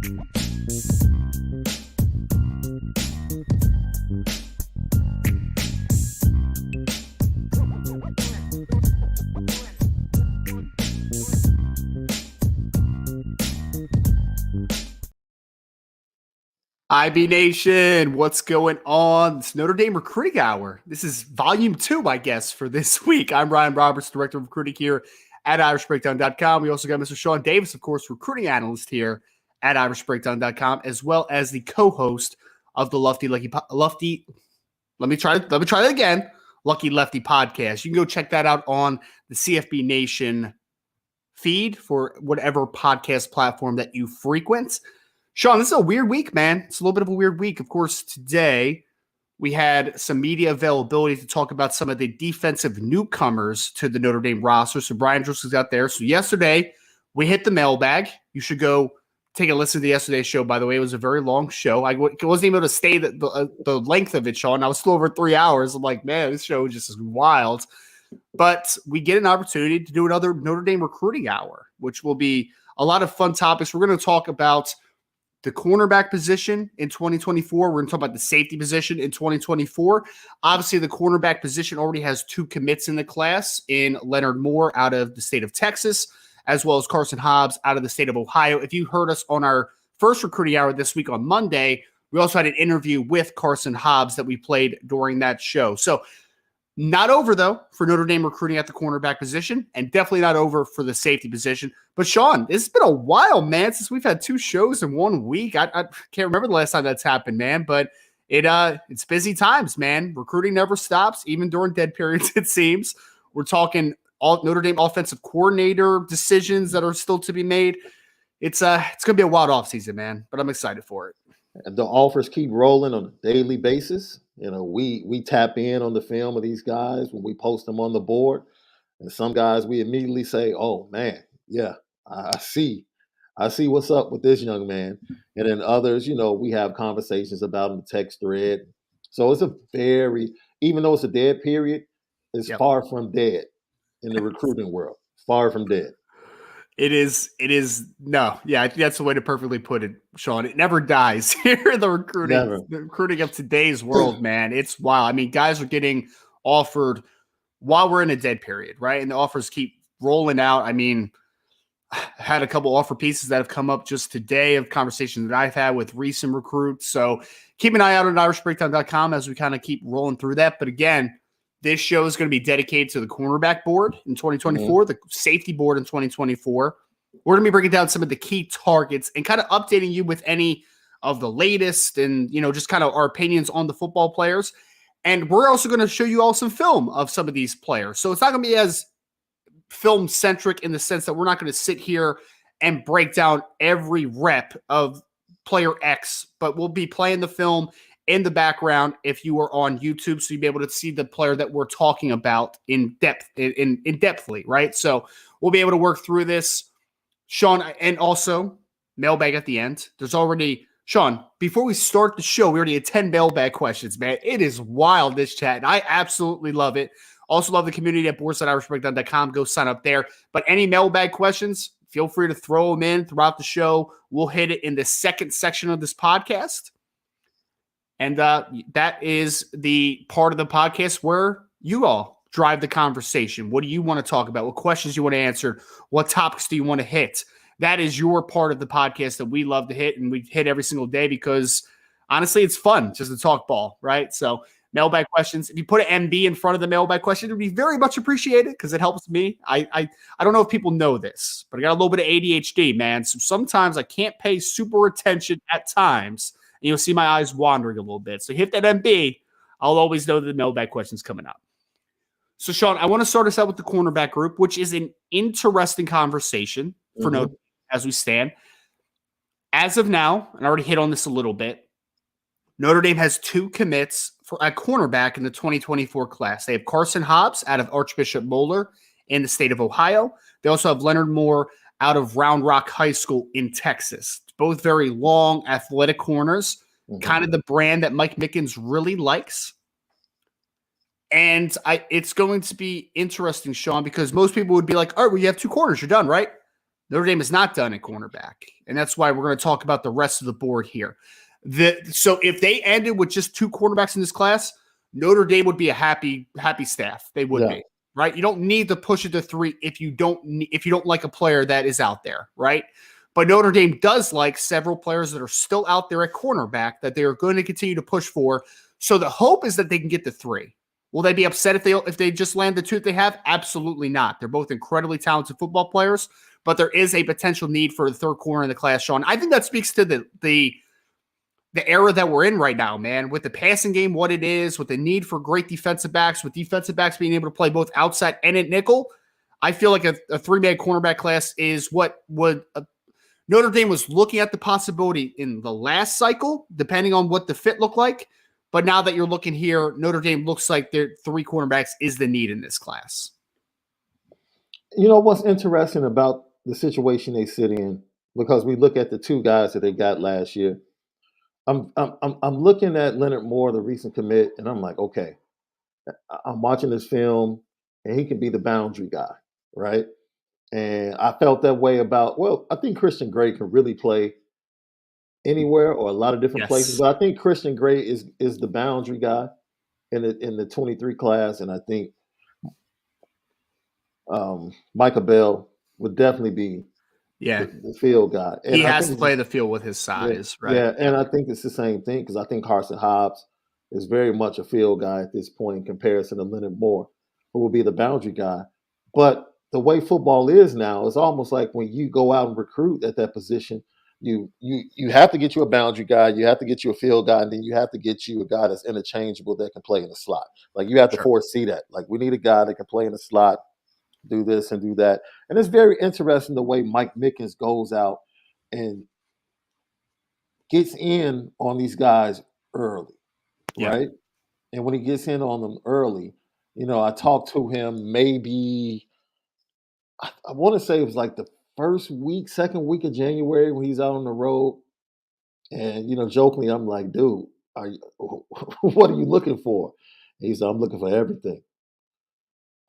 IB Nation, what's going on? It's Notre Dame Recruiting Hour. This is volume 2, I guess, for this week. I'm Ryan Roberts, Director of Recruiting here at IrishBreakdown.com. We also got Mr. Sean Davis, of course, recruiting analyst here at IrishBreakdown.com, as well as the co-host of the Lucky Lefty podcast. You can go check that out on the CFB Nation feed for whatever podcast platform that you frequent. Sean, this is a weird week, man. It's a little bit of a weird week. Of course, today we had some media availability to talk about some of the defensive newcomers to the Notre Dame roster. So Brian Driscoll's out there. So yesterday we hit the mailbag. You should go take a listen to yesterday's show, by the way. It was a very long show. I wasn't able to stay the length of it, Sean. I was still over 3 hours. I'm like, man, this show just is wild. But we get an opportunity to do another Notre Dame recruiting hour, which will be a lot of fun topics. We're going to talk about the cornerback position in 2024. We're going to talk about the safety position in 2024. Obviously, the cornerback position already has 2 commits in the class in Leonard Moore out of the state of Texas, as well as Carson Hobbs out of the state of Ohio. If you heard us on our first recruiting hour this week on Monday, we also had an interview with Carson Hobbs that we played during that show. So not over, though, for Notre Dame recruiting at the cornerback position, and definitely not over for the safety position. But, Sean, it's been a while, man, since we've had 2 shows in 1 week. I can't remember the last time that's happened, man, but it's busy times, man. Recruiting never stops, even during dead periods, it seems. We're talking all Notre Dame offensive coordinator decisions that are still to be made. It's going to be a wild offseason, man, but I'm excited for it. And the offers keep rolling on a daily basis. You know, we tap in on the film of these guys when we post them on the board. And some guys, we immediately say, oh, man, yeah, I see what's up with this young man. And then others, you know, we have conversations about in the text thread. So it's even though it's a dead period, it's far from dead in the recruiting world. Far from dead. It is. No. Yeah, I think that's the way to perfectly put it, Sean. It never dies here in the recruiting. Never. The recruiting of today's world, man. It's wild. I mean, guys are getting offered while we're in a dead period, right? And the offers keep rolling out. I mean, I had a couple offer pieces that have come up just today of conversations that I've had with recent recruits. So keep an eye out on IrishBreakdown.com as we kind of keep rolling through that. But again, this show is going to be dedicated to the cornerback board in 2024, the safety board in 2024. We're going to be breaking down some of the key targets and kind of updating you with any of the latest and, you know, just kind of our opinions on the football players. And we're also going to show you all some film of some of these players. So it's not going to be as film-centric in the sense that we're not going to sit here and break down every rep of player X, but we'll be playing the film in the background if you are on YouTube, so you'll be able to see the player that we're talking about in depthly, right? So we'll be able to work through this, Sean, and also mailbag at the end. There's already, Sean, before we start the show, we already had 10 mailbag questions, man. It is wild, this chat, and I absolutely love it. Also love the community at boards.irishbreakdown.com. Go sign up there. But any mailbag questions, feel free to throw them in throughout the show. We'll hit it in the second section of this podcast. And that is the part of the podcast where you all drive the conversation. What do you want to talk about? What questions you want to answer? What topics do you want to hit? That is your part of the podcast that we love to hit, and we hit every single day because, honestly, it's fun just to talk ball, right? So mailbag questions. If you put an MB in front of the mailbag question, it would be very much appreciated because it helps me. I don't know if people know this, but I got a little bit of ADHD, man. So sometimes I can't pay super attention at times. And you'll see my eyes wandering a little bit. So hit that MB. I'll always know that the mailbag question's coming up. So, Sean, I want to start us out with the cornerback group, which is an interesting conversation for Notre Dame as we stand. As of now, and I already hit on this a little bit, Notre Dame has 2 commits for a cornerback in the 2024 class. They have Carson Hobbs out of Archbishop Moeller in the state of Ohio. They also have Leonard Moore out of Round Rock High School in Texas. Both very long, athletic corners, kind of the brand that Mike Mickens really likes. And it's going to be interesting, Sean, because most people would be like, all right, well, you have 2 corners. You're done, right? Notre Dame is not done at cornerback, and that's why we're going to talk about the rest of the board here. So if they ended with just 2 cornerbacks in this class, Notre Dame would be a happy staff. They would be, right? You don't need to push it to 3 if you don't like a player that is out there, right? But Notre Dame does like several players that are still out there at cornerback that they are going to continue to push for. So the hope is that they can get to 3. Will they be upset if they just land the 2 that they have? Absolutely not. They're both incredibly talented football players, but there is a potential need for the 3rd corner in the class, Sean. I think that speaks to the era that we're in right now, man, with the passing game, what it is, with the need for great defensive backs, with defensive backs being able to play both outside and at nickel. I feel like a 3-man cornerback class is what would Notre Dame was looking at the possibility in the last cycle, depending on what the fit looked like. But now that you're looking here, Notre Dame looks like their 3 cornerbacks is the need in this class. You know what's interesting about the situation they sit in, because we look at the 2 guys that they got last year. I'm looking at Leonard Moore, the recent commit, and I'm like, okay, I'm watching this film, and he can be the boundary guy, right? And I felt that way about, I think Christian Gray can really play anywhere or a lot of different places, but I think Christian Gray is the boundary guy in the 23 class, and I think Micah Bell would definitely be the field guy. And he has to play the field with his size, right? Yeah, and I think it's the same thing because I think Carson Hobbs is very much a field guy at this point in comparison to Leonard Moore, who will be the boundary guy. But the way football is now, it's almost like when you go out and recruit at that position, you have to get you a boundary guy, you have to get you a field guy, and then you have to get you a guy that's interchangeable that can play in the slot. Like you have to foresee that. Like we need a guy that can play in the slot, do this and do that. And it's very interesting the way Mike Mickens goes out and gets in on these guys early, right? And when he gets in on them early, I talked to him maybe, I want to say it was like the second week of January when he's out on the road. And, jokingly, I'm like, dude, what are you looking for? And he said, I'm looking for everything.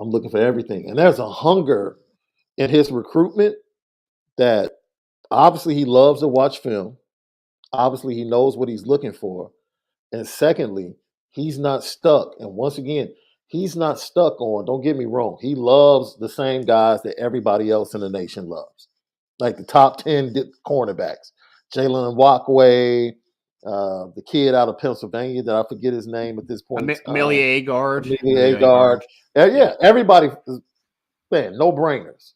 I'm looking for everything. And there's a hunger in his recruitment that obviously he loves to watch film. Obviously, he knows what he's looking for. And secondly, he's not stuck. And once again, he's not stuck on, don't get me wrong, he loves the same guys that everybody else in the nation loves. Like the top 10 cornerbacks. Jalen Walkway, the kid out of Pennsylvania that I forget his name at this point. Amelia Agard. Yeah, everybody, man, no-brainers.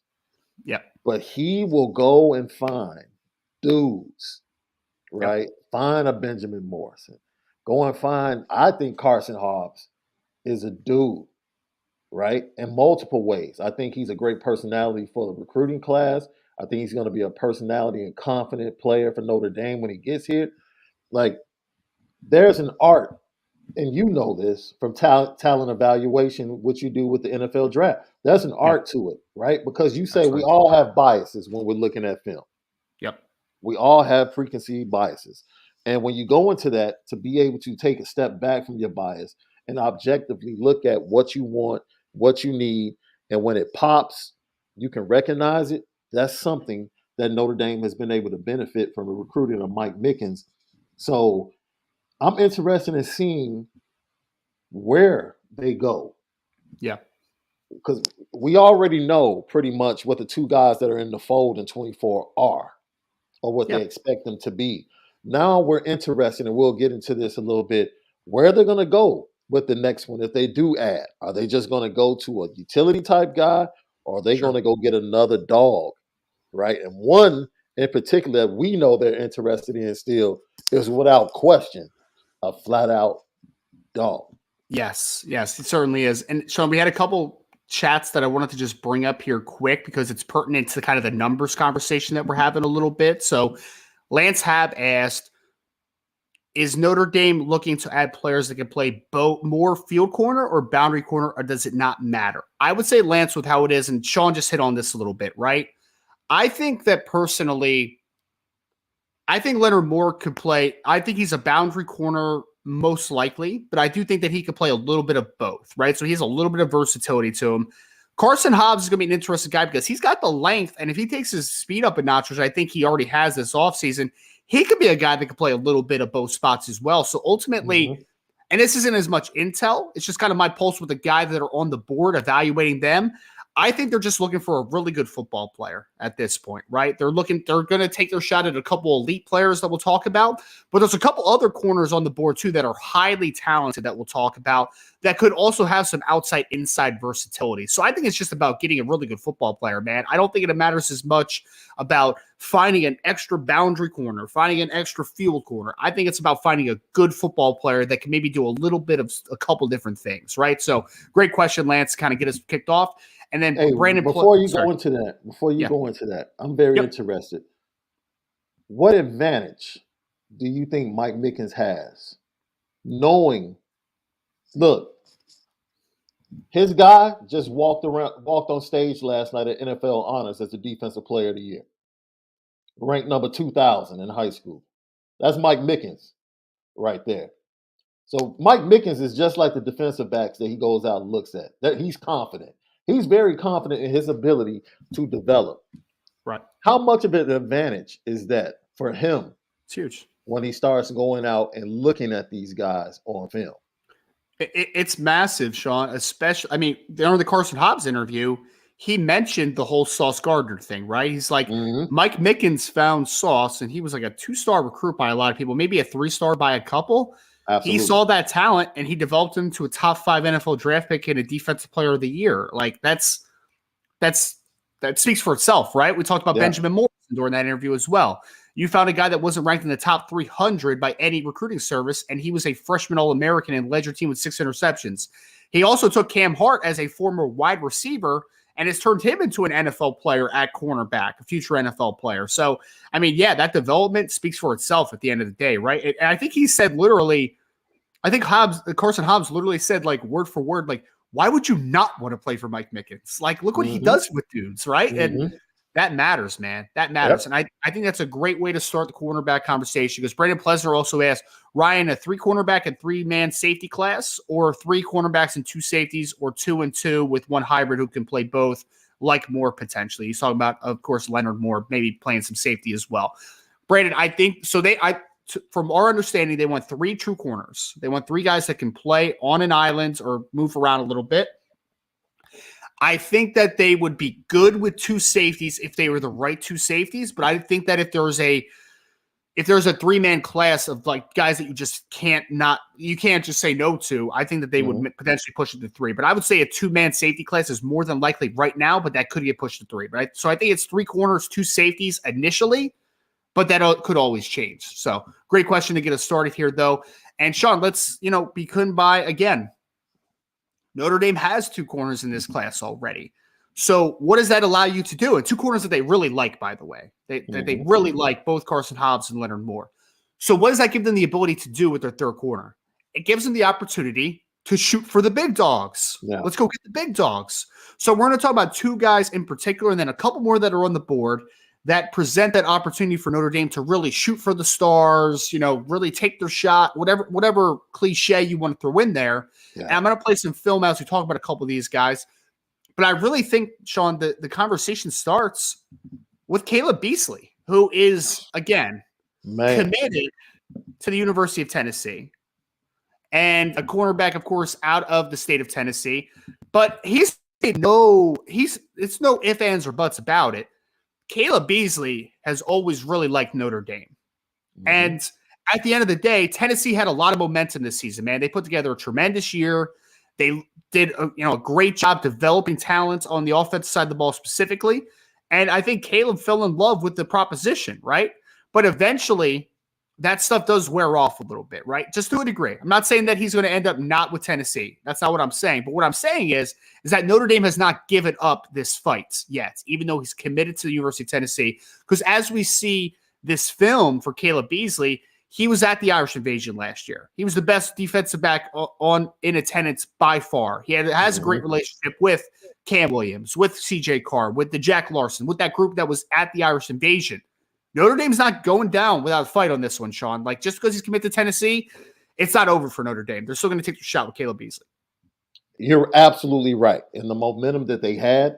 Yeah. But he will go and find dudes, right? Yep. Find a Benjamin Morrison. Go and find, I think Carson Hobbs is a dude, right? In multiple ways. I think he's a great personality for the recruiting class. I think he's going to be a personality and confident player for Notre Dame when he gets here. Like, there's an art, and you know this from talent evaluation, what you do with the NFL draft. There's an art to it, right? Because you say we all have biases when we're looking at film. Yep. We all have preconceived biases. And when you go into that, to be able to take a step back from your bias and objectively look at what you want, what you need, and when it pops, you can recognize it. That's something that Notre Dame has been able to benefit from the recruiting of Mike Mickens. So I'm interested in seeing where they go. Yeah. Because we already know pretty much what the 2 guys that are in the fold in 24 are, or what they expect them to be. Now we're interested, and we'll get into this a little bit, where they're going to go with the next one if they do add. Are they just going to go to a utility type guy, or are they going to go get another dog, right? And one in particular that we know they're interested in still is without question a flat out dog. Yes, it certainly is. And Sean, we had a couple chats that I wanted to just bring up here quick because it's pertinent to kind of the numbers conversation that we're having a little bit. So Lance Hab asked, is Notre Dame looking to add players that can play more field corner or boundary corner, or does it not matter? I would say, Lance, with how it is, and Sean just hit on this a little bit, right? I think that personally, I think Leonard Moore could play. I think he's a boundary corner most likely, but I do think that he could play a little bit of both, right? So he has a little bit of versatility to him. Carson Hobbs is going to be an interesting guy because he's got the length, and if he takes his speed up a notch, which I think he already has this offseason, he could be a guy that could play a little bit of both spots as well. So ultimately, and this isn't as much intel, it's just kind of my pulse with the guys that are on the board, evaluating them. I think they're just looking for a really good football player at this point, right? They're going to take their shot at a couple elite players that we'll talk about, but there's a couple other corners on the board too that are highly talented that we'll talk about that could also have some outside inside versatility. So I think it's just about getting a really good football player, man. I don't think it matters as much about finding an extra boundary corner, finding an extra field corner. I think it's about finding a good football player that can maybe do a little bit of a couple different things, right? So great question, Lance, to kind of get us kicked off. And then Brandon, before you go into that, I'm very interested. What advantage do you think Mike Mickens has, knowing? Look, his guy just walked on stage last night at NFL Honors as the Defensive Player of the Year, ranked number 2,000 in high school. That's Mike Mickens right there. So Mike Mickens is just like the defensive backs that he goes out and looks at. That he's confident. He's very confident in his ability to develop. Right. How much of an advantage is that for him? It's huge. When he starts going out and looking at these guys on film. It's massive, Sean, especially, I mean, during the Carson Hobbs interview, he mentioned the whole Sauce Gardner thing, right? He's like, Mike Mickens found Sauce, and he was like a 2-star recruit by a lot of people, maybe a 3-star by a couple. Absolutely. He saw that talent, and he developed him to a top 5 NFL draft pick and a defensive player of the year. Like, that speaks for itself, right? We talked about Benjamin Morrison during that interview as well. You found a guy that wasn't ranked in the top 300 by any recruiting service, and he was a freshman All-American and led your team with 6 interceptions. He also took Cam Hart as a former wide receiver and has turned him into an NFL player at cornerback, a future NFL player. So, I mean, yeah, that development speaks for itself at the end of the day, right? And I think he said literally, I think Carson Hobbs literally said, like, word for word, like, why would you not want to play for Mike Mickens? Like, look what he does with dudes, right? And that matters, man. That matters. Yep. And I think that's a great way to start the cornerback conversation, because Brandon Plesner also asked, Ryan, a 3-cornerback and 3-man safety class, or 3 cornerbacks and 2 safeties, or 2 and 2 with one hybrid who can play both, like Moore potentially? He's talking about, of course, Leonard Moore maybe playing some safety as well. Brandon, I think so. From our understanding, they want 3 true corners. They want 3 guys that can play on an island or move around a little bit. I think that they would be good with 2 safeties if they were the right 2 safeties. But I think that if there's a 3-man class of like guys that you can't just say no to, I think that they would potentially push it to 3. But I would say a 2-man safety class is more than likely right now, but that could get pushed to 3, right? So I think it's 3 corners, 2 safeties initially, but that could always change. So great question to get us started here, though. And Sean, let's, be could by again. Notre Dame has 2 corners in this class already. So what does that allow you to do? And 2 corners that they really like, by the way. They really like both Carson Hobbs and Leonard Moore. So what does that give them the ability to do with their 3rd corner? It gives them the opportunity to shoot for the big dogs. Yeah. Let's go get the big dogs. So we're going to talk about 2 guys in particular, and then a couple more that are on the board that present that opportunity for Notre Dame to really shoot for the stars, really take their shot, whatever cliche you want to throw in there. Yeah. And I'm going to play some film as we talk about a couple of these guys. But I really think, Sean, the conversation starts with Caleb Beasley, who is, again, committed to the University of Tennessee. And a cornerback, of course, out of the state of Tennessee. But it's no ifs, ands, or buts about it. Caleb Beasley has always really liked Notre Dame. And at the end of the day, Tennessee had a lot of momentum this season, man. They put together a tremendous year. They did a great job developing talent on the offensive side of the ball specifically. And I think Caleb fell in love with the proposition, right? But eventually, that stuff does wear off a little bit, right? Just to a degree. I'm not saying that he's going to end up not with Tennessee. That's not what I'm saying. But what I'm saying is that Notre Dame has not given up this fight yet, even though he's committed to the University of Tennessee. Because as we see this film for Caleb Beasley, he was at the Irish Invasion last year. He was the best defensive back in attendance by far. He has a great relationship with Cam Williams, with C.J. Carr, with the Jack Larson, with that group that was at the Irish Invasion. Notre Dame's not going down without a fight on this one, Sean. Like, just because he's committed to Tennessee, it's not over for Notre Dame. They're still going to take the shot with Caleb Beasley. You're absolutely right. And the momentum that they had,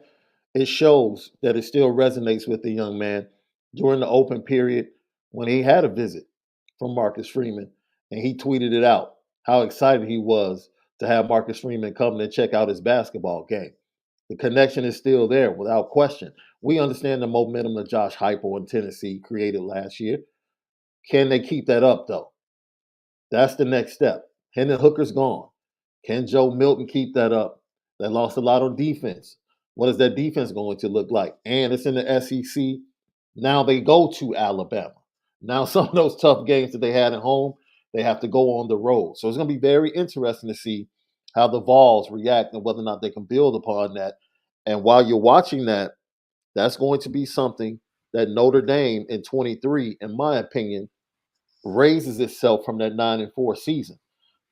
it shows that it still resonates with the young man during the open period when he had a visit from Marcus Freeman and he tweeted it out how excited he was to have Marcus Freeman come and check out his basketball game. The connection is still there without question. We understand the momentum that Josh Heupel in Tennessee created last year. Can they keep that up though? That's the next step. Hendon Hooker's gone. Can Joe Milton keep that up? They lost a lot on defense. What is that defense going to look like? And it's in the SEC. Now they go to Alabama. Now some of those tough games that they had at home, they have to go on the road. So it's going to be very interesting to see how the Vols react and whether or not they can build upon that. And while you're watching that, that's going to be something that Notre Dame in 23, in my opinion, raises itself from that 9-4 season.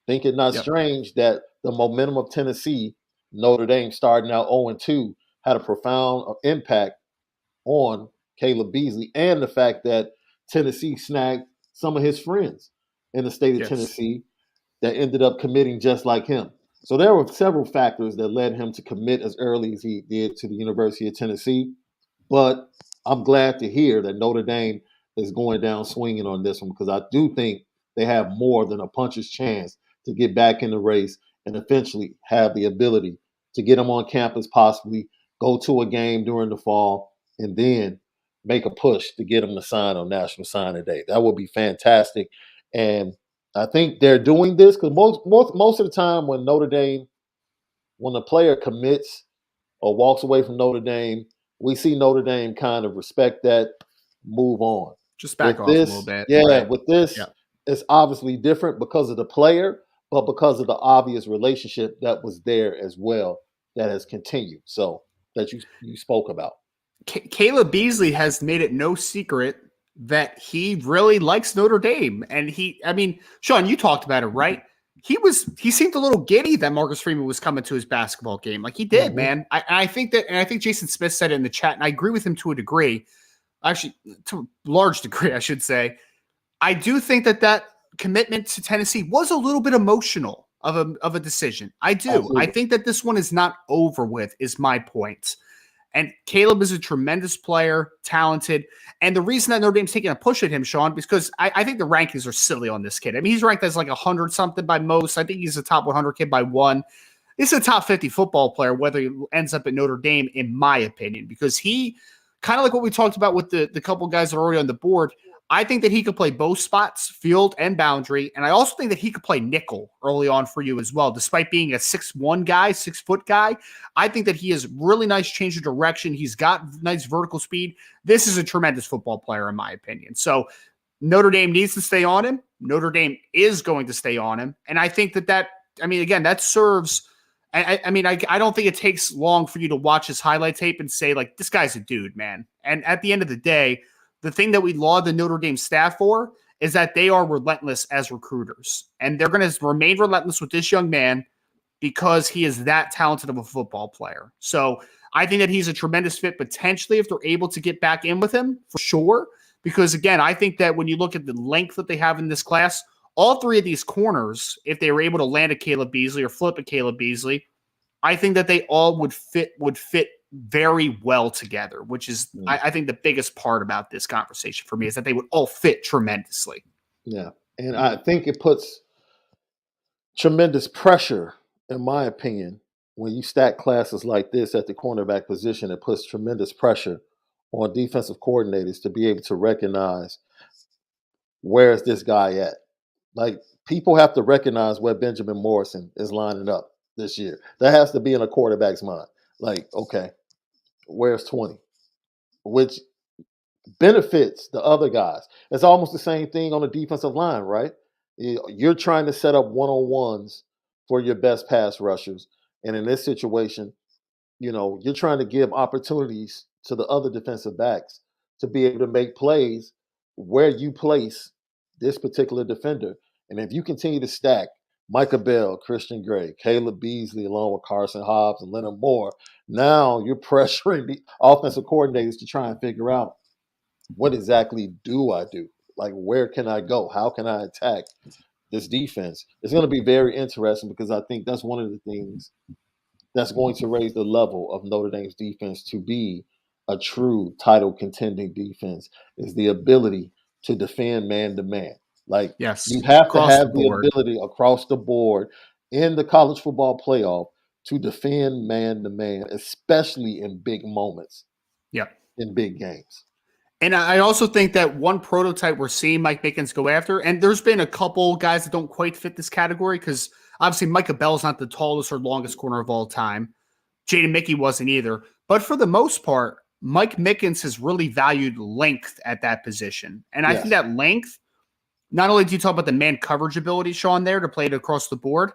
Think it not Yep. strange that the momentum of Tennessee, Notre Dame starting out 0-2, had a profound impact on Caleb Beasley, and the fact that Tennessee snagged some of his friends in the state of Yes. Tennessee that ended up committing just like him. So there were several factors that led him to commit as early as he did to the University of Tennessee. But I'm glad to hear that Notre Dame is going down swinging on this one because I do think they have more than a puncher's chance to get back in the race and eventually have the ability to get them on campus, possibly go to a game during the fall, and then make a push to get them to sign on National Signing Day. That would be fantastic. And I think they're doing this because most of the time when when the player commits or walks away from Notre Dame, we see Notre Dame kind of respect that, move on. Just back off a little bit. Right. With this, Yeah. it's obviously different because of the player, but because of the obvious relationship that was there as well that has continued. So that you spoke about. Caleb Beasley has made it no secret that he really likes Notre Dame. And Sean, you talked about it, right? He seemed a little giddy that Marcus Freeman was coming to his basketball game. Like he did, man. I think Jason Smith said it in the chat, and I agree with him to a degree. Actually, to a large degree, I should say. I do think that commitment to Tennessee was a little bit emotional of a decision. I do. Absolutely. I think that this one is not over with, is my point. And Caleb is a tremendous player, talented. And the reason that Notre Dame's taking a push at him, Sean, because I think the rankings are silly on this kid. I mean, he's ranked as like 100-something by most. I think he's a top 100 kid by one. This is a top 50 football player, whether he ends up at Notre Dame, in my opinion, because he, kind of like what we talked about with the couple guys that are already on the board, I think that he could play both spots, field and boundary. And I also think that he could play nickel early on for you as well. Despite being a 6'1 guy, 6-foot guy, I think that he has really nice change of direction. He's got nice vertical speed. This is a tremendous football player, in my opinion. So Notre Dame needs to stay on him. Notre Dame is going to stay on him. And I think that serves. I don't think it takes long for you to watch his highlight tape and say, like, this guy's a dude, man. And at the end of the day, the thing that we laud the Notre Dame staff for is that they are relentless as recruiters. And they're going to remain relentless with this young man because he is that talented of a football player. So I think that he's a tremendous fit potentially if they're able to get back in with him, for sure. Because, again, I think that when you look at the length that they have in this class, all three of these corners, if they were able to land a Caleb Beasley or flip a Caleb Beasley, I think that they all would fit very well together, which is, I think, the biggest part about this conversation for me is that they would all fit tremendously. Yeah. And I think it puts tremendous pressure, in my opinion, when you stack classes like this at the cornerback position. It puts tremendous pressure on defensive coordinators to be able to recognize where is this guy at. Like, people have to recognize where Benjamin Morrison is lining up this year. That has to be in a quarterback's mind. Like, okay, where's 20? Which benefits the other guys. It's almost the same thing on the defensive line, right? You're trying to set up one-on-ones for your best pass rushers. And in this situation, you're trying to give opportunities to the other defensive backs to be able to make plays where you place this particular defender. And if you continue to stack Micah Bell, Christian Gray, Caleb Beasley, along with Carson Hobbs and Leonard Moore, now you're pressuring the offensive coordinators to try and figure out, what exactly do I do? Like, where can I go? How can I attack this defense. It's going to be very interesting because I think that's one of the things that's going to raise the level of Notre Dame's defense to be a true title contending defense is the ability to defend man to man. Like you Yes, have to across the have the board. ability across the board in the college football playoff to defend man to man, especially in big moments, Yeah. in big games. And I also think that one prototype we're seeing Mike Mickens go after, and there's been a couple guys that don't quite fit this category because obviously Micah Bell's not the tallest or longest corner of all time. Jaden Mickey wasn't either. But for the most part, Mike Mickens has really valued length at that position. And I think Yes. that length, not only do you talk about the man coverage ability, Sean, there to play it across the board,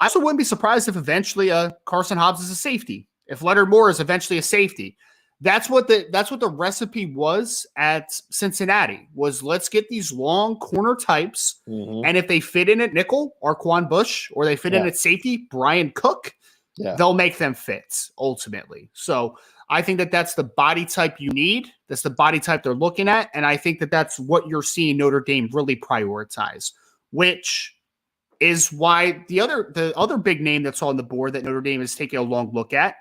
I also wouldn't be surprised if eventually Carson Hobbs is a safety. If Leonard Moore is eventually a safety. That's what the recipe was at Cincinnati, was let's get these long corner types, Mm-hmm. and if they fit in at nickel, Arquan Bush, or they fit in at safety, Brian Cook, they'll make them fit ultimately. So I think that that's the body type you need. That's the body type they're looking at, and I think that that's what you're seeing Notre Dame really prioritize, which is why the other big name that's on the board that Notre Dame is taking a long look at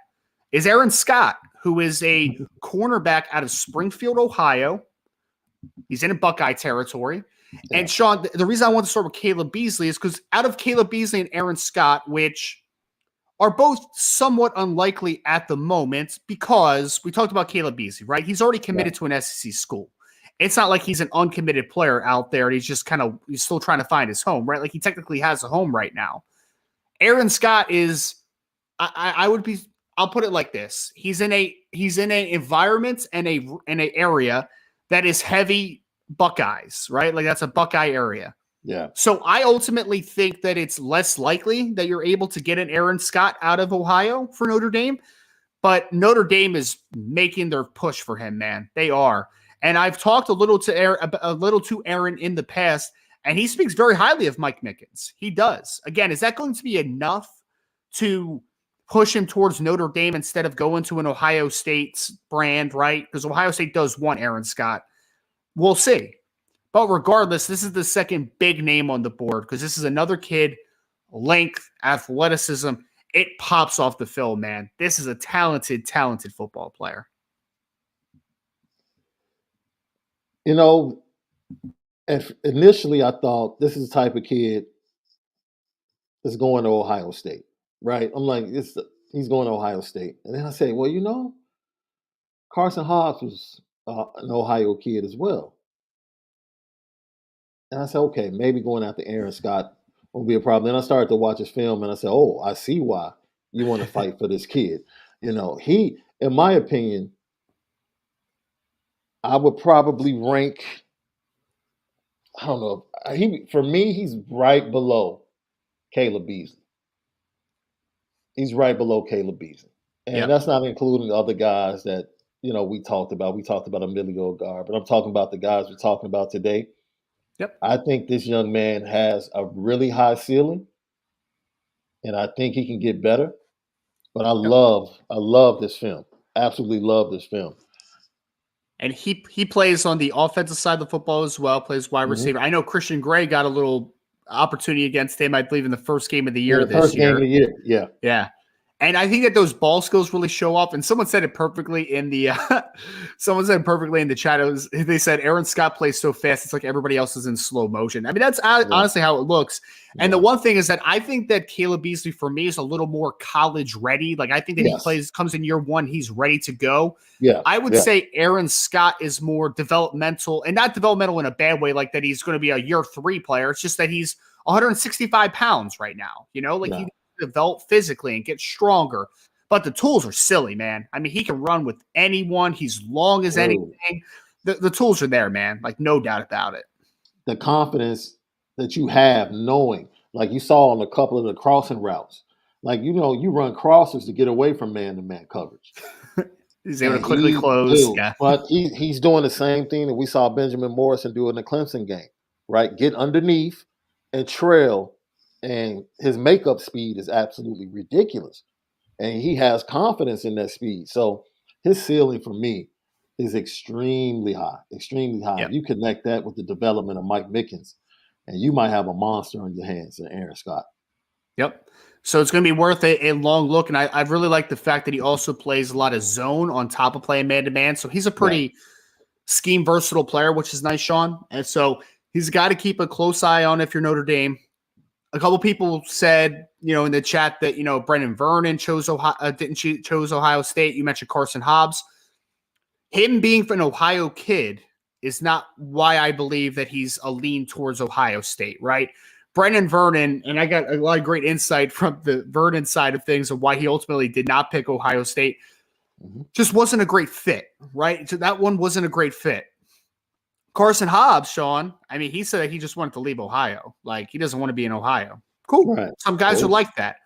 is Aaron Scott, who is a cornerback out of Springfield, Ohio. He's in Buckeye territory. Yeah. And Sean, the reason I want to start with Caleb Beasley is because out of Caleb Beasley and Aaron Scott, which are both somewhat unlikely at the moment, because we talked about Caleb Beasley, right? He's already committed to an SEC school. It's not like he's an uncommitted player out there and he's just he's still trying to find his home, right? Like he technically has a home right now. Aaron Scott is, I'll put it like this. He's in a environment and an area that is heavy Buckeyes, right? Like that's a Buckeye area. Yeah. So I ultimately think that it's less likely that you're able to get an Aaron Scott out of Ohio for Notre Dame, but Notre Dame is making their push for him, man. They are. And I've talked a little to Aaron in the past, and he speaks very highly of Mike Mickens. He does. Again, is that going to be enough to push him towards Notre Dame instead of going to an Ohio State brand, right? Because Ohio State does want Aaron Scott. We'll see. But regardless, this is the second big name on the board because this is another kid, length, athleticism. It pops off the film, man. This is a talented, talented football player. You know, initially I thought this is the type of kid that's going to Ohio State, right? I'm like, he's going to Ohio State. And then I say, well, you know, Carson Hobbs was an Ohio kid as well. And I said, okay, maybe going after Aaron Scott won't be a problem. Then I started to watch his film and I said, oh, I see why you want to fight for this kid. You know, he, in my opinion, I would probably rank, I don't know, for me, he's right below Caleb Beasley. He's right below Caleb Beasley. And that's not including the other guys that, you know, we talked about. We talked about Emilio Gar, but I'm talking about the guys we're talking about today. Yep. I think this young man has a really high ceiling, and I think he can get better. But I love this film. Absolutely love this film. And he plays on the offensive side of the football as well, plays wide receiver. I know Christian Gray got a little opportunity against him, I believe, in the first game of the year this year. Game of the year, yeah. Yeah. And I think that those ball skills really show up. And someone said it perfectly in the chat. They said Aaron Scott plays so fast, it's like everybody else is in slow motion. I mean, that's honestly how it looks. And the one thing is that I think that Caleb Beasley for me is a little more college ready. Like I think that he comes in year one, he's ready to go. Yeah. I would say Aaron Scott is more developmental, and not developmental in a bad way, like that he's going to be a year 3 player. It's just that he's 165 pounds right now, you know, like he develop physically and get stronger, but the tools are silly, man. I mean, he can run with anyone. He's long as anything. The tools are there, man. Like no doubt about it. The confidence that you have knowing, like you saw on a couple of the crossing routes, like, you know, you run crossers to get away from man-to-man coverage. He's able to quickly close. Yeah. But he's doing the same thing that we saw Benjamin Morrison do in the Clemson game, right? Get underneath and trail. And his makeup speed is absolutely ridiculous. And he has confidence in that speed. So his ceiling for me is extremely high, extremely high. If you connect that with the development of Mike Mickens, and you might have a monster on your hands in Aaron Scott. Yep. So it's going to be worth a long look. And I really like the fact that he also plays a lot of zone on top of playing man-to-man. So he's a pretty scheme versatile player, which is nice, Sean. And so he's got to keep a close eye on if you're Notre Dame. A couple people said, in the chat that, Brendan Vernon chose Ohio State. You mentioned Carson Hobbs. Him being an Ohio kid is not why I believe that he's a lean towards Ohio State, right? Brendan Vernon, and I got a lot of great insight from the Vernon side of things of why he ultimately did not pick Ohio State. Just wasn't a great fit, right? So that one wasn't a great fit. Carson Hobbs, Sean, he said that he just wanted to leave Ohio. Like, he doesn't want to be in Ohio. Cool. Right. Some guys are like that.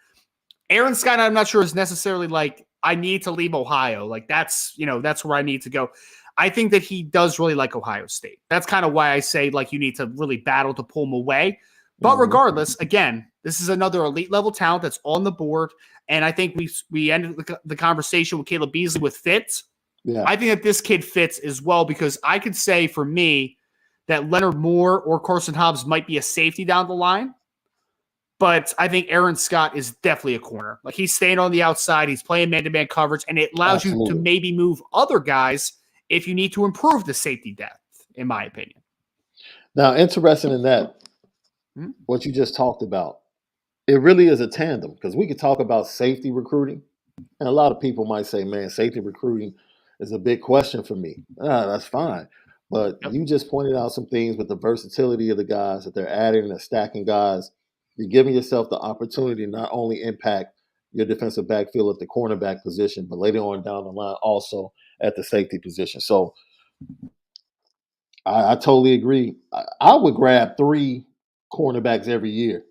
Aaron Scott, I'm not sure is necessarily like, I need to leave Ohio. Like, that's where I need to go. I think that he does really like Ohio State. That's kind of why I say, like, you need to really battle to pull him away. But regardless, again, this is another elite level talent that's on the board. And I think we ended the conversation with Caleb Beasley with fits. Yeah. I think that this kid fits as well, because I could say for me that Leonard Moore or Carson Hobbs might be a safety down the line. But I think Aaron Scott is definitely a corner. Like, he's staying on the outside. He's playing man-to-man coverage, and it allows you to maybe move other guys if you need to improve the safety depth, in my opinion. Now, interesting in that, what you just talked about, it really is a tandem, because we could talk about safety recruiting, and a lot of people might say, man, safety recruiting is a big question for me. That's fine. But you just pointed out some things with the versatility of the guys that they're adding and they're stacking guys. You're giving yourself the opportunity to not only impact your defensive backfield at the cornerback position, but later on down the line also at the safety position. So I totally agree. I would grab 3 cornerbacks every year.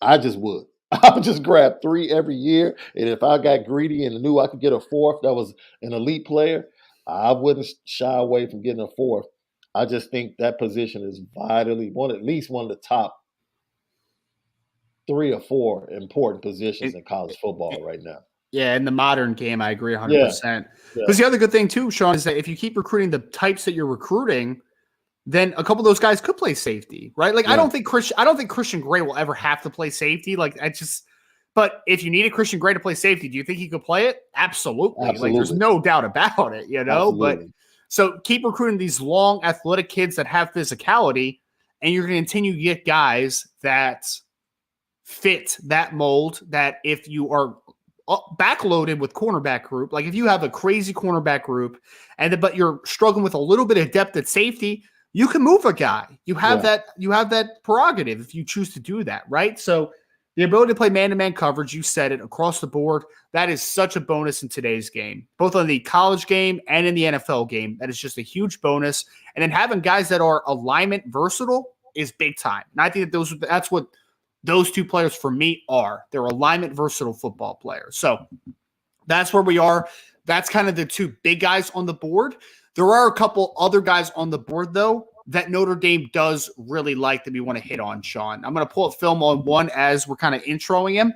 I just would. I would just grab 3 every year. And if I got greedy and knew I could get a 4th that was an elite player, I wouldn't shy away from getting a 4th. I just think that position is vitally at least one of the top 3 or 4 important positions in college football right now. Yeah, in the modern game, I agree 100%. Because the other good thing too, Sean, is that if you keep recruiting the types that you're recruiting, then a couple of those guys could play safety, right? Like, I don't think Christian Gray will ever have to play safety. But if you needed Christian Gray to play safety, do you think he could play it? Absolutely. Like, there's no doubt about it, Absolutely. But so keep recruiting these long athletic kids that have physicality, and you're going to continue to get guys that fit that mold, that if you are backloaded with cornerback group, like if you have a crazy cornerback group but you're struggling with a little bit of depth at safety, you can move a guy. You have that prerogative if you choose to do that, right? So the ability to play man-to-man coverage, you said it, across the board, that is such a bonus in today's game, both on the college game and in the NFL game. That is just a huge bonus. And then having guys that are alignment versatile is big time. And I think that that's what those 2 players for me are. They're alignment versatile football players. So that's where we are. That's kind of the 2 big guys on the board. There are a couple other guys on the board, though, that Notre Dame does really like that we want to hit on, Sean. I'm going to pull up film on one as we're kind of introing him.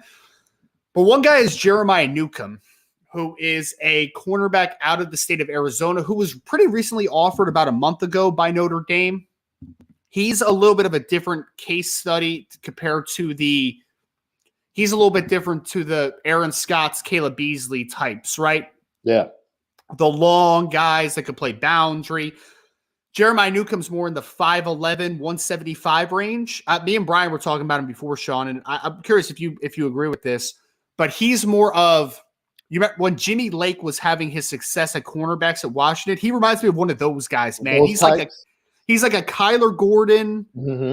But one guy is Jeremiah Newcomb, who is a cornerback out of the state of Arizona, who was pretty recently offered about a month ago by Notre Dame. He's a little bit of a different case study compared to he's a little bit different to the Aaron Scott's, Caleb Beasley types, right? Yeah. The long guys that could play boundary. Jeremiah Newcomb's more in the 5'11", 175 range. Me and Brian were talking about him before, Sean, and I'm curious if you agree with this, but he's more of, when Jimmy Lake was having his success at cornerbacks at Washington, he reminds me of one of those guys, man. He's like a Kyler Gordon,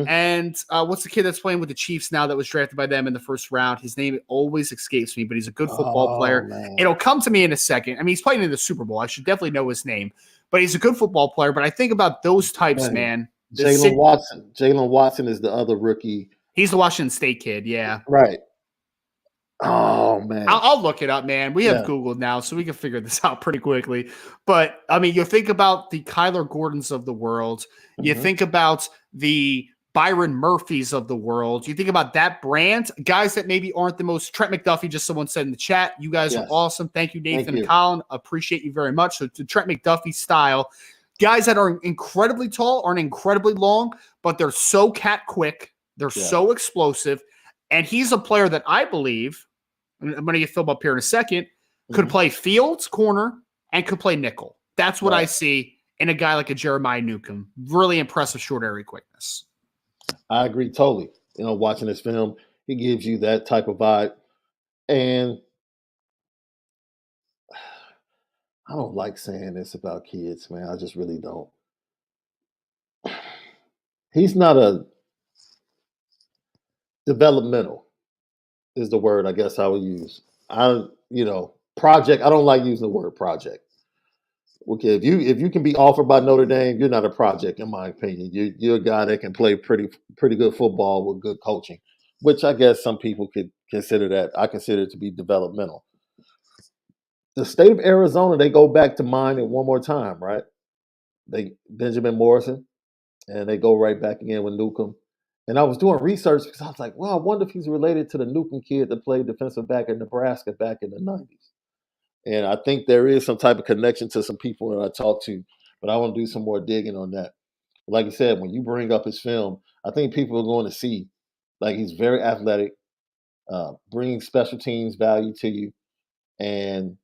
and what's the kid that's playing with the Chiefs now that was drafted by them in the first round? His name always escapes me, but he's a good football player. Man. It'll come to me in a second. I mean, he's playing in the Super Bowl. I should definitely know his name, but he's a good football player. But I think about those types, man. Jalen Watson. Jalen Watson is the other rookie. He's the Washington State kid, yeah. Right. Oh, man. I'll look it up, man. We have Google now, so we can figure this out pretty quickly. But, I mean, you think about the Kyler Gordons of the world. You think about the Byron Murphys of the world. You think about that brand. Guys that maybe aren't the most – Trent McDuffie, just someone said in the chat, you guys are awesome. Thank you, Nathan and Colin. Appreciate you very much. So, to Trent McDuffie style, guys that are incredibly tall, aren't incredibly long, but they're so cat quick. They're so explosive. And he's a player that I believe, I'm going to get Phil up here in a second, could play Fields corner and could play nickel. That's what I see in a guy like a Jeremiah Newcomb. Really impressive short area quickness. I agree totally. Watching this film, he gives you that type of vibe. And I don't like saying this about kids, man. I just really don't. He's not a developmental is the word I guess I would use. Project. I don't like using the word project. Okay, if you can be offered by Notre Dame, you're not a project, in my opinion. You're a guy that can play pretty good football with good coaching, which I guess some people could consider that. I consider it to be developmental. The state of Arizona, they go back to mine it one more time, right? They Benjamin Morrison, and they go right back again with Newcomb. And I was doing research because I was like, well, I wonder if he's related to the Newcomb kid that played defensive back in Nebraska back in the 90s. And I think there is some type of connection to some people that I talked to, but I want to do some more digging on that. Like you said, when you bring up his film, I think people are going to see, like, he's very athletic, bringing special teams value to you, and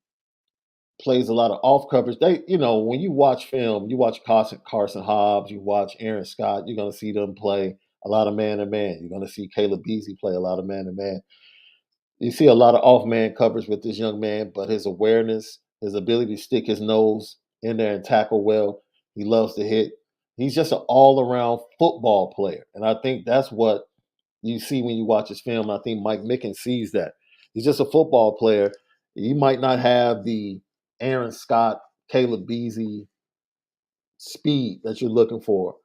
plays a lot of off coverage. When you watch film, you watch Carson Hobbs, you watch Aaron Scott, you're going to see them play a lot of man-to-man. You're going to see Caleb Beasley play a lot of man-to-man. You see a lot of off-man coverage with this young man, but his awareness, his ability to stick his nose in there and tackle well, he loves to hit. He's just an all-around football player, and I think that's what you see when you watch his film. I think Mike Mickens sees that. He's just a football player. You might not have the Aaron Scott, Caleb Beasley speed that you're looking for,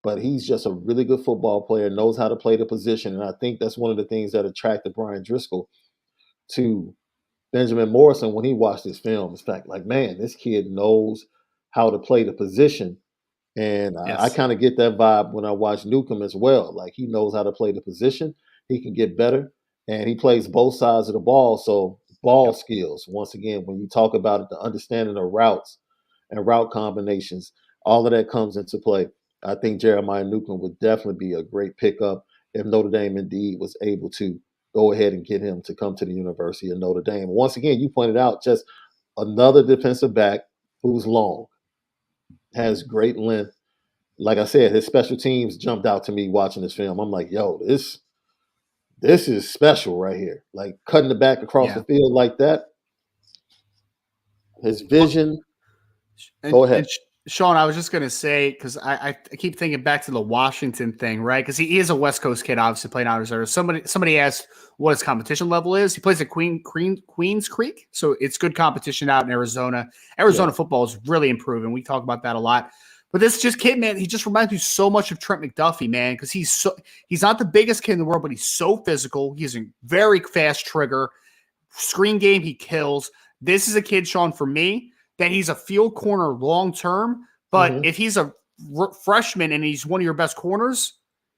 but he's just a really good football player, knows how to play the position, and I think that's one of the things that attracted Brian Driscoll to Benjamin Morrison when he watched this film. It's like, man, this kid knows how to play the position. And I kind of get that vibe when I watch Newcomb as well. Like, he knows how to play the position. He can get better. And he plays both sides of the ball. So ball skills, once again, when you talk about it, the understanding of routes and route combinations, all of that comes into play. I think Jeremiah Newcomb would definitely be a great pickup if Notre Dame indeed was able to go ahead and get him to come to the University of Notre Dame. Once again, you pointed out just another defensive back who's long, has great length. Like I said, his special teams jumped out to me watching this film. I'm like, yo, this is special right here. Like, cutting the back across the field like that. His vision. Go ahead. Sean, I was just going to say, because I keep thinking back to the Washington thing, right? Because he is a West Coast kid, obviously playing out of Arizona. Somebody asked what his competition level is. He plays at Queens Creek, so it's good competition out in Arizona. Arizona football is really improving. We talk about that a lot. But this kid, man, he just reminds me so much of Trent McDuffie, man, because he's not the biggest kid in the world, but he's so physical. He's a very fast trigger. Screen game, he kills. This is a kid, Sean, for me, that he's a field corner long term, but if he's a freshman and he's one of your best corners,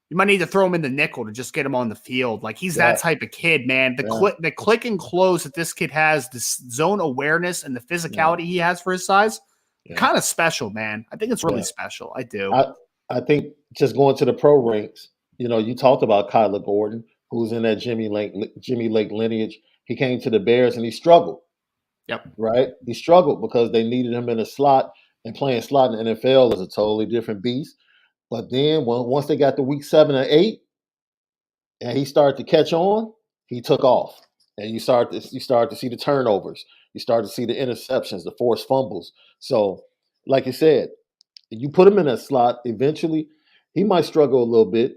you might need to throw him in the nickel to just get him on the field. Like, he's that type of kid, man. The click and close that this kid has, this zone awareness and the physicality he has for his size, kind of special, man. I think it's really special. I do. I think just going to the pro ranks, you talked about Kyler Gordon, who's in that Jimmy Lake lineage. He came to the Bears and he struggled. Yep. Right? He struggled because they needed him in a slot, and playing slot in the NFL is a totally different beast. But then once they got to week 7 or 8 and he started to catch on, he took off. And you start to see the turnovers. You start to see the interceptions, the forced fumbles. So, like you said, you put him in a slot, eventually he might struggle a little bit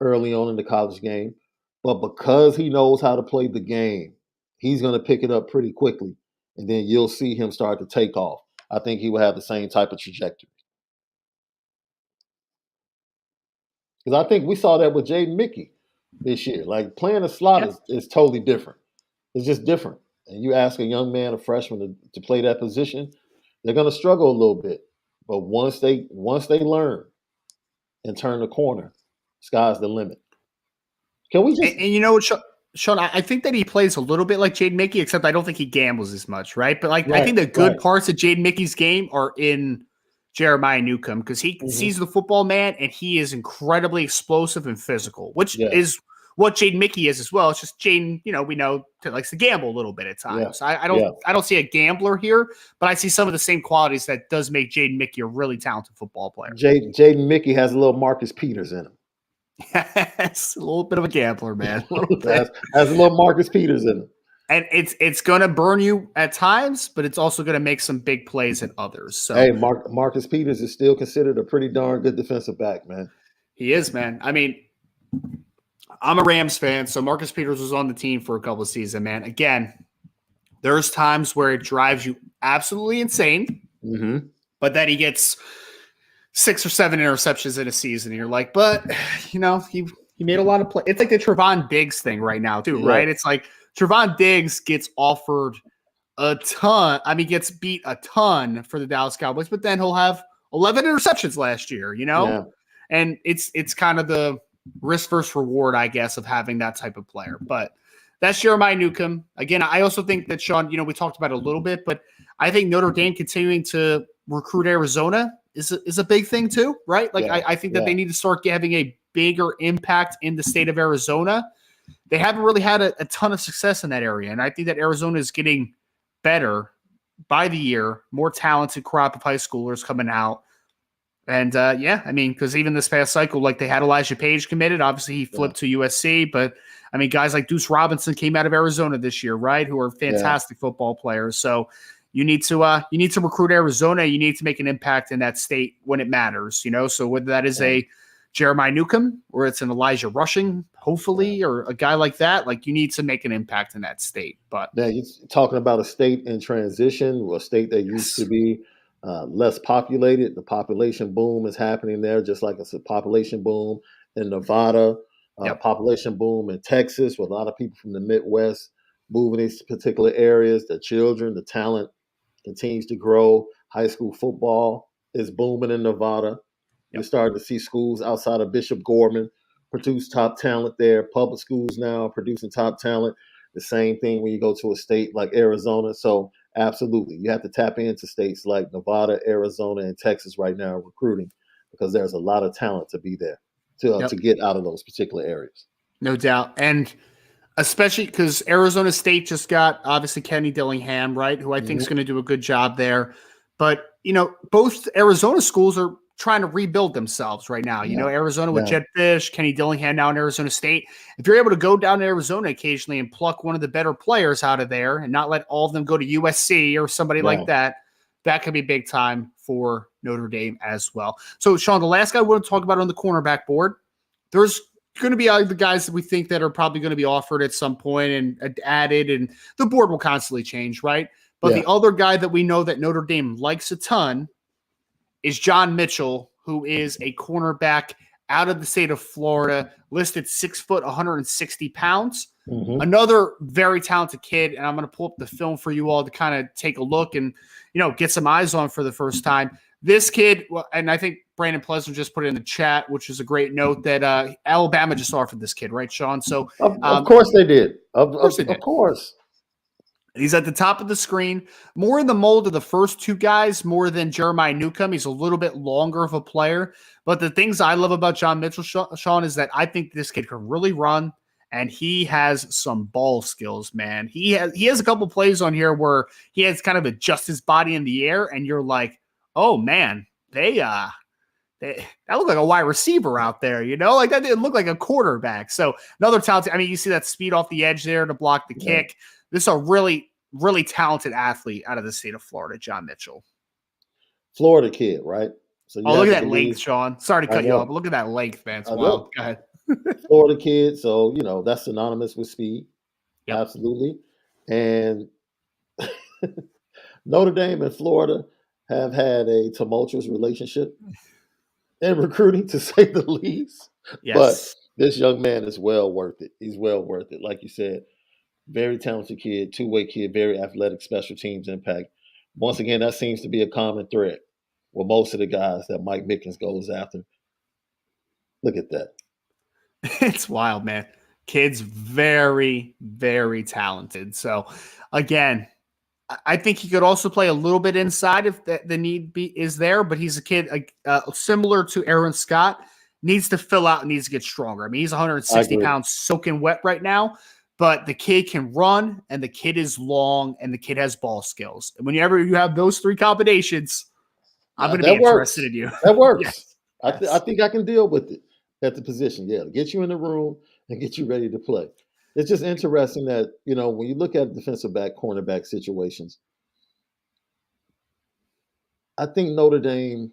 early on in the college game. But because he knows how to play the game, he's going to pick it up pretty quickly. And then you'll see him start to take off. I think he will have the same type of trajectory. Because I think we saw that with Jaden Mickey this year. Like, playing a slot is totally different. It's just different. And you ask a young man, a freshman, to play that position, they're going to struggle a little bit. But once they learn and turn the corner, sky's the limit. Can we just... And you know what, Sean, I think that he plays a little bit like Jaden Mickey, except I don't think he gambles as much, right? But I think the good parts of Jaden Mickey's game are in Jeremiah Newcomb because he Mhm. sees the football, man, and he is incredibly explosive and physical, which Yeah, is what Jaden Mickey is as well. It's just Jaden, we know likes to gamble a little bit at yeah, times. I don't yeah. I don't see a gambler here, but I see some of the same qualities that does make Jaden Mickey a really talented football player. Jaden Mickey has a little Marcus Peters in him. Yes, a little bit of a gambler, man, a little bit. has a little Marcus Peters in him. And it's going to burn you at times, but it's also going to make some big plays at others. Hey, So Marcus Peters is still considered a pretty darn good defensive back, man. he is, man. I mean, I'm a Rams fan, so Marcus Peters was on the team for a couple of seasons, man. Again, there's times where it drives you absolutely insane, Mm-hmm. but then he gets 6 or 7 interceptions in a season, and you're like, but he made a lot of play. It's like the Trevon Diggs thing right now, too, Yeah, right? It's like Trevon Diggs gets offered a ton. I mean, gets beat a ton for the Dallas Cowboys, but then he'll have 11 interceptions last year, yeah, and it's kind of the risk versus reward, I guess, of having that type of player. But that's Jeremiah Newcomb. Again, I also think that Sean, we talked about it a little bit, but I think Notre Dame continuing to recruit Arizona is a big thing too, right? Like yeah, I think that yeah. they need to start having a bigger impact in the state of Arizona. They haven't really had a ton of success in that area, and I think that Arizona is getting better by the year, more talented crop of high schoolers coming out. And I mean, because even this past cycle, like they had Elijah Page committed. Obviously, he Yeah, flipped to USC, but I mean, guys like Deuce Robinson came out of Arizona this year, right? Who are yeah, fantastic football players. So you need to recruit Arizona. You need to make an impact in that state when it matters. So whether that is yeah, a Jeremiah Newcomb or it's an Elijah Rushing, yeah. hopefully, or a guy like that, like you need to make an impact in that state. But Now you're talking about a state in transition, a state that used to yes, be less populated. The population boom is happening there, just like it's a population boom in Nevada, yep, population boom in Texas, with a lot of people from the Midwest moving these particular areas. The children, the talent continues to grow. High school football is booming in Nevada. You're yep. starting to see schools outside of Bishop Gorman produce top talent there. Public schools now are producing top talent. The same thing when you go to a state like Arizona. So absolutely, you have to tap into states like Nevada, Arizona, and Texas right now recruiting because there's a lot of talent to be there to Yep. get out of those particular areas. No doubt. And especially because Arizona State just got obviously Kenny Dillingham, right? Who I think is Hmm. going to do a good job there. But, both Arizona schools are trying to rebuild themselves right now. Yeah, Arizona with yeah, Jed Fish, Kenny Dillingham now in Arizona State. If you're able to go down to Arizona occasionally and pluck one of the better players out of there and not let all of them go to USC or somebody yeah. like that, that could be big time for Notre Dame as well. So, Sean, the last guy I want to talk about on the cornerback board, there's going to be the guys that we think that are probably going to be offered at some point and added, and the board will constantly change, right? But Yeah. the other guy that we know that Notre Dame likes a ton is John Mitchell, who is a cornerback out of the state of Florida, listed 6 foot, 160 pounds. Hmm. Another very talented kid, and I'm going to pull up the film for you all to kind of take a look and get some eyes on for the first time. This kid, and I think Brandon Pleasant just put it in the chat, which is a great note that Alabama just offered this kid, right, Sean? So, Of of course they did. course they Of did. course. He's at the top of the screen, more in the mold of the first two guys, more than Jeremiah Newcomb. He's a little bit longer of a player. But the things I love about John Mitchell, Sean, is that I think this kid can really run, and he has some ball skills, man. He has a couple plays on here where he has kind of adjust his body in the air, and you're like, oh man, that looked like a wide receiver out there, like that didn't look like a quarterback. So another talented. I mean, you see that speed off the edge there to block the Yeah. kick. This is a really, really talented athlete out of the state of Florida, John Mitchell. Florida kid, right? So you Oh, look have at to that length, believe. Sean. Sorry to I cut you off, know. but look at that length, man. It's I wild. know. Go ahead. Florida kid, so that's synonymous with speed. Yep. Absolutely. And Notre Dame and Florida have had a tumultuous relationship in recruiting, to say the least. But Yes. this young man is well worth it. He's well worth it. Like you said, very talented kid, two-way kid, very athletic, special teams impact. Once again, that seems to be a common thread with most of the guys that Mike Mickens goes after. Look at that. It's wild, man. Kid's very, very talented. So, again, I think he could also play a little bit inside if the need is there, but he's a kid similar to Aaron Scott, needs to fill out and needs to get stronger. I mean, he's 160 pounds soaking wet right now, but the kid can run and the kid is long and the kid has ball skills. And whenever you have those three combinations, I'm going to be interested in you. That works. Yes. I think I can deal with it at the position. Yeah, to get you in the room and get you ready to play. It's just interesting that, when you look at defensive back, cornerback situations, I think Notre Dame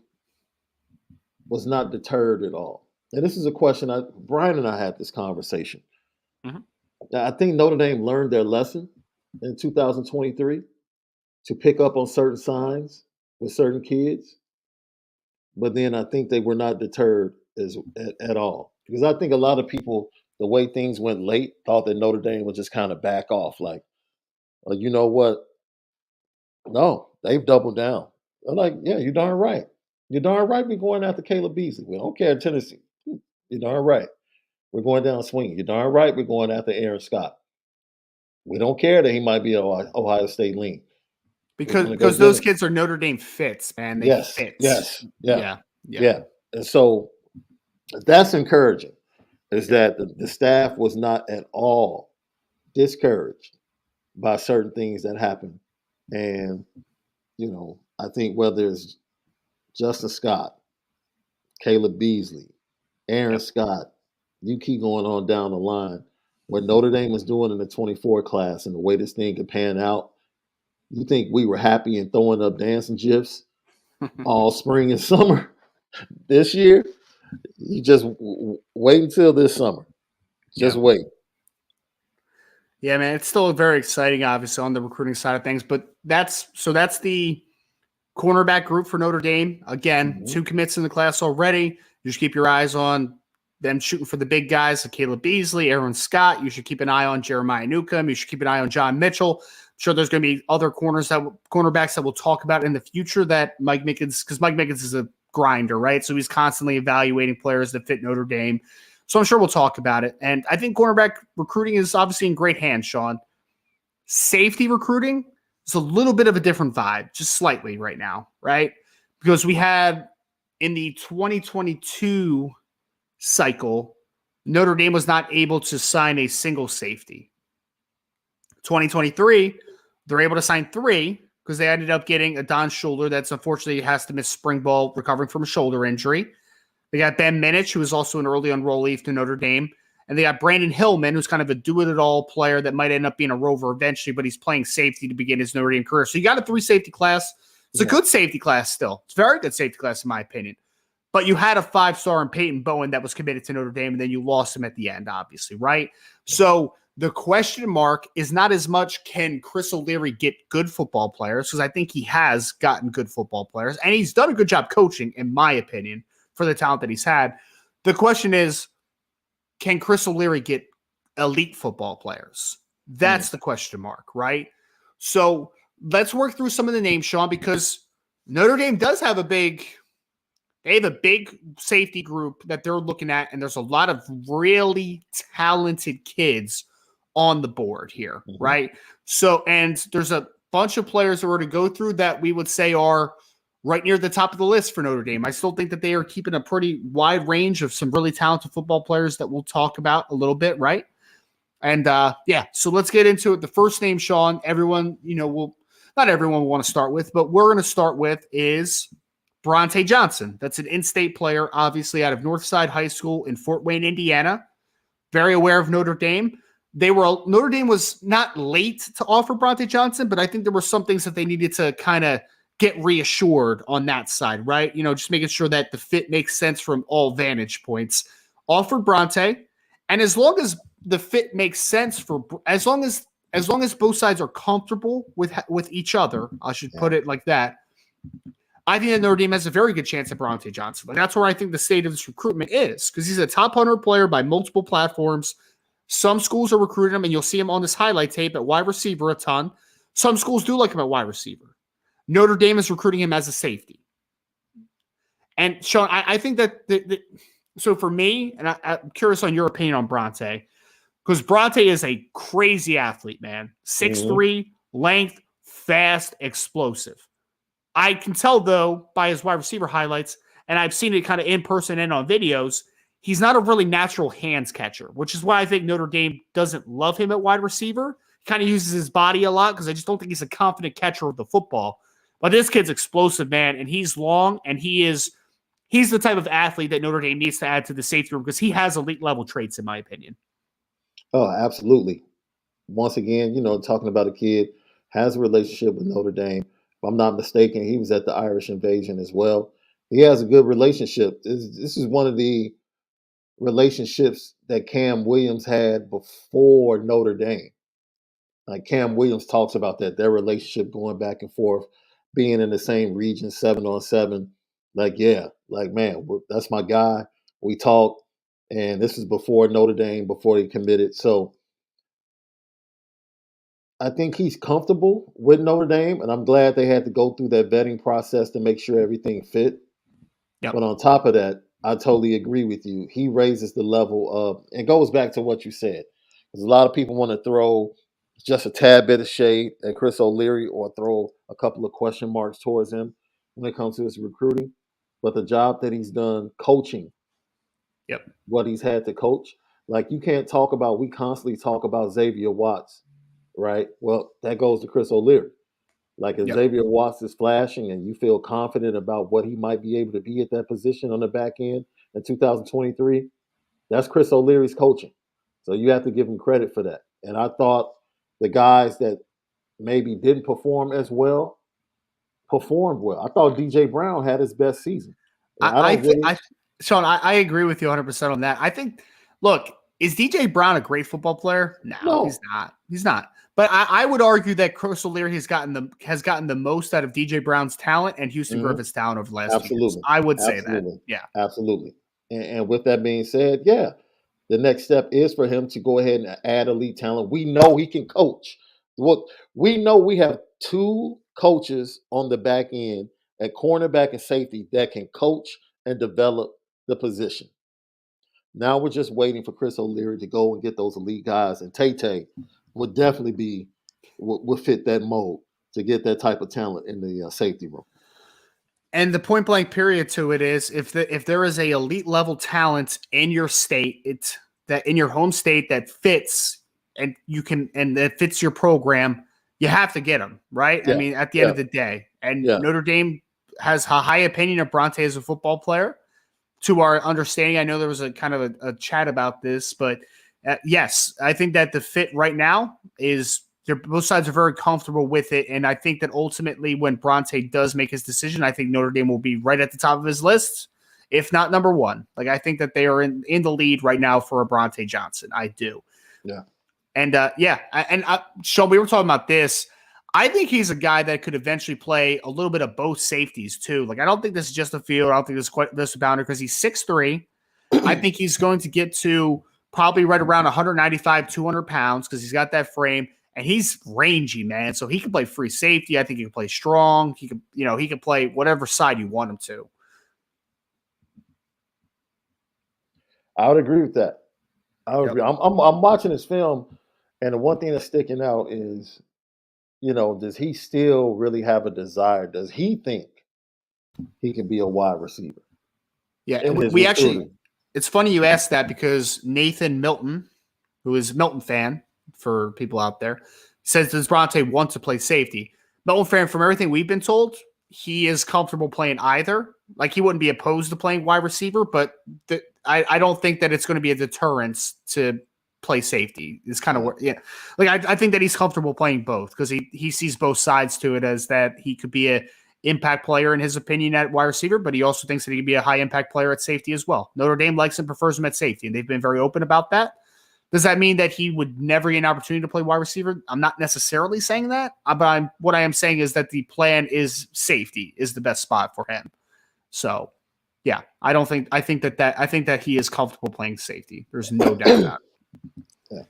was not deterred at all. And this is a question Brian and I had this conversation. Mm-hmm. I think Notre Dame learned their lesson in 2023 to pick up on certain signs with certain kids. But then I think they were not deterred at all. Because I think a lot of people, the way things went late, thought that Notre Dame would just kind of back off. Like, you know what? No, they've doubled down. I'm like, yeah, you're darn right. You're darn right we're going after Caleb Beasley. We don't care, Tennessee. You're darn right. We're going down swinging. You're darn right we're going after Aaron Scott. We don't care that he might be an Ohio State lean. Because those kids are Notre Dame fits, man. They fit. Yes. Yeah. And so that's encouraging, is that the staff was not at all discouraged by certain things that happened. And, I think whether it's Justin Scott, Caleb Beasley, Aaron Scott, you keep going on down the line, what Notre Dame was doing in the 24 class and the way this thing could pan out, you think we were happy and throwing up dancing gifs all spring and summer this year? You just wait until this summer. Just wait. Yeah, man, it's still very exciting, obviously, on the recruiting side of things. But that's the cornerback group for Notre Dame. Again, 2 commits in the class already. You should keep your eyes on them shooting for the big guys like Caleb Beasley, Aaron Scott. You should keep an eye on Jeremiah Newcomb. You should keep an eye on John Mitchell. I'm sure there's going to be other cornerbacks that we'll talk about in the future that Mike Mickens, because Mike Mickens is a grinder, right? So he's constantly evaluating players that fit Notre Dame. So I'm sure we'll talk about it. And I think cornerback recruiting is obviously in great hands, Sean. Safety recruiting is a little bit of a different vibe, just slightly right now, right? Because we had in the 2022 cycle, Notre Dame was not able to sign a single safety. 2023, they're able to sign 3 because they ended up getting a Don Schuler that's unfortunately has to miss spring ball recovering from a shoulder injury. They got Ben Minich, who was also an early enrollee to Notre Dame. And they got Brandon Hillman, who's kind of a do-it-all player that might end up being a rover eventually, but he's playing safety to begin his Notre Dame career. So you got a 3-safety class. It's a good safety class still. It's a very good safety class in my opinion. But you had a 5-star in Peyton Bowen that was committed to Notre Dame, and then you lost him at the end, obviously, right? So the question mark is not as much can Chris O'Leary get good football players, because I think he has gotten good football players, and he's done a good job coaching, in my opinion, for the talent that he's had. The question is, can Chris O'Leary get elite football players? That's the question mark, right? So let's work through some of the names, Sean, because Notre Dame does have a big safety group that they're looking at, and there's a lot of really talented kids on the board here, right? So, and there's a bunch of players that we're to go through that we would say are right near the top of the list for Notre Dame. I still think that they are keeping a pretty wide range of some really talented football players that we'll talk about a little bit, right? And so let's get into it. The first name, Sean, everyone, not everyone will want to start with, but we're going to start with is Bronte Johnson. That's an in-state player, obviously out of Northside High School in Fort Wayne, Indiana. Very aware of Notre Dame. Notre Dame was not late to offer Bronte Johnson, but I think there were some things that they needed to kind of get reassured on that side, right? Just making sure that the fit makes sense from all vantage points. Offered Bronte, and as long as the fit makes sense as long as both sides are comfortable with each other, I should put it like that, I think that Notre Dame has a very good chance at Bronte Johnson. Like, that's where I think the state of this recruitment is, because he's a top 100 player by multiple platforms. Some schools are recruiting him, and you'll see him on this highlight tape at wide receiver a ton. Some schools do like him at wide receiver. Notre Dame is recruiting him as a safety. And Sean, I think that so for me, and I'm curious on your opinion on Bronte, because Bronte is a crazy athlete, man. 6'3", length, fast, explosive. I can tell, though, by his wide receiver highlights, and I've seen it kind of in person and on videos, he's not a really natural hands catcher, which is why I think Notre Dame doesn't love him at wide receiver. He kind of uses his body a lot because I just don't think he's a confident catcher of the football. But this kid's explosive, man, and he's long, and he's the type of athlete that Notre Dame needs to add to the safety room because he has elite level traits, in my opinion. Oh, absolutely. Once again, talking about a kid has a relationship with Notre Dame. If I'm not mistaken, he was at the Irish invasion as well. He has a good relationship. This is one of the relationships that Cam Williams had before Notre Dame. Like Cam Williams talks about that, their relationship going back and forth, being in the same region, 7-on-7. Like, yeah, like, man, that's my guy. We talked, and this was before Notre Dame, before he committed. So I think he's comfortable with Notre Dame, and I'm glad they had to go through that vetting process to make sure everything fit. Yep. But on top of that, I totally agree with you. He raises the level of, and goes back to what you said. Because a lot of people want to throw just a tad bit of shade at Chris O'Leary or throw a couple of question marks towards him when it comes to his recruiting. But the job that he's done coaching, Yep. what he's had to coach, like we constantly talk about Xavier Watts, right? Well, that goes to Chris O'Leary. Like if Yep. Xavier Watts is flashing and you feel confident about what he might be able to be at that position on the back end in 2023, that's Chris O'Leary's coaching. So you have to give him credit for that. And I thought the guys that maybe didn't perform as well performed well. I thought DJ Brown had his best season. And Sean, I agree with you 100% on that. I think, look, is DJ Brown a great football player? No, he's not. He's not. But I would argue that Chris O'Leary has gotten the most out of DJ Brown's talent and Houston Griffith's talent over the last 2 years. I would say that. Yeah. Absolutely. And with that being said, yeah, the next step is for him to go ahead and add elite talent. We know he can coach. We know we have 2 coaches on the back end at cornerback and safety that can coach and develop the position. Now we're just waiting for Chris O'Leary to go and get those elite guys, and Tay would definitely would fit that mold to get that type of talent in the safety room. And the point blank period to it is if there is a elite level talent in your state, it's that in your home state that fits and that fits your program, you have to get them, right? Yeah. I mean, at the end of the day, and Notre Dame has a high opinion of Bronte as a football player. To our understanding, I know there was a kind of a chat about this, but yes, I think that the fit right now is both sides are very comfortable with it. And I think that ultimately when Bronte does make his decision, I think Notre Dame will be right at the top of his list, if not number one. Like I think that they are in the lead right now for a Bronte Johnson. I do. Yeah. And Sean, we were talking about this. I think he's a guy that could eventually play a little bit of both safeties too. Like, I don't think this is just a field. I don't think this is a boundary because he's 6'3". I think he's going to get to probably right around 195, 200 pounds because he's got that frame and he's rangy, man. So he can play free safety. I think he can play strong. He can play whatever side you want him to. I would agree with that. I would agree. I'm watching this film, and the one thing that's sticking out is, does he still really have a desire? Does he think he can be a wide receiver? Yeah, and we actually, it's funny you asked that because Nathan Milton, who is a Milton fan for people out there, says, does Bronte want to play safety? Milton fan, from everything we've been told, he is comfortable playing either. Like, he wouldn't be opposed to playing wide receiver, but I don't think that it's going to be a deterrence to play safety. It's kind of like I think that he's comfortable playing both because he sees both sides to it, as that he could be a impact player in his opinion at wide receiver, but he also thinks that he could be a high impact player at safety as well. Notre Dame likes and prefers him at safety, and they've been very open about that. Does that mean that he would never get an opportunity to play wide receiver? I'm not necessarily saying that, but what I am saying is that the plan is safety is the best spot for him. So, yeah, I think that he is comfortable playing safety. There's no doubt about it. Yeah.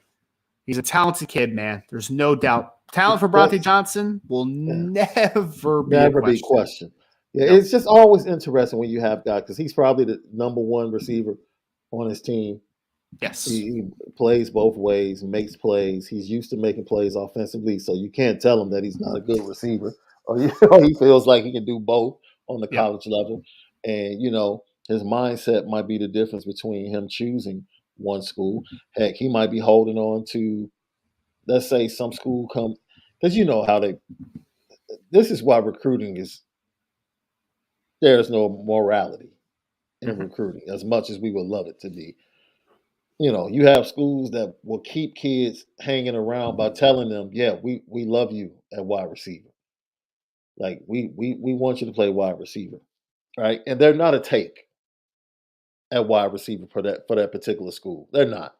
He's a talented kid, man. There's no doubt. Talent for Bronte Johnson will never be questioned. Yeah, it's just always interesting when you have guys, because he's probably the number one receiver on his team. Yes. He plays both ways, makes plays. He's used to making plays offensively, so you can't tell him that he's not a good receiver, or, or he feels like he can do both on the Yep. college level. And his mindset might be the difference between him choosing one school. Heck, he might be holding on to, let's say, some school come, because you know how they. This is why recruiting is, there's no morality in Mhm. recruiting as much as we would love it to be. You have schools that will keep kids hanging around by telling them, "Yeah, we love you at wide receiver. Like we want you to play wide receiver, right?" And they're not a take at wide receiver for that particular school. They're not.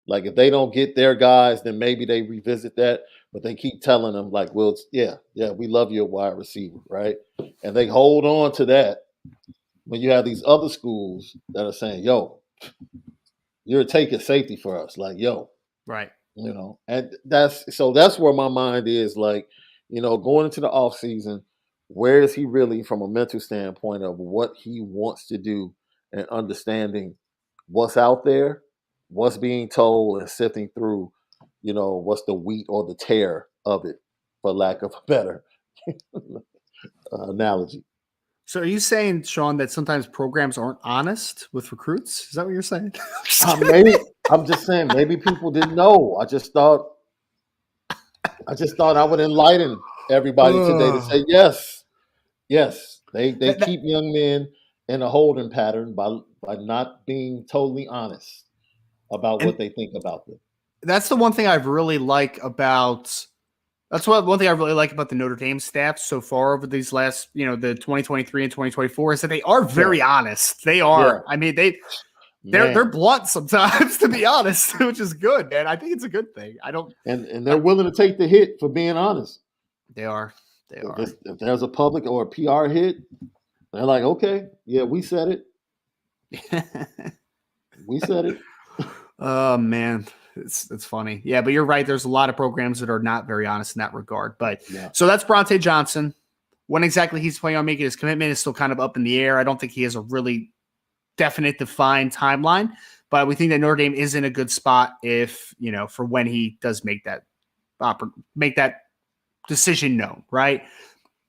Like if they don't get their guys, then maybe they revisit that. But they keep telling them, like, "Well, yeah, we love you at wide receiver, right?" And they hold on to that when you have these other schools that are saying, "Yo, you're a take at safety for us." Like, yo, Right. And that's where my mind is, like, going into the off season, where is he really from a mental standpoint of what he wants to do, and understanding what's out there, what's being told, and sifting through, what's the wheat or the tear of it, for lack of a better analogy. So are you saying, Sean, that sometimes programs aren't honest with recruits? Is that what you're saying? I'm just saying, maybe people didn't know. I just thought I would enlighten everybody today to Ugh. say yes. Yes, they That- that- keep young men in a holding pattern by not being totally honest about and what they think about them. that's the one thing I really like about. That's what one thing I really like about the Notre Dame staff so far over these last, the 2023 and 2024 is that they are Yeah, very honest. They yeah, are. I mean, they're man, blunt sometimes, to be honest, which is good, man. I think it's a good thing. I don't. and they're willing to take the hit for being honest. They are. They are. If there's a public or a PR hit, they're like, okay, yeah, we said it, we said it. Oh man, it's funny. Yeah, but you're right. There's a lot of programs that are not very honest in that regard. But Yeah, so that's Bronte Johnson. When exactly he's planning on making his commitment is still kind of up in the air. I don't think he has a really definite, defined timeline. But we think that Notre Dame is in a good spot if for when he does make that decision known. Right.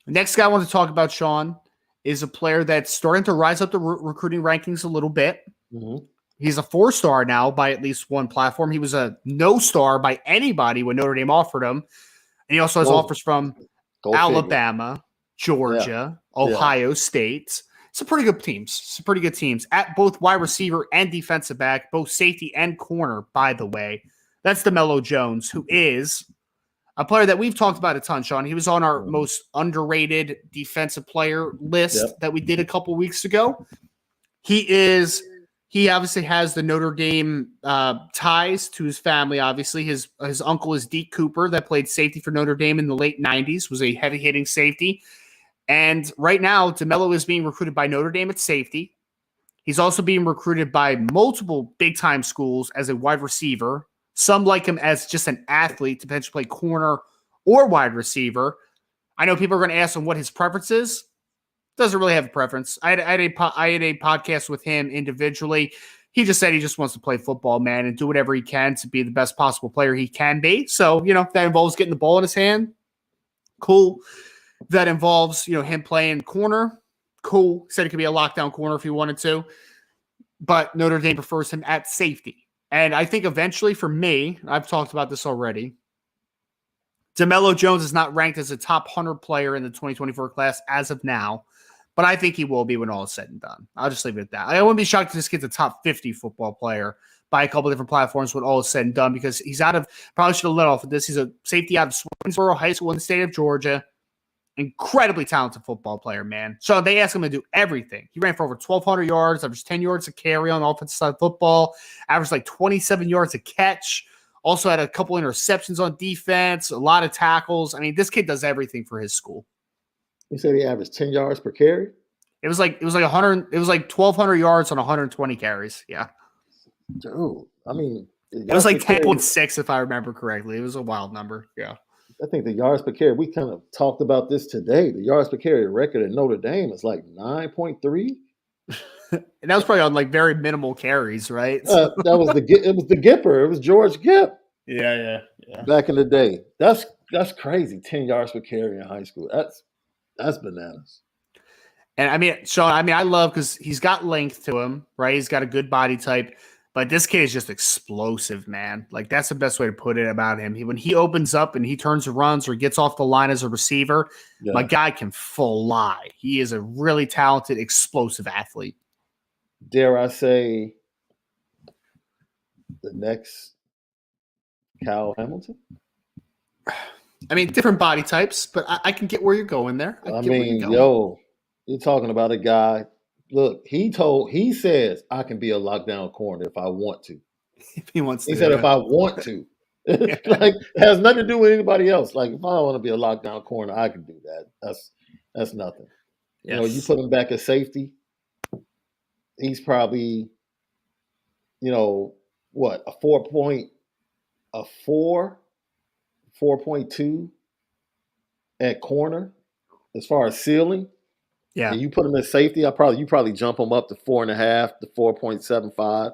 The next guy I want to talk about, Sean, is a player that's starting to rise up the recruiting rankings a little bit. hmm He's a 4-star now by at least one platform. He was a no star by anybody when Notre Dame offered him. And he also has go offers from go figure. Alabama, Yeah, Georgia, yeah, Ohio State. Some pretty good teams. Some pretty good teams at both wide receiver and defensive back, both safety and corner, by the way. That's DeMello Jones, who is a player that we've talked about a ton, Sean. He was on our mhm, most underrated defensive player yep, list that we did a couple weeks ago. He obviously has the Notre Dame ties to his family. Obviously, his uncle is Deke Cooper, that played safety for Notre Dame in the late '90s, was a heavy hitting safety. And right now, DeMello is being recruited by Notre Dame at safety. He's also being recruited by multiple big time schools as a wide receiver. Some like him as just an athlete to potentially play corner or wide receiver. I know people are going to ask him what his preference is. Doesn't really have a preference. I had a podcast with him individually. He just said he just wants to play football, man, and do whatever he can to be the best possible player he can be. So, if that involves getting the ball in his hand, cool. If that involves, him playing corner, cool. Said it could be a lockdown corner if he wanted to. But Notre Dame prefers him at safety. And I think eventually for me, I've talked about this already, DeMello Jones is not ranked as a top 100 player in the 2024 class as of now, but I think he will be when all is said and done. I'll just leave it at that. I wouldn't be shocked if this kid's a top 50 football player by a couple different platforms when all is said and done because he's probably should have let off with this. He's a safety out of Swainsboro High School in the state of Georgia. Incredibly talented football player, man. So they asked him to do everything. He ran for over 1,200 yards, averaged 10 yards a carry on the offensive side of football, averaged like 27 yards a catch. Also had a couple interceptions on defense, a lot of tackles. I mean, this kid does everything for his school. you said he averaged 10 yards per carry. It was like 100. It was like 1,200 yards on 120 carries. Yeah, Dude, I mean, the it was yards like per carry. 10.6 if I remember correctly. It was a wild number. Yeah. I think the yards per carry. We kind of talked about this today. The yards per carry record at Notre Dame is like 9.3. And that was probably on like very minimal carries, right? That was it was the Gipper. It was George Gipp Yeah. back in the day. That's crazy. 10 yards per carry in high school. That's bananas. And I mean, Sean, I love because he's got length to him, right? He's got a good body type, but this kid is just explosive, man. Like that's the best way to put it about him. When he opens up and he turns and runs or gets off the line as a receiver, my guy can fly. He is a really talented, explosive athlete. Dare I say the next Kyle Hamilton? I mean, different body types, but I can get where you're going there. You're talking about a guy. Look, he says I can be a lockdown corner if I want to. If he wants to. He said if I want to. Like it has nothing to do with anybody else. Like if I want to be a lockdown corner, I can do that. That's nothing. Yes. You know, you put him back at safety, he's probably, what, a 4.2 at corner as far as ceiling. Yeah. And you put him at safety, you probably jump him up to 4.5 to 4.75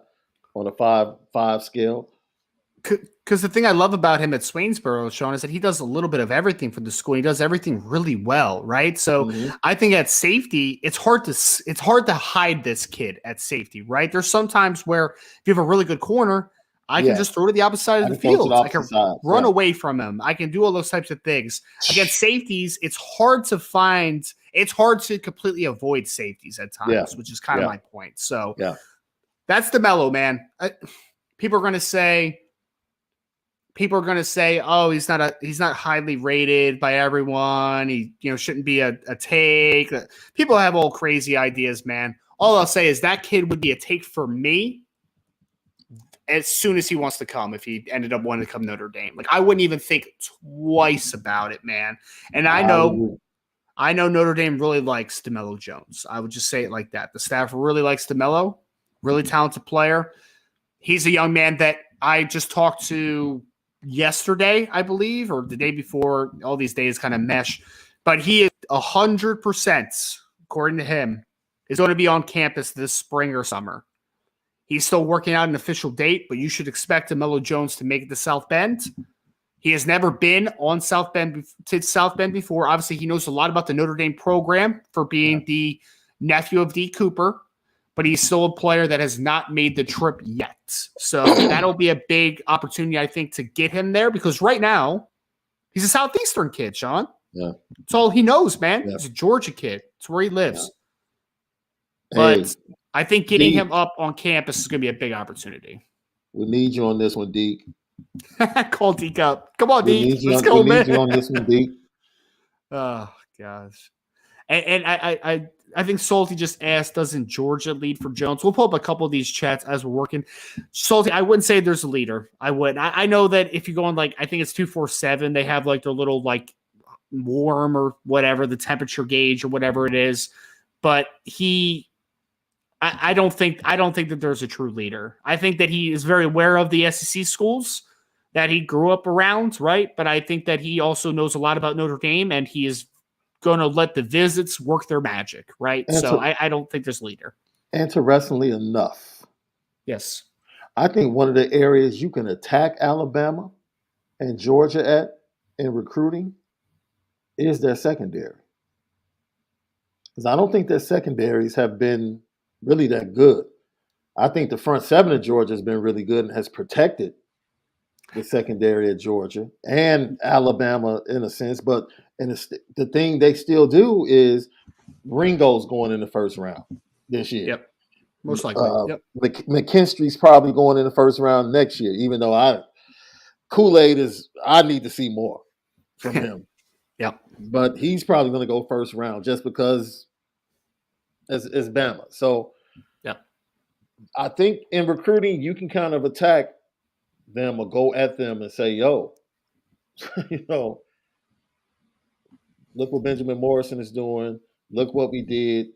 on a 5 scale. Because the thing I love about him at Swainsboro, Sean, is that he does a little bit of everything for the school. He does everything really well, right? So I think at safety, it's hard to hide this kid at safety, right? There's sometimes where if you have a really good corner, I can just throw to the opposite side of the field. I can run away from him. I can do all those types of things. Against safeties, it's hard to completely avoid safeties at times, which is kind of my point. So that's DeMello, man. People are going to say, "Oh, he's not highly rated by everyone. He, shouldn't be a take." People have all crazy ideas, man. All I'll say is that kid would be a take for me as soon as he wants to come. If he ended up wanting to come Notre Dame, like I wouldn't even think twice about it, man. And I know Notre Dame really likes DeMello Jones. I would just say it like that. The staff really likes DeMello, really talented player. He's a young man that I just talked to yesterday, I believe, or the day before. All these days kind of mesh, but he is 100%, according to him, is going to be on campus this spring or summer. He's still working out an official date, but you should expect DeMello Jones to make it to South Bend. He has never been on South Bend before. Obviously, he knows a lot about the Notre Dame program for being the nephew of D. Cooper, but he's still a player that has not made the trip yet. So that'll be a big opportunity, I think, to get him there because right now he's a Southeastern kid, Sean. Yeah. That's all he knows, man. Yeah. He's a Georgia kid. It's where he lives. Yeah. But I think getting him up on campus is going to be a big opportunity. We need you on this one, Deke. Call Deke up. Come on, Deke. Let's go, man. We need you on this one, Deke. Oh, gosh. And I think Salty just asked, doesn't Georgia lead for Jones? We'll pull up a couple of these chats as we're working. Salty, I wouldn't say there's a leader. I wouldn't. I know that if you go on, like, I think it's 247, they have, like, their little, like, warm or whatever, the temperature gauge or whatever it is. But I don't think that there's a true leader. I think that he is very aware of the SEC schools that he grew up around, right? But I think that he also knows a lot about Notre Dame, and he is going to let the visits work their magic, right? I don't think there's a leader. Interestingly enough, yes, I think one of the areas you can attack Alabama and Georgia at in recruiting is their secondary. Because I don't think their secondaries have been really that good. I think the front seven of Georgia has been really good and has protected the secondary at Georgia and Alabama in a sense. But the thing they still do is Ringo's going in the first round this year. Yep, most likely. McKinstry's probably going in the first round next year, even though Kool-Aid I need to see more from him. Yep. But he's probably going to go first round just because it's Bama. So I think in recruiting, you can kind of attack them or go at them and say, yo, look what Benjamin Morrison is doing. Look what we did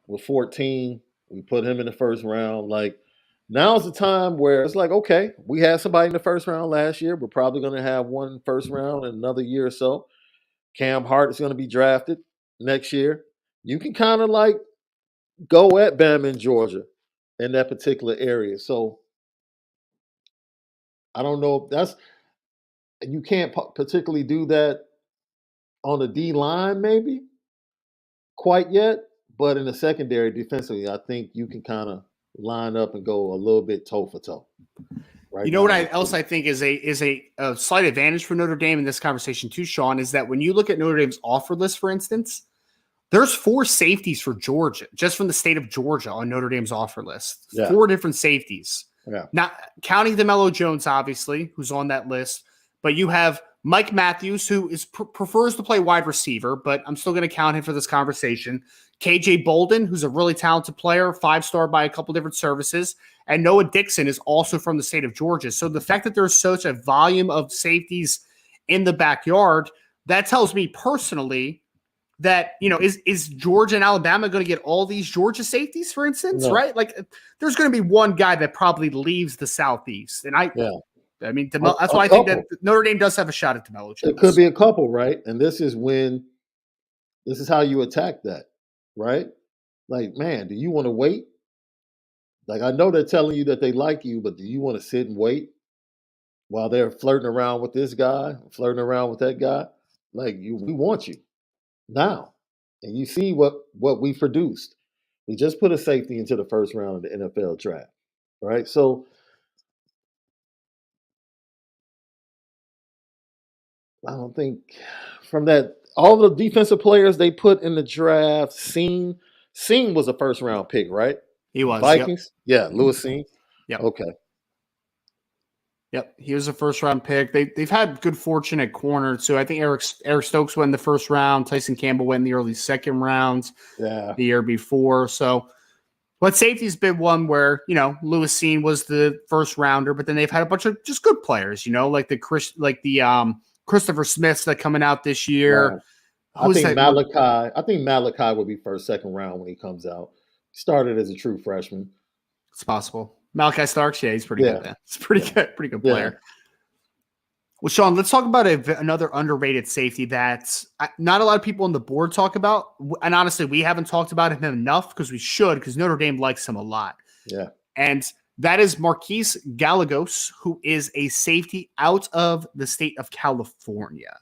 with 14. We put him in the first round. Like, now's the time where it's like, okay, we had somebody in the first round last year. We're probably going to have one first round in another year or so. Cam Hart is going to be drafted next year. You can kind of like go at Bama in Georgia in that particular area. So I don't know if that's you can't particularly do that on the D line, maybe quite yet, but in the secondary defensively, I think you can kind of line up and go a little bit toe for toe. Right You know what now, else I think is a slight advantage for Notre Dame in this conversation too, Sean, is that when you look at Notre Dame's offer list, for instance, there's 4 safeties for Georgia, just from the state of Georgia on Notre Dame's offer list. Yeah. 4 different safeties. Yeah. Not counting DeMello Jones, obviously, who's on that list, but you have Mike Matthews, who prefers to play wide receiver, but I'm still going to count him for this conversation. KJ Bolden, who's a really talented player, 5-star by a couple different services, and Noah Dixon is also from the state of Georgia. So the fact that there's such a volume of safeties in the backyard, that tells me personally that, is Georgia and Alabama going to get all these Georgia safeties, for instance, right? Like, there's going to be one guy that probably leaves the Southeast. And that's why I think that Notre Dame does have a shot at DeMello Jones. It could be a couple, right? And this is how you attack that, right? Like, man, do you want to wait? Like, I know they're telling you that they like you, but do you want to sit and wait while they're flirting around with this guy, flirting around with that guy? Like, we want you now. And you see what we produced. We just put a safety into the first round of the NFL draft, right? So I don't think from that, all the defensive players they put in the draft, Seen was a first round pick, right? He was. Vikings? Yep. Yeah, Lewis Seen. Yep. Okay. Yep, he was a first-round pick. They've had good fortune at corner, so I think Eric Stokes went in the first round. Tyson Campbell went in the early second rounds the year before. So, but safety's been one where, Lewis Seen was the first rounder, but then they've had a bunch of just good players, like the Christopher Smiths that coming out this year. Right. I think Malachi will be first, second round when he comes out. Started as a true freshman. It's possible. Malachi Starks, yeah, he's pretty good, man. It's pretty good player. Yeah. Well, Sean, let's talk about another underrated safety that not a lot of people on the board talk about. And honestly, we haven't talked about him enough because we should, because Notre Dame likes him a lot. Yeah. And that is Marquise Gallegos, who is a safety out of the state of California,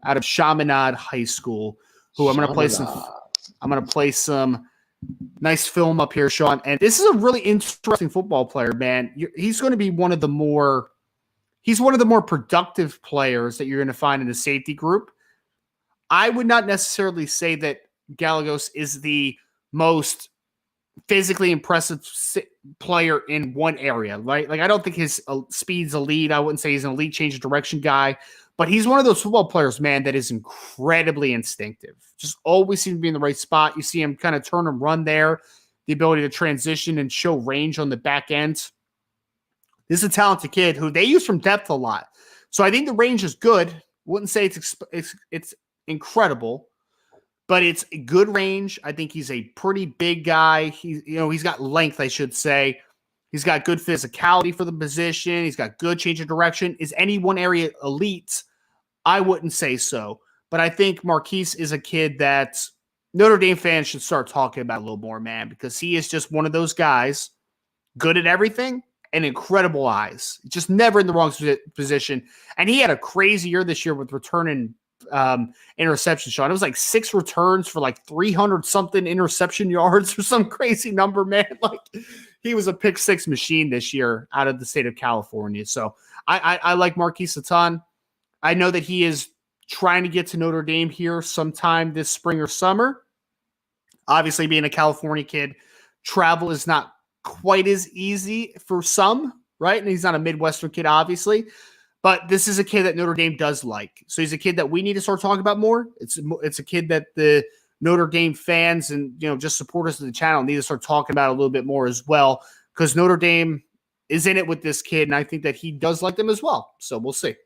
out of Chaminade High School, who I'm going to play some nice film up here, Sean. And this is a really interesting football player, man. He's going to be one of the more productive players that you're going to find in the safety group. I would not necessarily say that Gallegos is the most physically impressive player in one area, right? Like, I don't think his speed's elite. I wouldn't say he's an elite change of direction guy, but he's one of those football players, man, that is incredibly instinctive. Just always seems to be in the right spot. You see him kind of turn and run there, the ability to transition and show range on the back end. This is a talented kid who they use from depth a lot. So I think the range is good. Wouldn't say it's incredible, but it's a good range. I think he's a pretty big guy. He's got length, I should say. He's got good physicality for the position. He's got good change of direction. Is any one area elite? I wouldn't say so. But I think Marquise is a kid that Notre Dame fans should start talking about a little more, man, because he is just one of those guys, good at everything and incredible eyes. Just never in the wrong position. And he had a crazy year this year with returning interception, Sean. It was like 6 returns for like 300-something interception yards or some crazy number, man. Like, he was a pick 6 machine this year out of the state of California. So I like Marquise a ton. I know that he is trying to get to Notre Dame here sometime this spring or summer. Obviously, being a California kid, travel is not quite as easy for some, right? And he's not a Midwestern kid, obviously. But this is a kid that Notre Dame does like. So he's a kid that we need to start talking about more. It's a kid that the Notre Dame fans and, just supporters of the channel need to start talking about a little bit more as well, because Notre Dame is in it with this kid, and I think that he does like them as well. So we'll see.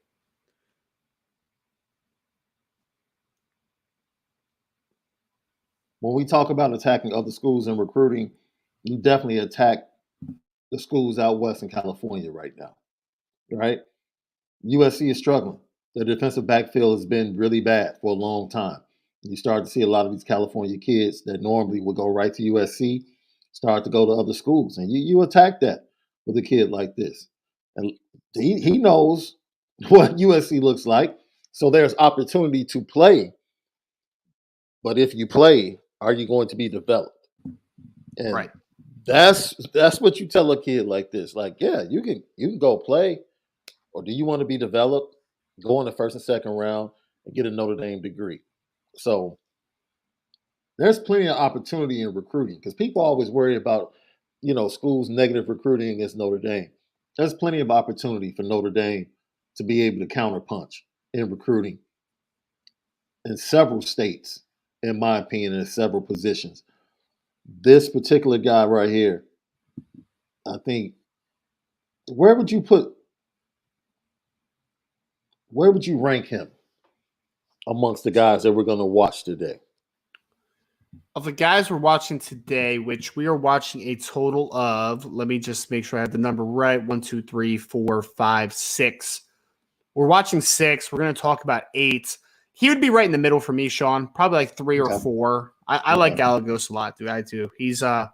When we talk about attacking other schools and recruiting, you definitely attack the schools out west in California right now, right? USC is struggling. Their defensive backfield has been really bad for a long time. You start to see a lot of these California kids that normally would go right to USC start to go to other schools, and you attack that with a kid like this, and he knows what USC looks like. So there's opportunity to play, but if you play, are you going to be developed? And Right. that's what you tell a kid like this. Like, yeah, you can go play, or do you want to be developed? Go in the first and second round and get a Notre Dame degree. So there's plenty of opportunity in recruiting because people always worry about, schools' negative recruiting against Notre Dame. There's plenty of opportunity for Notre Dame to be able to counterpunch in recruiting in several states, in my opinion, in several positions. This particular guy right here, I think, where would you put, where would you rank him amongst the guys that we're going to watch today? Of the guys we're watching today, which we are watching a total of, let me just make sure I have the number right. 1, 2, 3, 4, 5, 6. We're watching 6. We're going to talk about 8. He would be right in the middle for me, Sean. Probably like 3 or 4. I like Gallegos a lot, dude. I do. He's a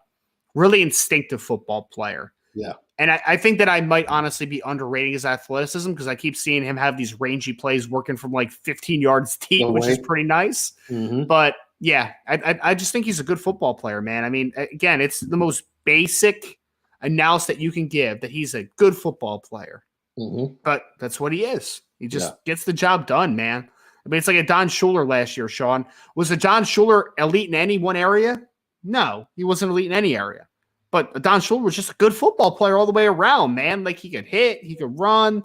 really instinctive football player. Yeah. And I think that I might honestly be underrating his athleticism because I keep seeing him have these rangy plays working from like 15 yards deep, which is pretty nice. Mm-hmm. But yeah, I just think he's a good football player, man. I mean, again, it's the most basic analysis that you can give that he's a good football player. Mm-hmm. But that's what he is. He just gets the job done, man. I mean, it's like a Don Schuler last year, Sean. Was a Don Schuler elite in any one area? No, he wasn't elite in any area. But Don Schuler was just a good football player all the way around, man. Like, he could hit, he could run.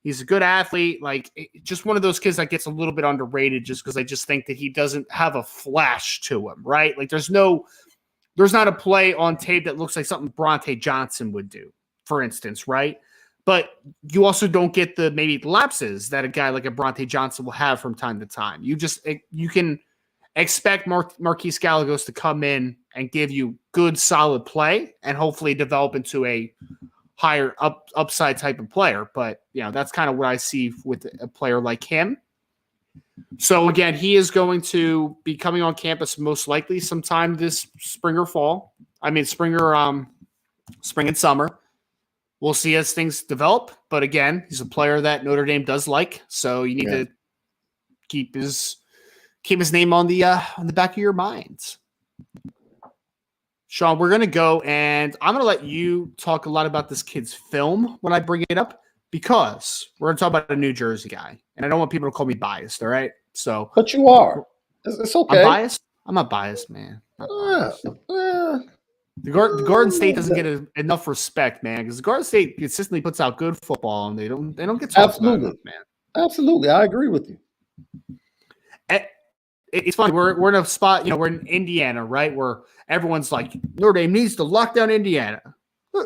He's a good athlete. Like, just one of those kids that gets a little bit underrated just because I just think that he doesn't have a flash to him, right? Like, there's not a play on tape that looks like something Bronte Johnson would do, for instance, right? But you also don't get the maybe lapses that a guy like a Bronte Johnson will have from time to time. You can expect Marquise Gallegos to come in and give you good, solid play and hopefully develop into a higher upside type of player. But, that's kind of what I see with a player like him. So, again, he is going to be coming on campus most likely sometime this spring or fall. I mean, spring and summer. We'll see as things develop. But, again, he's a player that Notre Dame does like. So you need to keep his name on the back of your minds. Sean, we're going to go, and I'm going to let you talk a lot about this kid's film when I bring it up, because we're going to talk about a New Jersey guy, and I don't want people to call me biased, all right? So, but you are. It's okay. I'm biased? I'm not biased, man. The Garden State doesn't get enough respect, man, because the Garden State consistently puts out good football, and they don't get talked about enough, man. Absolutely. I agree with you. It's funny. We're in a spot, we're in Indiana, right? Where everyone's like, Notre Dame needs to lock down Indiana.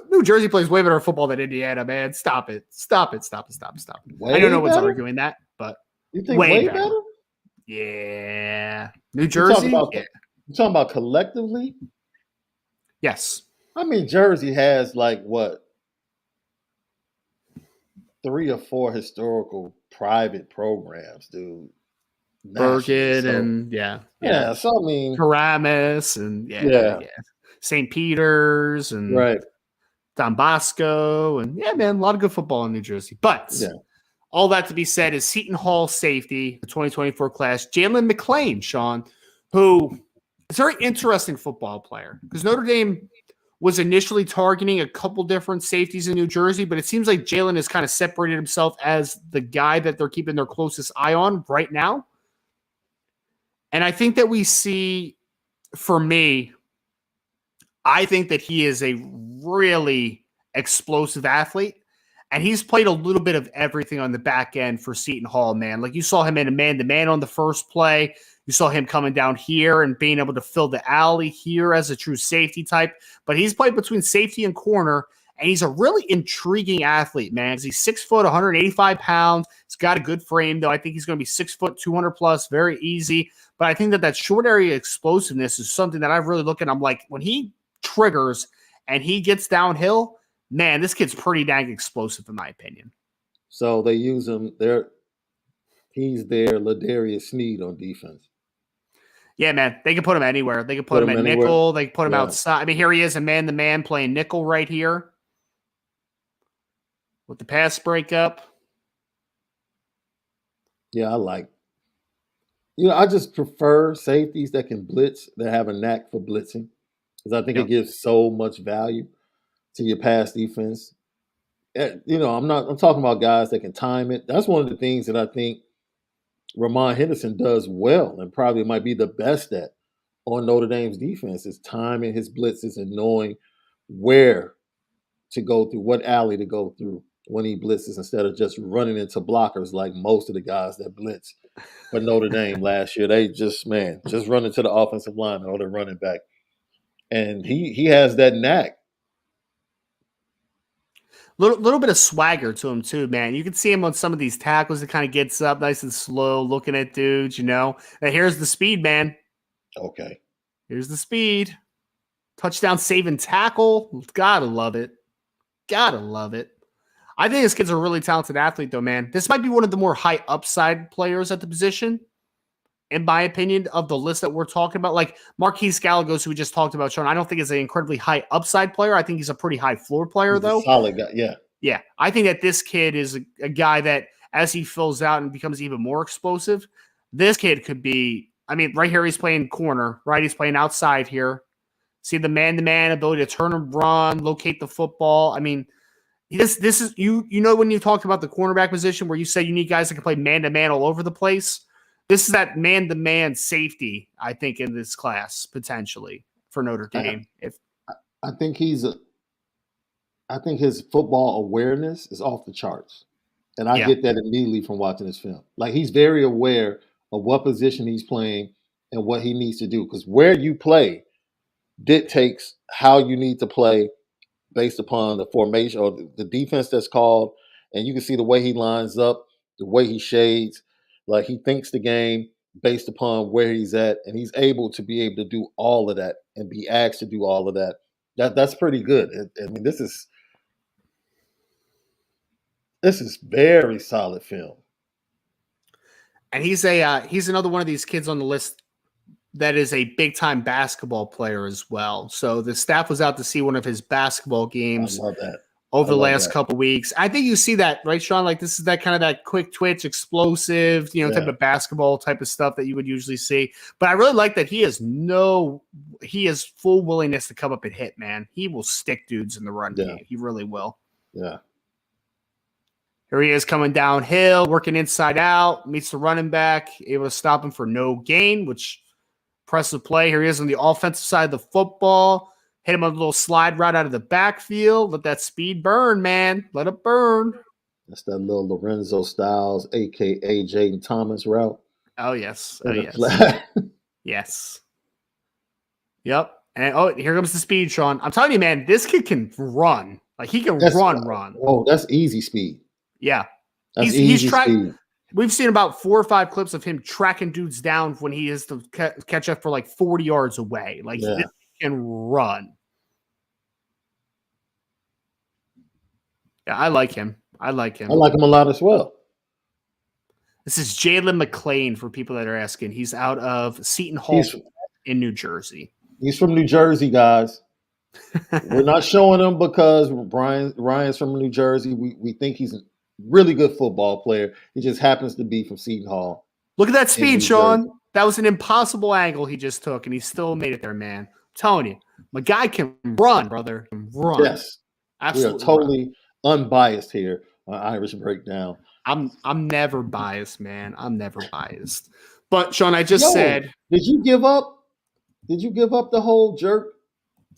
New Jersey plays way better football than Indiana, man. Stop it. I don't know what's arguing that, but you think way better? Yeah. New Jersey? You're talking about collectively? Yes. I mean, Jersey has like what? 3 or 4 historical private programs, dude. Bergen and so I mean Paramus and St. Peter's and Don Bosco and man, a lot of good football in New Jersey. But all that to be said is Seton Hall safety, the 2024 class, Jalen McClain, Sean, who is a very interesting football player because Notre Dame was initially targeting a couple different safeties in New Jersey, but it seems like Jalen has kind of separated himself as the guy that they're keeping their closest eye on right now. And I think that we see, for me, I think that he is a really explosive athlete. And he's played a little bit of everything on the back end for Seton Hall, man. Like, you saw him in a man-to-man on the first play. You saw him coming down here and being able to fill the alley here as a true safety type. But he's played between safety and corner, and he's a really intriguing athlete, man. He's 6 foot, 185 pounds. He's got a good frame, though. I think he's going to be 6 foot, 200 plus, very easy. But I think that short area explosiveness is something that I've really looked at. I'm like, when he triggers and he gets downhill, man, this kid's pretty dang explosive, in my opinion. So they use him there. He's their Ladarius Sneed on defense. Yeah, man. They can put him anywhere. They can put Put him him at anywhere. nickel. They can put him Yeah. outside. I mean, here he is, a man-to-man playing nickel right here with the pass breakup. Yeah, I like. I just prefer safeties that can blitz, that have a knack for blitzing, because I think it Yep. gives so much value to your pass defense. I'm talking about guys that can time it. That's one of the things that I think Ramon Henderson does well, and probably might be the best at on Notre Dame's defense, is timing his blitzes and knowing where to go through, what alley to go through when he blitzes, instead of just running into blockers like most of the guys that blitz for Notre Dame last year. They just run into the offensive lineman or the running back. And he has that knack. Little bit of swagger to him too, man. You can see him on some of these tackles. It kind of gets up nice and slow, looking at dudes. And here's the speed, man. Okay. Here's the speed. Touchdown saving tackle. Gotta love it. Gotta love it. I think this kid's a really talented athlete, though, man. This might be one of the more high upside players at the position, in my opinion, of the list that we're talking about. Like Marquise Gallegos, who we just talked about, Sean, I don't think is an incredibly high upside player. I think he's a pretty high floor player, He's though. a solid guy. Yeah. Yeah. I think that this kid is a guy that, as he fills out and becomes even more explosive, this kid could be, I mean, right here, he's playing corner, right? He's playing outside here. See the man-to-man ability to turn and run, locate the football. I mean, this is when you talked about the cornerback position where you said you need guys that can play man-to-man all over the place. This is that man-to-man safety, I think, in this class potentially for Notre Dame. I think his football awareness is off the charts, and I get that immediately from watching this film. Like, he's very aware of what position he's playing and what he needs to do, because where you play dictates how you need to play based upon the formation or the defense that's called. And you can see the way he lines up, the way he shades, like he thinks the game based upon where he's at, and he's able to do all of that and be asked to do all of that. That's pretty good. I mean, this is very solid film. And he's another one of these kids on the list that is a big-time basketball player as well. So the staff was out to see one of his basketball games over the last couple of weeks. I think you see that, right, Sean? Like, this is that kind of that quick twitch, explosive, type of basketball type of stuff that you would usually see. But I really like that he has full willingness to come up and hit, man. He will stick dudes in the run game. He really will. Yeah. Here he is coming downhill, working inside out, meets the running back, able to stop him for no gain, which impressive play. Here he is on the offensive side of the football. Hit him on a little slide right out of the backfield. Let that speed burn, man. Let it burn. That's that little Lorenzo Styles, a.k.a. Jaden Thomas route. Oh, yes. Oh, yes. Yes. Yep. And, here comes the speed, Sean. I'm telling you, man, this kid can run. Like, he can run. Oh, that's easy speed. Yeah. That's easy speed. We've seen about 4 or 5 clips of him tracking dudes down when he is to catch up for like 40 yards away. Like, he can run. Yeah, I like him. I like him a lot as well. This is Jalen McClain for people that are asking. He's out of Seton Hall in New Jersey. He's from New Jersey, guys. We're not showing him because Ryan's from New Jersey. We think he's a really good football player. He just happens to be from Seton Hall. Look at that speed, Sean. That was an impossible angle he just took, and he still made it there, man. I'm telling you, my guy can run, brother. Can run. Yes. Absolutely. We are totally unbiased here on Irish Breakdown. I'm never biased, man. I'm never biased. But Sean, I just said, did you give up? Did you give up the whole jerk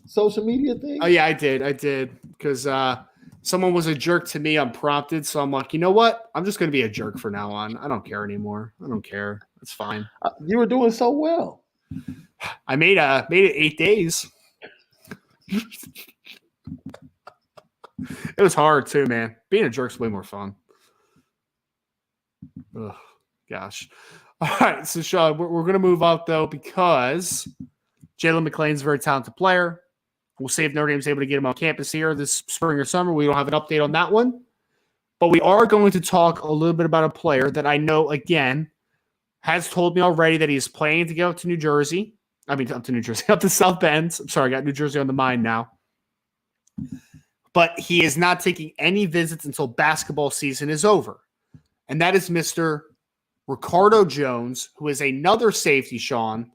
social media thing? Oh yeah, I did because someone was a jerk to me unprompted. So I'm like, you know what? I'm just going to be a jerk for now on. I don't care anymore. I don't care. It's fine. You were doing so well. I made it 8 days. It was hard too, man. Being a jerk's way more fun. Ugh, gosh. All right, so Sean, we're going to move out though because Jalen McClain's a very talented player. We'll see if Notre Dame's able to get him on campus here this spring or summer. We don't have an update on that one. But we are going to talk a little bit about a player that I know, again, has told me already that he's planning to go up to New Jersey. I mean, up to New Jersey, up to South Bend. I'm sorry, I got New Jersey on the mind now. But he is not taking any visits until basketball season is over. And that is Mr. Ricardo Jones, who is another safety, Sean,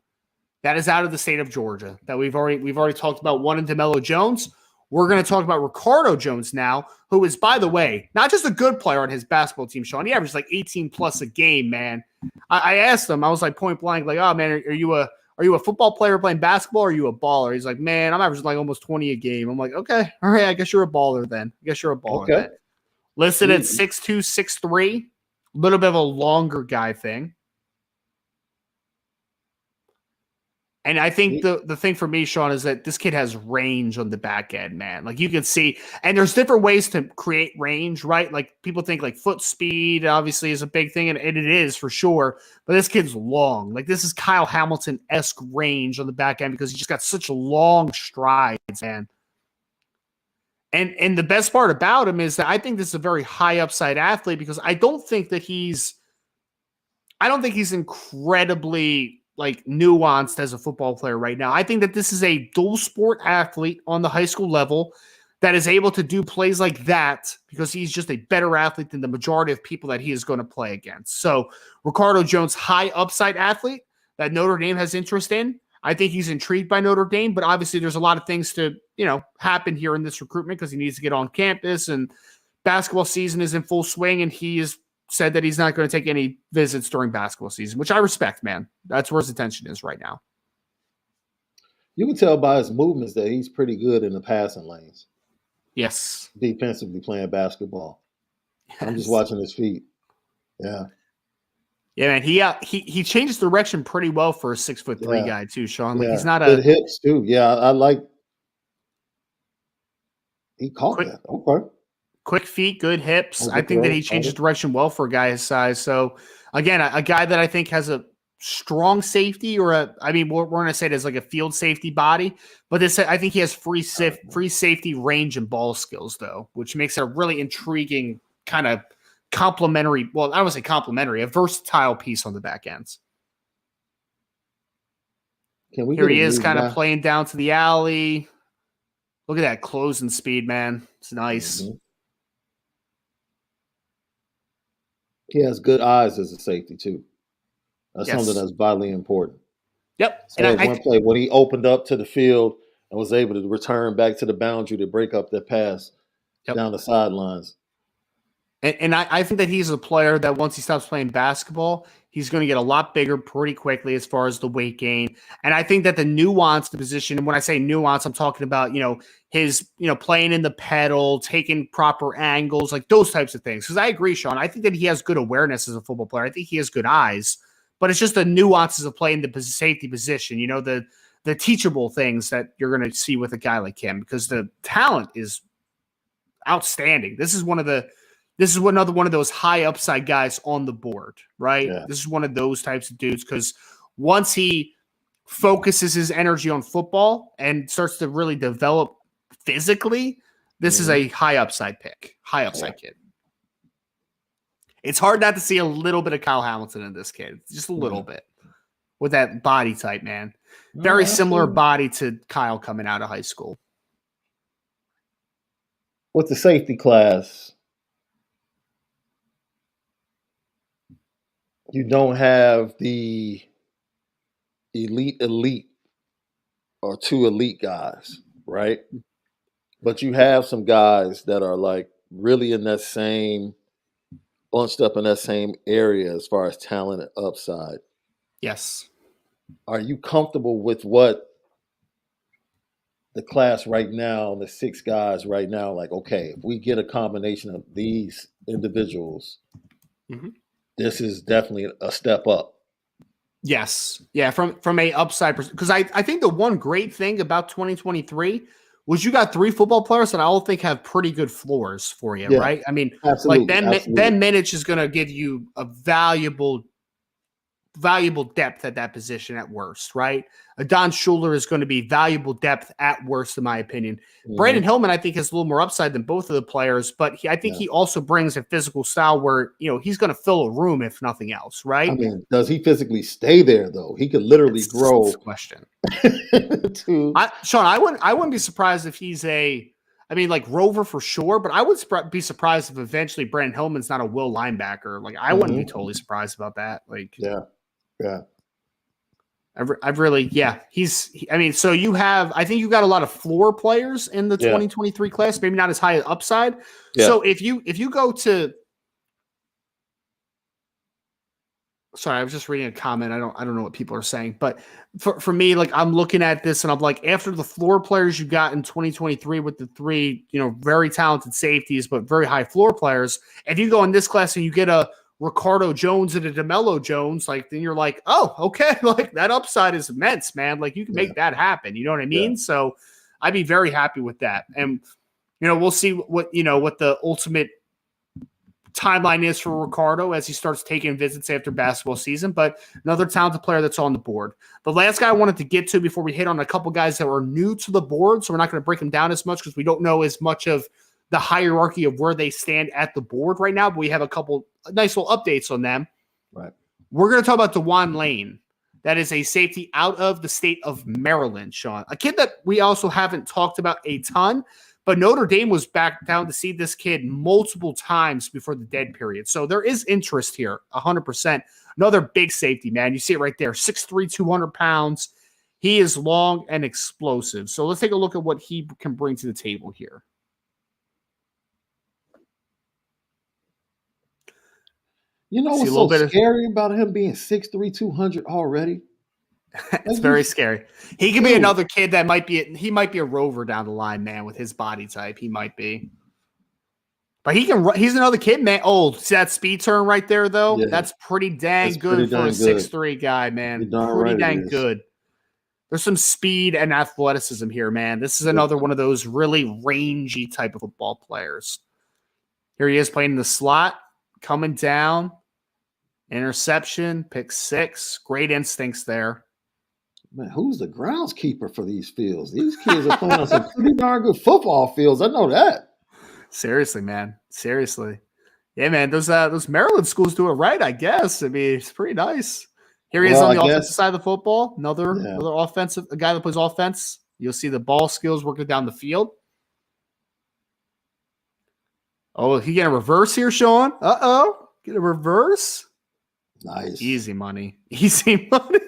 that is out of the state of Georgia. That we've already talked about one in DeMello Jones. We're going to talk about Ricardo Jones now, who is, by the way, not just a good player on his basketball team, Sean. He averages like 18 plus a game, man. I asked him, I was like point blank, like, oh man, are you a football player playing basketball or are you a baller? He's like, man, I'm averaging like almost 20 a game. I'm like, okay, all right, I guess you're a baller then. Then. Listed at 6'2", 6'3", a little bit of a longer guy thing. And I think the thing for me, Sean, is that this kid has range on the back end, man. Like you can see, and there's different ways to create range, right? Like people think like foot speed obviously is a big thing, and it is for sure. But this kid's long. Like this is Kyle Hamilton-esque range on the back end because he just got such long strides, man. And the best part about him is that I think this is a very high upside athlete because I don't think he's incredibly like nuanced as a football player right now. I think that this is a dual sport athlete on the high school level that is able to do plays like that because he's just a better athlete than the majority of people that he is going to play against. So Ricardo Jones, high upside athlete that Notre Dame has interest in. I think he's intrigued by Notre Dame, but obviously there's a lot of things to, happen here in this recruitment because he needs to get on campus and basketball season is in full swing and he is said that he's not going to take any visits during basketball season, which I respect, man. That's where his attention is right now. You can tell by his movements that he's pretty good in the passing lanes. Yes. Defensively playing basketball. Yes. I'm just watching his feet. Yeah. Yeah, man. He changed direction pretty well for a 6'3" guy too, Sean. Like he's not good hips too. Yeah, I like. He caught that. Okay. Quick feet, good hips. I think that he changes direction well for a guy his size. So, again, a guy that I think has a strong safety we're going to say it as like a field safety body. But I think he has free safety range and ball skills, though, which makes it a really intriguing kind of complementary. Well, I don't want to say complementary, a versatile piece on the back ends. Here he is kind of playing down to the alley. Look at that closing speed, man. It's nice. Mm-hmm. He has good eyes as a safety, too. That's something that's vitally important. Yep. So and one play, when he opened up to the field and was able to return back to the boundary to break up that pass down the sidelines. And I think that he's a player that once he stops playing basketball, he's going to get a lot bigger pretty quickly as far as the weight gain. And I think that the nuance, the position, and when I say nuance, I'm talking about, his, playing in the pedal, taking proper angles, like those types of things. Because I agree, Sean. I think that he has good awareness as a football player. I think he has good eyes. But it's just the nuances of playing the safety position, the teachable things that you're going to see with a guy like him because the talent is outstanding. This is another one of those high upside guys on the board, right? Yeah. This is one of those types of dudes because once he focuses his energy on football and starts to really develop physically, this is a high upside pick, high upside kid. It's hard not to see a little bit of Kyle Hamilton in this kid, just a little bit with that body type, man. Very similar body to Kyle coming out of high school. With the safety class, you don't have the elite or two elite guys, right? But you have some guys that are like really in that same, bunched up in that same area as far as talent and upside. Yes. Are you comfortable with what the class right now, the 6 guys right now, like, okay, if we get a combination of these individuals, this is definitely a step up. Yes. Yeah, from a upside perspective. Because I think the one great thing about 2023 was you got 3 football players that I all think have pretty good floors for you, right? I mean, absolutely, like Ben Minich is going to give you a valuable valuable depth at that position at worst, right? Don Schuler is going to be valuable depth at worst, in my opinion. Brandon Hillman, I think, has a little more upside than both of the players, but I think he also brings a physical style where, he's going to fill a room if nothing else, right? I mean, does he physically stay there though? He could literally grow. That's the question. Sean, I wouldn't be surprised if he's like Rover for sure, but I would be surprised if eventually Brandon Hillman's not a will linebacker. Like, I wouldn't be totally surprised about that. Like, yeah. I've really, so I think you got a lot of floor players in the 2023 class, maybe not as high upside. Yeah. So if you go to, sorry, I was just reading a comment. I don't know what people are saying, but for me, like, I'm looking at this and I'm like, after the floor players you got in 2023 with the 3, very talented safeties, but very high floor players. If you go in this class and you get a Ricardo Jones and a DeMello Jones, like, then you're like, oh, okay. Like, that upside is immense, man. Like, you can make that happen. You know what I mean? Yeah. So I'd be very happy with that. And, we'll see what the ultimate timeline is for Ricardo as he starts taking visits after basketball season, but another talented player that's on the board. The last guy I wanted to get to before we hit on a couple guys that are new to the board, so we're not going to break them down as much because we don't know as much of the hierarchy of where they stand at the board right now, but we have a couple nice little updates on them. Right. We're going to talk about DeJuan Lane. That is a safety out of the state of Maryland, Sean. A kid that we also haven't talked about a ton, but Notre Dame was back down to see this kid multiple times before the dead period. So there is interest here, 100%. Another big safety, man. You see it right there, 6'3", 200 pounds. He is long and explosive. So let's take a look at what he can bring to the table here. You know what's so scary about him being 6'3", 200 already? It's very scary. He could be another kid that might be a rover down the line, man, with his body type. He might be. But he's another kid, man. Oh, see that speed turn right there, though? Yeah. That's pretty dang good for a 6'3" guy, man. Pretty dang good. There's some speed and athleticism here, man. This is another one of those really rangy type of football players. Here he is playing in the slot. Coming down, interception, pick 6. Great instincts there. Man, who's the groundskeeper for these fields? These kids are playing on some pretty darn good football fields. I know that. Seriously, man. Seriously. Yeah, man. Those Maryland schools do it right, I guess. I mean, it's pretty nice. Here he is on the offensive side of the football. Another offensive, a guy that plays offense. You'll see the ball skills working down the field. Oh, he get a reverse here, Sean? Uh-oh. Get a reverse? Nice. Easy money. Easy money.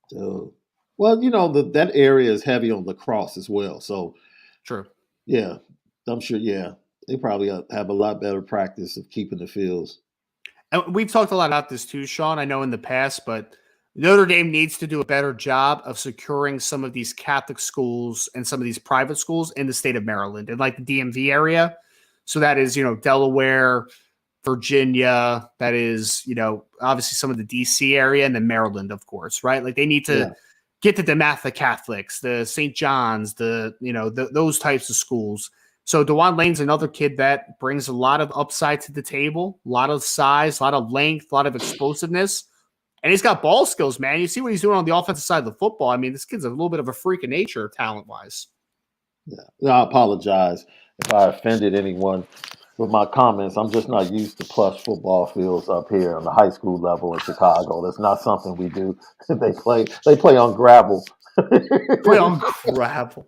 Dude. Well, that area is heavy on lacrosse as well. So, true. Yeah. I'm sure, they probably have a lot better practice of keeping the fields. And we've talked a lot about this too, Sean, I know in the past, but Notre Dame needs to do a better job of securing some of these Catholic schools and some of these private schools in the state of Maryland and like the DMV area. So that is, Delaware, Virginia, that is, obviously some of the DC area, and then Maryland, of course, right? Like they need to get to the DeMatha Catholics, the St. John's, those types of schools. So DeJuan Lane's another kid that brings a lot of upside to the table, a lot of size, a lot of length, a lot of explosiveness. And he's got ball skills, man. You see what he's doing on the offensive side of the football. I mean, this kid's a little bit of a freak of nature talent-wise. Yeah, I apologize if I offended anyone with my comments. I'm just not used to plush football fields up here on the high school level in Chicago. That's not something we do. They play on gravel. Play on gravel.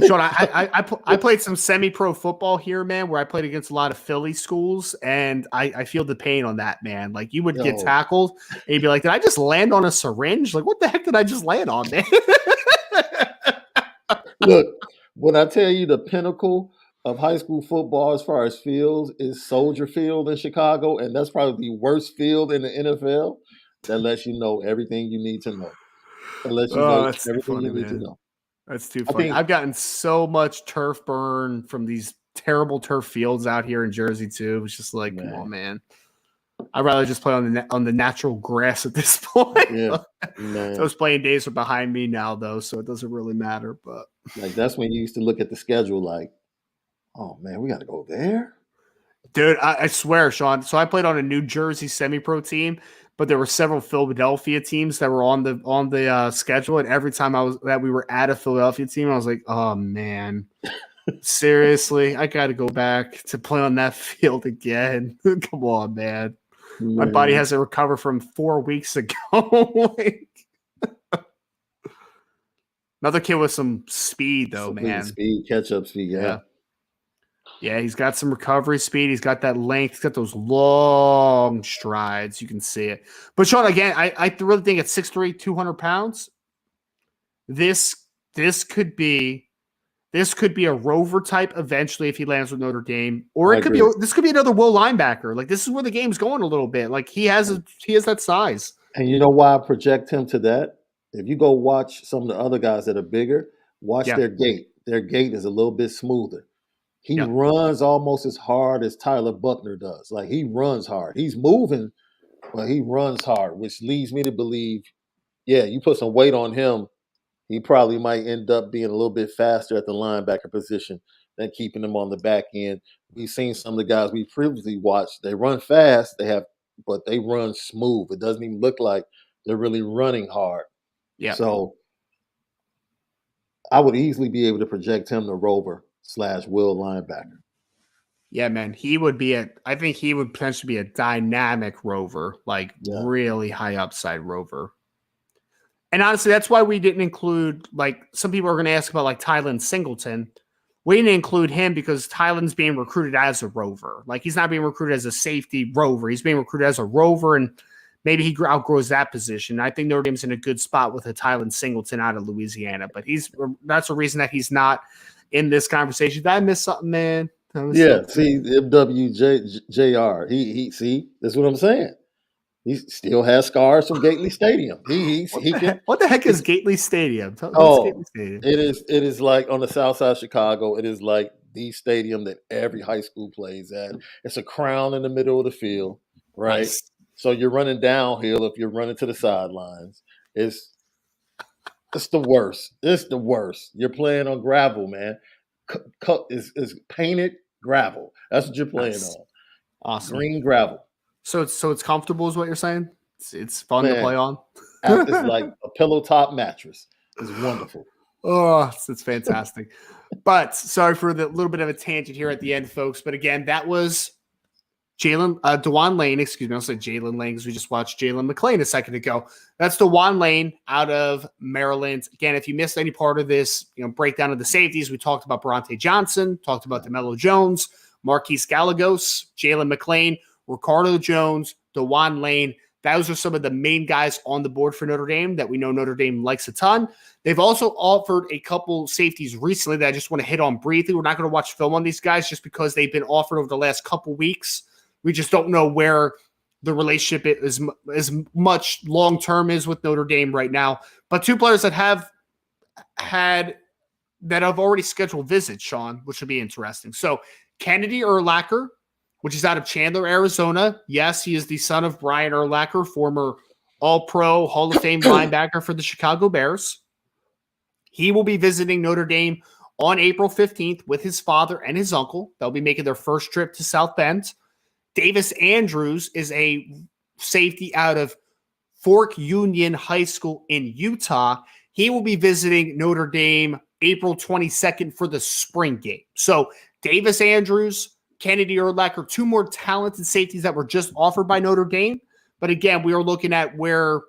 Sean, I played some semi-pro football here, man, where I played against a lot of Philly schools, and I feel the pain on that, man. Like, you would get tackled, and you'd be like, did I just land on a syringe? Like, what the heck did I just land on, man? Look, when I tell you the pinnacle of high school football as far as fields is Soldier Field in Chicago, and that's probably the worst field in the NFL, that lets you know everything you need to know. That lets you know everything you need to know. That's too funny. I've gotten so much turf burn from these terrible turf fields out here in Jersey too. It's just like, come on, man. I'd rather just play on the natural grass at this point. Yeah, those playing days are behind me now, though, so it doesn't really matter. But like that's when you used to look at the schedule, like, oh man, we got to go there. Dude, I swear, Sean. So I played on a New Jersey semi-pro team, but there were several Philadelphia teams that were on the schedule, and every time we were at a Philadelphia team, I was like, oh man, seriously, I got to go back to play on that field again. Come on, man. My body Man, hasn't recovered from 4 weeks ago. Like, another kid with some speed, though, man. speed, catch up speed. Yeah. Yeah. Yeah, he's got some recovery speed. He's got that length. He's got those long strides. You can see it. But Sean, again, I really think at 6'3", 200 pounds, this this could be a rover type eventually if he lands with Notre Dame, or I it could agree. be this could be another Will linebacker. Like, this is where the game's going a little bit. Like, he has that size. And you know why I project him to that? If you go watch some of the other guys that are bigger, watch Yeah, their gait. Their gait is a little bit smoother. He yeah, runs almost as hard as Tyler Buckner does. Like, he runs hard. He's moving, but he runs hard, which leads me to believe, yeah, you put some weight on him, he probably might end up being a little bit faster at the linebacker position than keeping him on the back end. We've seen some of the guys we previously watched. They run fast, but they run smooth. It doesn't even look like they're really running hard. yeah. So I would easily be able to project him to rover / will linebacker. Yeah, man. I think he would potentially be a dynamic rover, like Yeah. really high upside rover. And honestly, that's why we didn't include, like, some people are going to ask about like Tylen Singleton. We didn't include him because Tylen's being recruited as a rover. Like, he's not being recruited as a safety rover. He's being recruited as a rover, and maybe he outgrows that position. I think Notre Dame's in a good spot with a Tylen Singleton out of Louisiana, but that's the reason that he's not in this conversation. Did I miss something, man? Yeah, see, MWJR. He see, that's what I'm saying. He still has scars from Gately Stadium. He can. What the heck is Gately Stadium? What's Gately Oh, Stadium? it is like on the south side of Chicago. It is like the stadium that every high school plays at. It's a crown in the middle of the field, right? Nice. So you're running downhill if you're running to the sidelines. It's it's the worst. It's the worst. You're playing on gravel, man. Is painted gravel. That's what you're playing Nice. on. Awesome. Green gravel. So it's comfortable, is what you're saying? It's fun to Man, play on. it's like a pillow top mattress. It's wonderful. Oh, it's fantastic. But sorry for the little bit of a tangent here at the end, folks. But again, that was DeJuan Lane. Excuse me, I said Jalen Lane because we just watched Jalen McClain a second ago. That's DeJuan Lane out of Maryland. Again, if you missed any part of this, breakdown of the safeties, we talked about Bronte Johnson, talked about DeMello Jones, Marquise Gallegos, Jalen McClain, Ricardo Jones, DeJuan Lane. Those are some of the main guys on the board for Notre Dame that we know Notre Dame likes a ton. They've also offered a couple safeties recently that I just want to hit on briefly. We're not going to watch film on these guys just because they've been offered over the last couple weeks. We just don't know where the relationship is as much long-term is with Notre Dame right now. But two players that have already scheduled visits, Sean, which would be interesting. So Kennedy Urlacher, which is out of Chandler, Arizona. Yes, he is the son of Brian Urlacher, former All-Pro Hall of Fame linebacker for the Chicago Bears. He will be visiting Notre Dame on April 15th with his father and his uncle. They'll be making their first trip to South Bend. Davis Andrews is a safety out of Fork Union High School in Utah. He will be visiting Notre Dame April 22nd for the spring game. So Davis Andrews, Kennedy Urlacher, two more talented safeties that were just offered by Notre Dame. But again, we are looking at where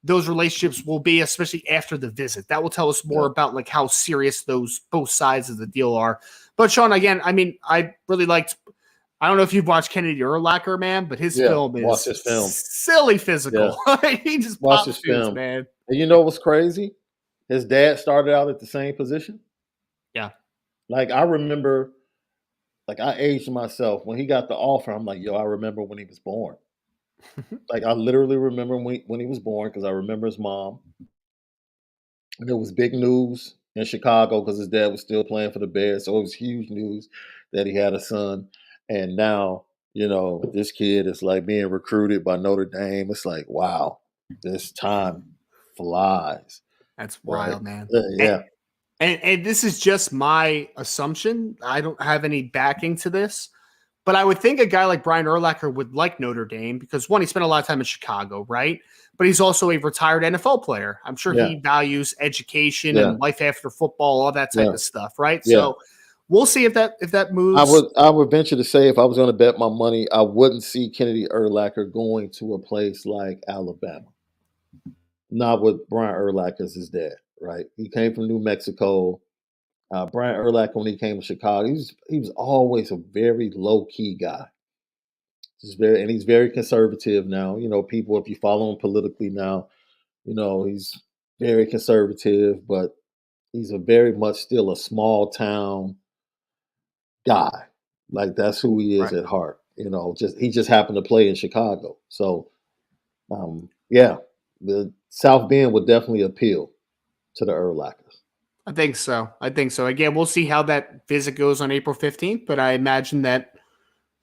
those relationships will be, especially after the visit. That will tell us more about like how serious those both sides of the deal are. But Sean, again, I mean, I really liked, I don't know if you've watched Kennedy Urlacher, man, but his film is watch his film. silly physical. Yeah. He just Watch pops his dudes, film, man. And you know what's crazy? His dad started out at the same position. Yeah. Like I remember, like I aged myself when he got the offer. I'm like, yo, I remember when he was born. Like I literally remember when he was born because I remember his mom. And it was big news in Chicago because his dad was still playing for the Bears. So it was huge news that he had a son. And now, this kid is like being recruited by Notre Dame. It's like, wow, this time flies. That's But wild, man. yeah. And this is just my assumption. I don't have any backing to this. But I would think a guy like Brian Urlacher would like Notre Dame because, one, he spent a lot of time in Chicago, right? But he's also a retired NFL player. I'm sure Yeah, he values education yeah, and life after football, all that type yeah, of stuff, right? yeah. So we'll see if that I moves. would I would venture to say if I was going to bet my money, I wouldn't see Kennedy Urlacher going to a place like Alabama. Not with Brian Urlacher as his dad, right? He came from New Mexico. Brian Urlacher, when he came to Chicago, he was always a very low key guy. He's very conservative now. People, if you follow him politically now, he's very conservative, but he's a very much still a small town guy. Like that's who he is Right. at heart. Just he just happened to play in Chicago. So yeah, the South Bend would definitely appeal to the Urlachers. I think so. Again, we'll see how that visit goes on April 15th, but I imagine that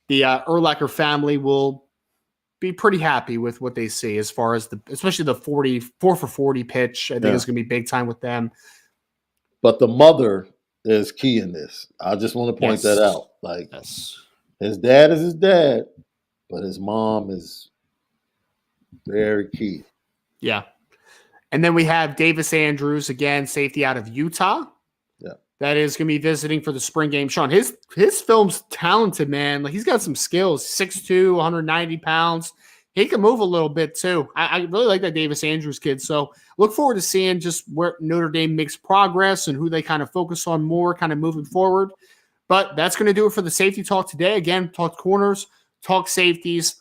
the Urlacher family will be pretty happy with what they see as far as especially the 44 for 40 pitch. I think Yeah. it's going to be big time with them. But the mother is key in this. I just want to point that Yes. out. Like Yes. his dad is his dad, but his mom is very key. Yeah. And then we have Davis Andrews, again, safety out of Utah. Yeah. That is going to be visiting for the spring game. Sean, his film's talented, man. Like he's got some skills. 6'2", 190 pounds. He can move a little bit too. I really like that Davis Andrews kid. So look forward to seeing just where Notre Dame makes progress and who they kind of focus on more kind of moving forward. But that's going to do it for the safety talk today. Again, talk corners, talk safeties.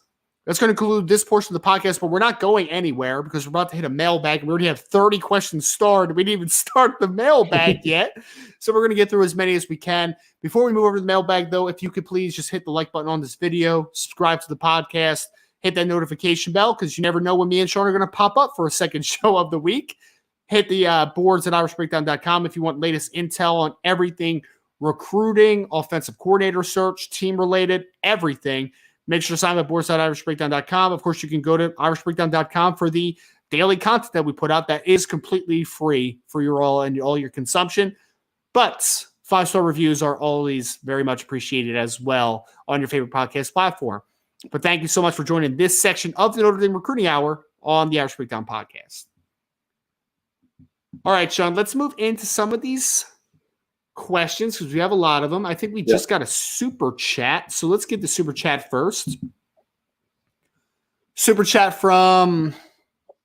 That's going to conclude this portion of the podcast, but we're not going anywhere because we're about to hit a mailbag. We already have 30 questions started. We didn't even start the mailbag yet. So we're going to get through as many as we can. Before we move over to the mailbag, though, if you could please just hit the like button on this video, subscribe to the podcast, hit that notification bell because you never know when me and Sean are going to pop up for a second show of the week. Hit the boards at irishbreakdown.com if you want latest intel on everything recruiting, offensive coordinator search, team-related, everything. Make sure to sign up at boards.irishbreakdown.com. Of course, you can go to irishbreakdown.com for the daily content that we put out that is completely free for your all your consumption. But 5-star reviews are always very much appreciated as well on your favorite podcast platform. But thank you so much for joining this section of the Notre Dame Recruiting Hour on the Irish Breakdown Podcast. All right, Sean, let's move into some of these questions because we have a lot of them. I think we just got a super chat. So let's get the super chat first. Super chat from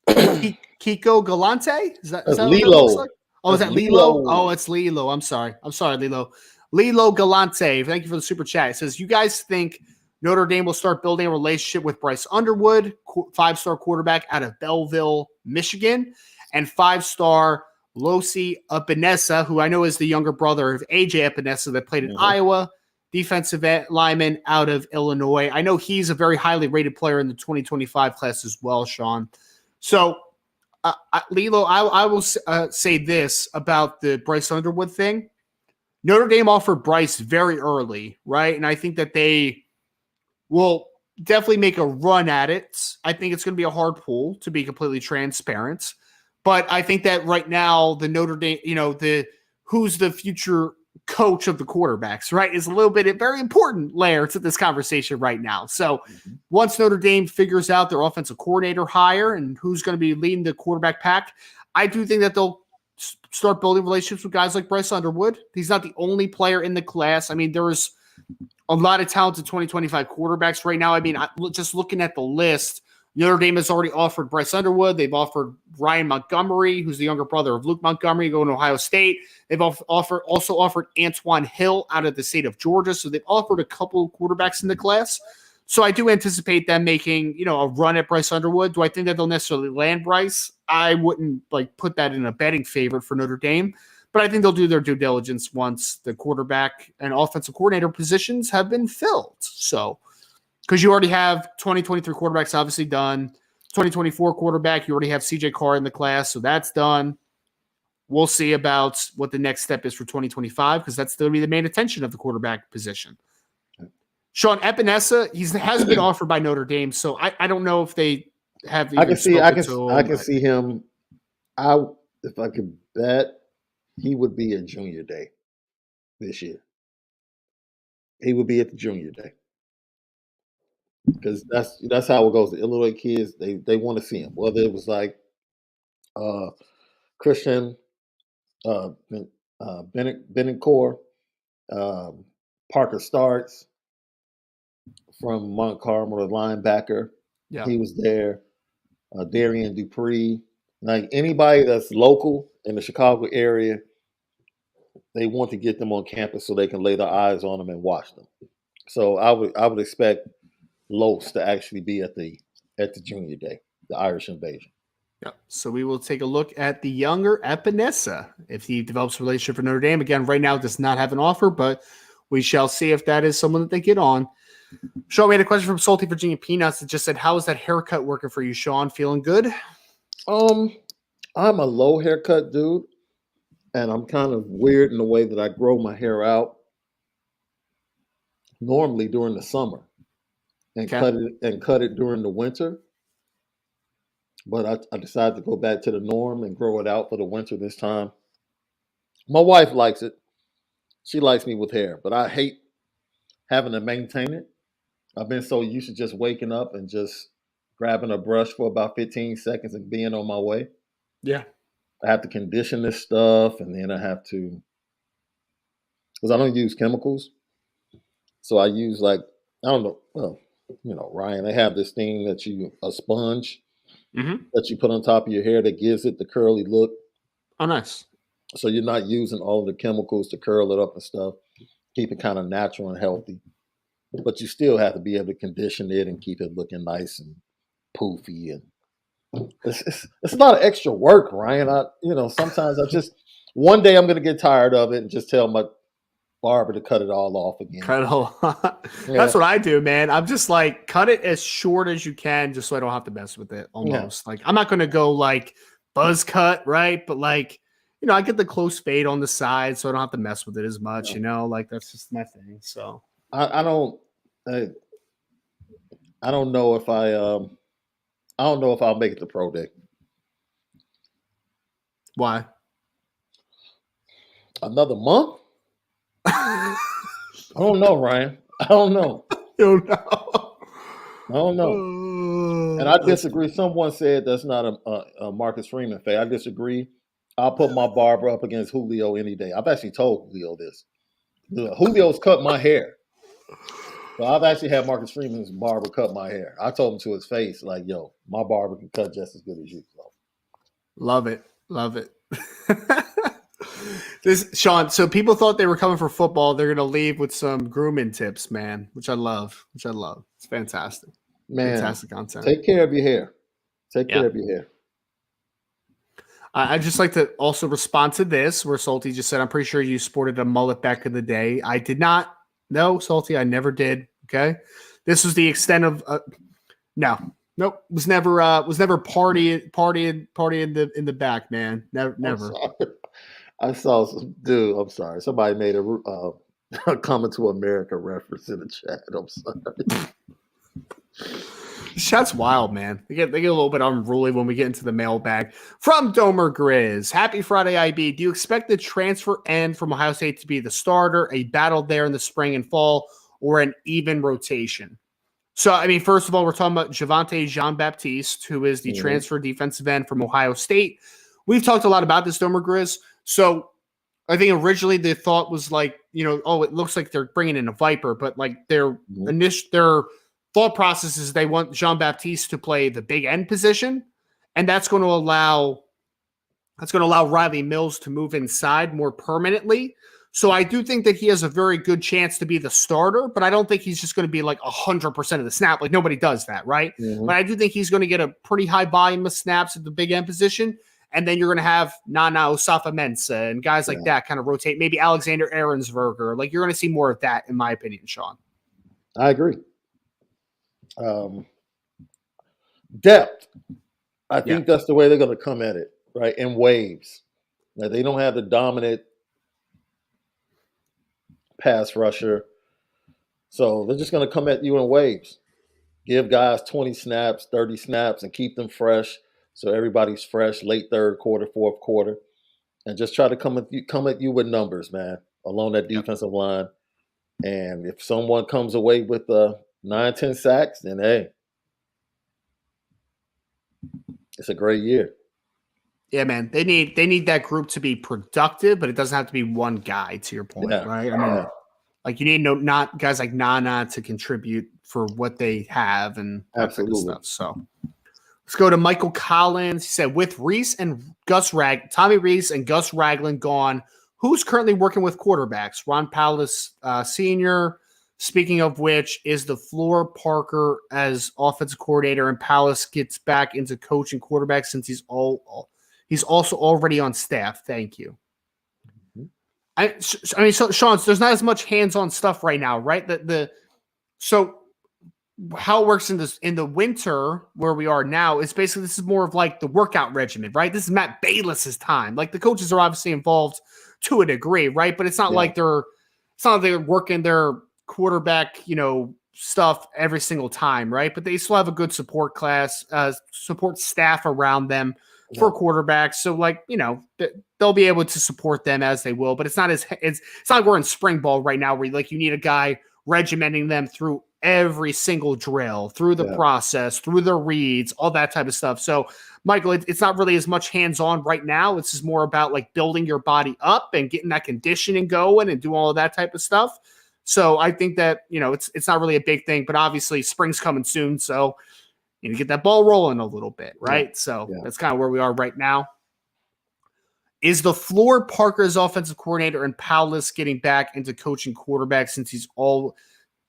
Kiko Galante. Is that what that looks like? Oh, is that Lilo? Oh, it's Lilo. I'm sorry, Lilo. Lilo Galante. Thank you for the super chat. It says, you guys think Notre Dame will start building a relationship with Bryce Underwood, 5-star quarterback out of Belleville, Michigan, and 5-star Losi Epinesa, who I know is the younger brother of AJ Epinesa that played in Iowa, defensive lineman out of Illinois. I know he's a very highly rated player in the 2025 class as well, Sean. So, Lilo, I will say this about the Bryce Underwood thing. Notre Dame offered Bryce very early, right? And I think that they will definitely make a run at it. I think it's going to be a hard pull, to be completely transparent. But I think that right now, the Notre Dame, who's the future coach of the quarterbacks, right, is a little bit a very important layer to this conversation right now. So once Notre Dame figures out their offensive coordinator hire and who's going to be leading the quarterback pack, I do think that they'll start building relationships with guys like Bryce Underwood. He's not the only player in the class. I mean, there is a lot of talented 2025 quarterbacks right now. I mean, just looking at the list, Notre Dame has already offered Bryce Underwood. They've offered Ryan Montgomery, who's the younger brother of Luke Montgomery, going to Ohio State. They've also offered Antoine Hill out of the state of Georgia. So they've offered a couple of quarterbacks in the class. So I do anticipate them making, a run at Bryce Underwood. Do I think that they'll necessarily land Bryce? I wouldn't put that in a betting favorite for Notre Dame. But I think they'll do their due diligence once the quarterback and offensive coordinator positions have been filled. So, because you already have 2023 quarterbacks obviously done. 2024 quarterback, you already have CJ Carr in the class, so that's done. We'll see about what the next step is for 2025 because that's going to be the main attention of the quarterback position. Sean Epinesa, he has been offered by Notre Dame, so I don't know if they have. I can see him. If I could bet, he would be at junior day this year. He would be at the junior day. because that's how it goes. The Illinois kids, they want to see him. Whether it was like uh, Christian Bennett Core, um, Parker Starts from Mont Carmel, the linebacker. Yeah. He was there. Darian Dupree. Like anybody that's local in the Chicago area, they want to get them on campus so they can lay their eyes on them and watch them. So I would expect Los to actually be at the junior day, the Irish invasion. Yeah. So we will take a look at the younger Epinesa if he develops a relationship for Notre Dame. Again, right now does not have an offer, but we shall see if that is someone that they get on. Sean, we had a question from Salty Virginia Peanuts that just said, "How is that haircut working for you, Sean? Feeling good?" I'm a low haircut dude, and I'm kind of weird in the way that I grow my hair out normally during the summer and Okay. cut it during the winter. But I decided to go back to the norm and grow it out for the winter this time. My wife likes it. She likes me with hair, but I hate having to maintain it. I've been so used to just waking up and just grabbing a brush for about 15 seconds and being on my way. Yeah. I have to condition this stuff, and then I have to, because I don't use chemicals. So I use like, I don't know, well, Ryan, they have this thing a sponge Mm-hmm. that you put on top of your hair that gives it the curly look. Oh, nice. So you're not using all of the chemicals to curl it up and stuff. Keep it kind of natural and healthy. But you still have to be able to condition it and keep it looking nice and poofy. And it's a lot of extra work, Ryan. Sometimes one day I'm going to get tired of it and just tell my barber to cut it all off again. Cut it all. Yeah. That's what I do, man. I'm just like, cut it as short as you can, just so I don't have to mess with it. Almost like I'm not going to go like buzz cut, right? But like, I get the close fade on the side, so I don't have to mess with it as much. Like that's just my thing. So I don't know if I don't know if I'll make it to pro day. Why? Another month? I don't know, Ryan. I don't know. You know. I don't know. And I disagree. Someone said that's not a Marcus Freeman fade. I disagree. I'll put my barber up against Julio any day. I've actually told Julio this. Julio's cut my hair. So I've actually had Marcus Freeman's barber cut my hair. I told him to his face, like, yo, my barber can cut just as good as you. So. Love it. Love it. Sean, so people thought they were coming for football. They're going to leave with some grooming tips, man, which I love. It's fantastic. Man, fantastic content. Take care of your hair. Take care of your hair. I'd just like to also respond to this, where Salty just said, "I'm pretty sure you sported a mullet back in the day." I did not. No, Salty, I never did. Okay, this was the extent of no, nope. Was never partying in the back, man. Never. I saw some dude. I'm sorry. Somebody made a Coming to America reference in the chat. I'm sorry. Chat's wild, man. They get a little bit unruly when we get into the mailbag. From Domer Grizz, happy Friday, IB. Do you expect the transfer end from Ohio State to be the starter, a battle there in the spring and fall, or an even rotation? So, I mean, first of all, we're talking about Javonte Jean-Baptiste, who is the transfer defensive end from Ohio State. We've talked a lot about this, Domer Grizz. So I think originally the thought was like, it looks like they're bringing in a Viper, but like their thought process is they want Jean-Baptiste to play the big end position, and that's going to allow Riley Mills to move inside more permanently. So I do think that he has a very good chance to be the starter, but I don't think he's just going to be like 100% of the snap. Like nobody does that, right? Mm-hmm. But I do think he's going to get a pretty high volume of snaps at the big end position. And then you're going to have Nana Osafa-Mensah and guys like that kind of rotate. Maybe Alexander Ahrensberger. Like you're going to see more of that, in my opinion, Sean. I agree. Depth. I think that's the way they're going to come at it, right? In waves. Now, they don't have the dominant pass rusher. So they're just going to come at you in waves. Give guys 20 snaps, 30 snaps, and keep them fresh. So everybody's fresh late third quarter, fourth quarter. And just try to come at you with numbers, man, along that defensive line. And if someone comes away with 9, 10 sacks, then hey, it's a great year. Yeah, man. They need that group to be productive, but it doesn't have to be one guy, to your point, right? I mean, like you need not guys like Nana to contribute for what they have and that type of stuff. So let's go to Michael Collins. He said, with Tommy Reese and Gus Ragland gone, who's currently working with quarterbacks? Ron Powlus Sr., speaking of which, is the floor Parker as offensive coordinator and Powlus gets back into coaching quarterbacks since he's also already on staff. Thank you. I mean, so Sean, so there's not as much hands-on stuff right now, right? So how it works in the winter where we are now is basically this is more of like the workout regimen, right? This is Matt Bayless's time. Like the coaches are obviously involved to a degree, right? But it's not like they're working their quarterback, stuff every single time, right? But they still have a good support staff around them for quarterbacks. So they'll be able to support them as they will, but it's not like we're in spring ball right now where you need a guy regimenting them through every single drill, through the process, through the reads, all that type of stuff. So Michael, it's not really as much hands-on right now. It's just more about like building your body up and getting that conditioning going and doing all of that type of stuff. So I think that, it's not really a big thing, but obviously spring's coming soon. So you need to get that ball rolling a little bit, right? Yeah. So that's kind of where we are right now. Is the floor Parker's offensive coordinator and Powlus getting back into coaching quarterbacks since he's also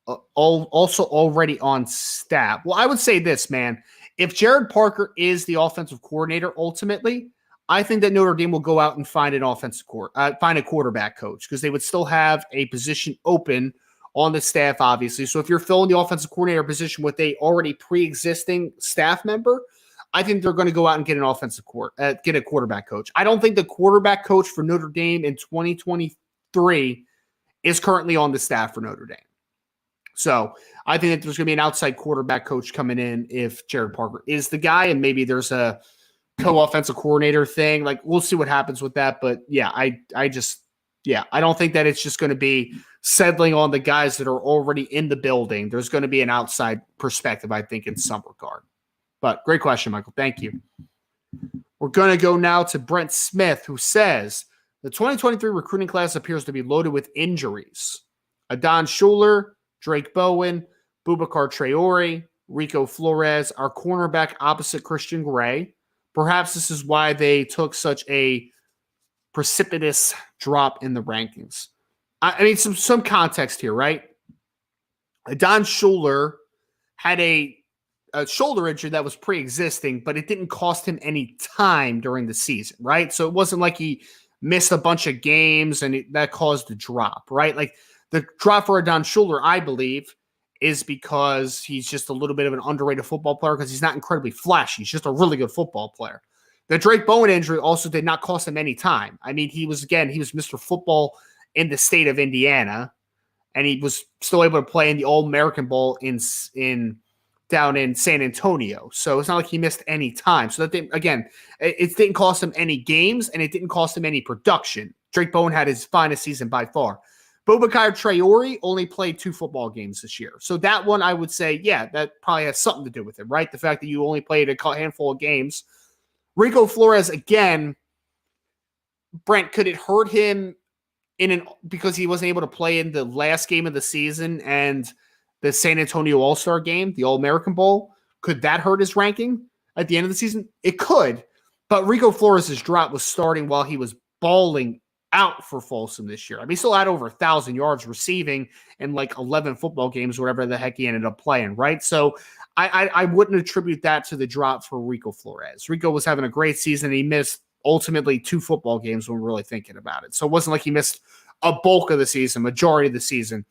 already on staff? Well, I would say this, man. If Jared Parker is the offensive coordinator ultimately, I think that Notre Dame will go out and find find a quarterback coach because they would still have a position open on the staff, obviously. So if you're filling the offensive coordinator position with a already pre-existing staff member, I think they're going to go out and get get a quarterback coach. I don't think the quarterback coach for Notre Dame in 2023 is currently on the staff for Notre Dame. So I think that there's going to be an outside quarterback coach coming in if Jared Parker is the guy, and maybe there's a co-offensive coordinator thing. Like we'll see what happens with that. But yeah, I don't think that it's just going to be settling on the guys that are already in the building. There's going to be an outside perspective, I think, in some regard. But great question, Michael. Thank you. We're going to go now to Brent Smith, who says the 2023 recruiting class appears to be loaded with injuries. Adon Schuler, Drake Bowen, Boubacar Traore, Rico Flores, our cornerback opposite Christian Gray. Perhaps this is why they took such a precipitous drop in the rankings. I mean, some context here, right? Adon Schuler had a shoulder injury that was pre-existing, but it didn't cost him any time during the season, right? So it wasn't like he missed a bunch of games and that caused the drop, right? Like the drop for Adon Schuler, I believe, is because he's just a little bit of an underrated football player because he's not incredibly flashy. He's just a really good football player. The Drake Bowen injury also did not cost him any time. I mean, he was Mr. Football in the state of Indiana, and he was still able to play in the All-American Bowl down in San Antonio. So it's not like he missed any time. So it didn't cost him any games, and it didn't cost him any production. Drake Bowen had his finest season by far. Boubacar Traore only played 2 football games this year. So that one, I would say, yeah, that probably has something to do with it, right? The fact that you only played a handful of games. Rico Flores, again, Brent, could it hurt him because he wasn't able to play in the last game of the season and the San Antonio All-Star game, the All-American Bowl? Could that hurt his ranking at the end of the season? It could, but Rico Flores' drop was starting while he was balling out for Folsom this year. I mean, he still had over 1,000 yards receiving in like 11 football games, whatever the heck he ended up playing, right? So I wouldn't attribute that to the drop for Rico Flores. Rico was having a great season. He missed ultimately 2 football games when we're really thinking about it. So it wasn't like he missed a bulk of the season, majority of the season.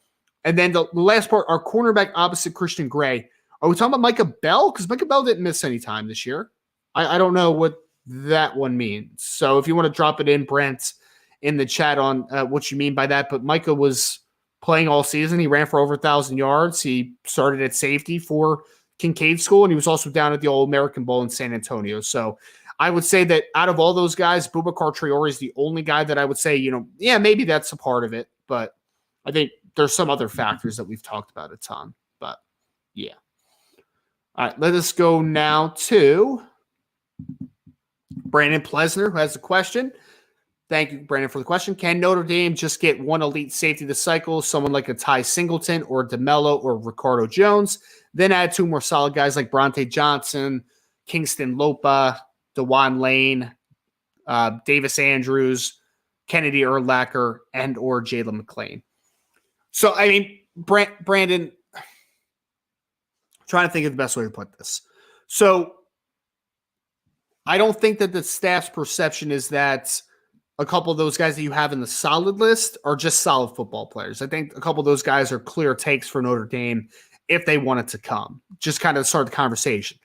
And then the last part, our cornerback opposite Christian Gray. Are we talking about Micah Bell? Because Micah Bell didn't miss any time this year. I don't know what that one means. So if you want to drop it in, Brent, in the chat on what you mean by that. But Micah was playing all season. He ran for over 1,000 yards. He started at safety for Kincaid School, and he was also down at the All-American Bowl in San Antonio. So I would say that out of all those guys, Boubacar Traore is the only guy that I would say, maybe that's a part of it. But I think there's some other factors that we've talked about a ton. But Yeah. All right, let us go now to Brandon Plesner, who has a question. Thank you, Brandon, for the question. Can Notre Dame just get one elite safety this cycle, someone like a Ty Singleton or DeMello or Ricardo Jones, then add two more solid guys like Bronte Johnson, Kingston Lopa, DeJuan Lane, Davis Andrews, Kennedy Urlacher, and or Jalen McClain? So, I mean, Brandon, trying to think of the best way to put this. So, I don't think that the staff's perception is that a couple of those guys that you have in the solid list are just solid football players. I think a couple of those guys are clear takes for Notre Dame if they wanted to come. Just kind of start the conversation.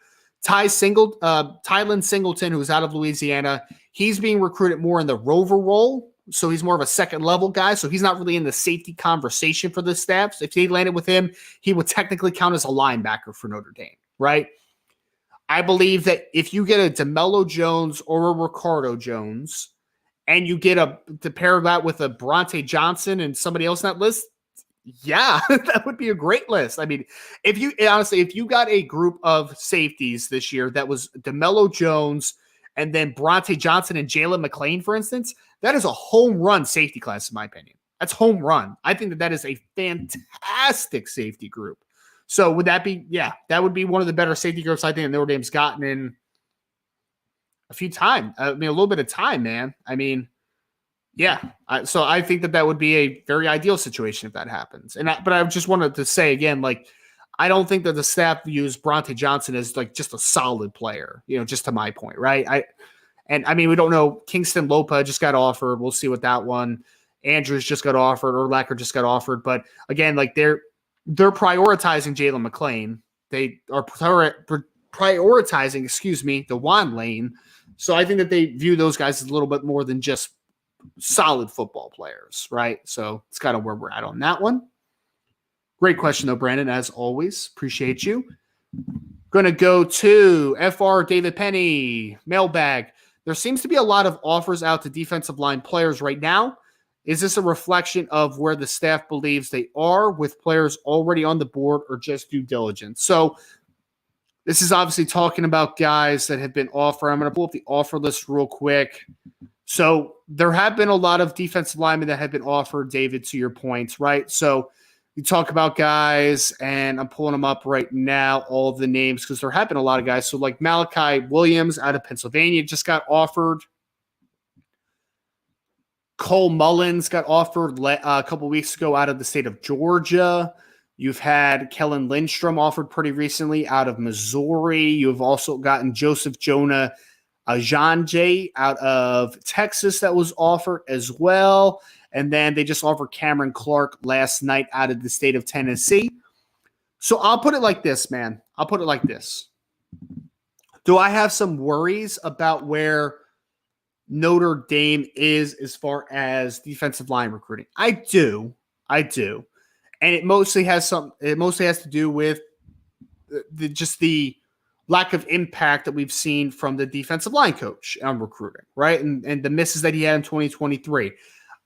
Tylen Singleton, who's out of Louisiana, he's being recruited more in the rover role. So he's more of a second level guy. So he's not really in the safety conversation for the staff. So if they landed with him, he would technically count as a linebacker for Notre Dame, right? I believe that if you get a DeMello Jones or a Ricardo Jones, and you get to pair that with a Bronte Johnson and somebody else on that list, yeah, that would be a great list. I mean, if you got a group of safeties this year that was DeMello Jones and then Bronte Johnson and Jalen McClain, for instance, that is a home run safety class, in my opinion. That's home run. I think that is a fantastic safety group. So would that be, that would be one of the better safety groups I think that Notre Dame's gotten in a few times. I mean, a little bit of time, man. I mean, so I think that would be a very ideal situation if that happens. But I just wanted to say again, like, I don't think that the staff views Bronte Johnson as like just a solid player, just to my point, right? I mean, we don't know. Kingston Lopa just got offered. We'll see what that one. Andrews just got offered, or Lacker just got offered. But again, like they're prioritizing Jalen McClain. They are prioritizing, DeJuan Lane. So I think that they view those guys as a little bit more than just solid football players, right? So it's kind of where we're at on that one. Great question, though, Brandon, as always. Appreciate you. Going to go to FR David Penny, Mailbag. There seems to be a lot of offers out to defensive line players right now. Is this a reflection of where the staff believes they are with players already on the board or just due diligence? So this is obviously talking about guys that have been offered. I'm going to pull up the offer list real quick. So there have been a lot of defensive linemen that have been offered, David, to your points, right? So you talk about guys, and I'm pulling them up right now, all of the names, because there have been a lot of guys. So like Malachi Williams out of Pennsylvania just got offered. Cole Mullins got offered a couple weeks ago out of the state of Georgia. You've had Kellen Lindstrom offered pretty recently out of Missouri. You've also gotten Joseph Jonah Ajanje out of Texas that was offered as well. And then they just offered Cameron Clark last night out of the state of Tennessee. So I'll put it like this, man. I'll put it like this. Do I have some worries about where Notre Dame is as far as defensive line recruiting? I do. And it mostly has to do with the lack of impact that we've seen from the defensive line coach on recruiting, right? And the misses that he had in 2023.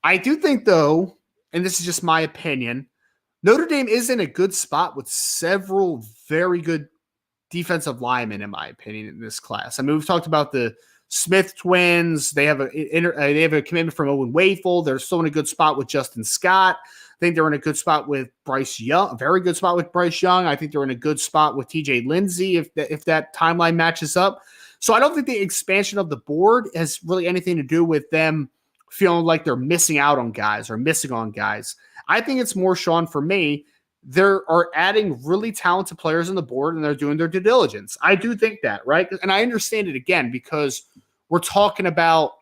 I do think, though, and this is just my opinion, Notre Dame is in a good spot with several very good defensive linemen, in my opinion, in this class. I mean, we've talked about the Smith twins. They have a commitment from Owen Wafel. They're still in a good spot with Justin Scott. I think they're in a good spot with Bryce Young, a very good spot with Bryce Young. I think they're in a good spot with TJ Lindsey if that timeline matches up. So I don't think the expansion of the board has really anything to do with them feeling like they're missing out on guys or missing on guys. I think it's more, Sean, for me, they are adding really talented players on the board and they're doing their due diligence. I do think that, right? And I understand it again because we're talking about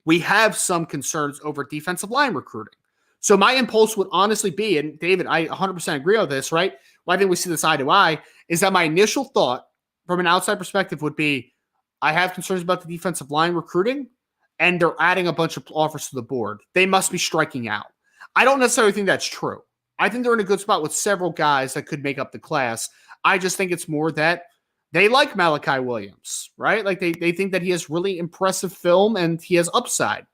we have some concerns over defensive line recruiting. So my impulse would honestly be, and David, I 100% agree with this, right? Well, I think we see this eye to eye, is that my initial thought from an outside perspective would be, I have concerns about the defensive line recruiting, and they're adding a bunch of offers to the board. They must be striking out. I don't necessarily think that's true. I think they're in a good spot with several guys that could make up the class. I just think it's more that they like Malachi Williams, right? Like they think that he has really impressive film and he has upside.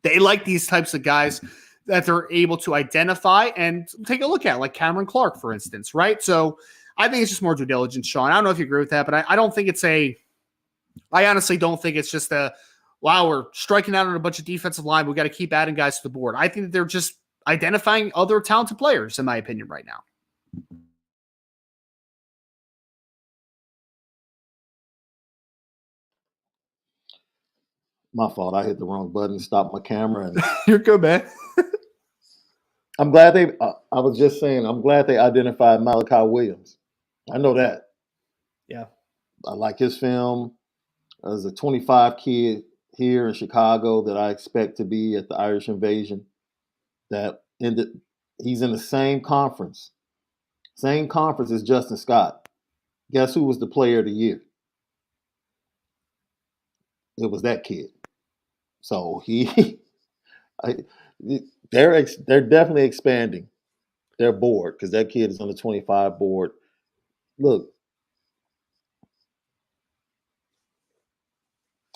They like these types of guys that they're able to identify and take a look at, like Cameron Clark, for instance, right? So I think it's just more due diligence, Sean. I don't know if you agree with that, but I don't think I honestly don't think it's just wow, we're striking out on a bunch of defensive line. We got to keep adding guys to the board. I think that they're just identifying other talented players, in my opinion, right now. My fault. I hit the wrong button, stopped my camera, and You're good, man. I'm glad they. I was just saying, I'm glad they identified Malachi Williams. I know that. Yeah. I like his film. As a 25 kid here in Chicago that I expect to be at the Irish Invasion. He's in the same conference as Justin Scott. Guess who was the player of the year? It was that kid. So they're definitely expanding their board because that kid is on the 25 board. Look,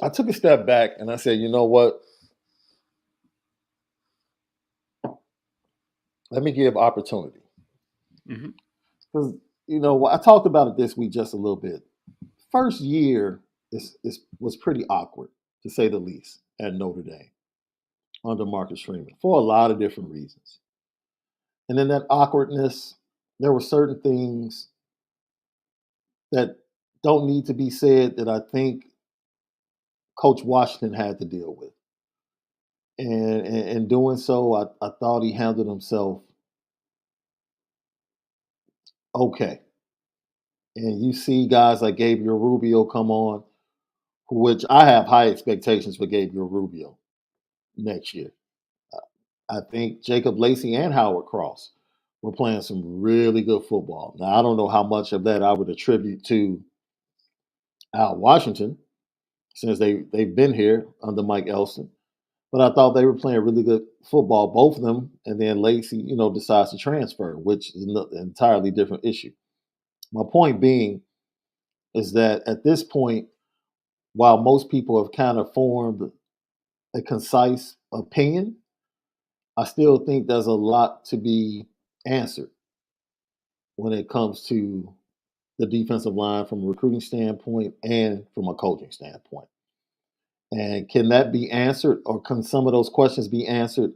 I took a step back and I said, you know what? Let me give opportunity. Because, I talked about it this week just a little bit. First year was pretty awkward, to say the least, at Notre Dame under Marcus Freeman for a lot of different reasons. And in that awkwardness, there were certain things that don't need to be said that I think Coach Washington had to deal with. And in doing so, I thought he handled himself okay. And you see guys like Gabriel Rubio come on, which I have high expectations for Gabriel Rubio next year. I think Jacob Lacey and Howard Cross were playing some really good football. Now, I don't know how much of that I would attribute to Al Washington, since they've been here under Mike Elston. But I thought they were playing really good football, both of them. And then Lacey, decides to transfer, which is an entirely different issue. My point being is that at this point, while most people have kind of formed a concise opinion, I still think there's a lot to be answered when it comes to the defensive line from a recruiting standpoint and from a coaching standpoint. And can that be answered, or can some of those questions be answered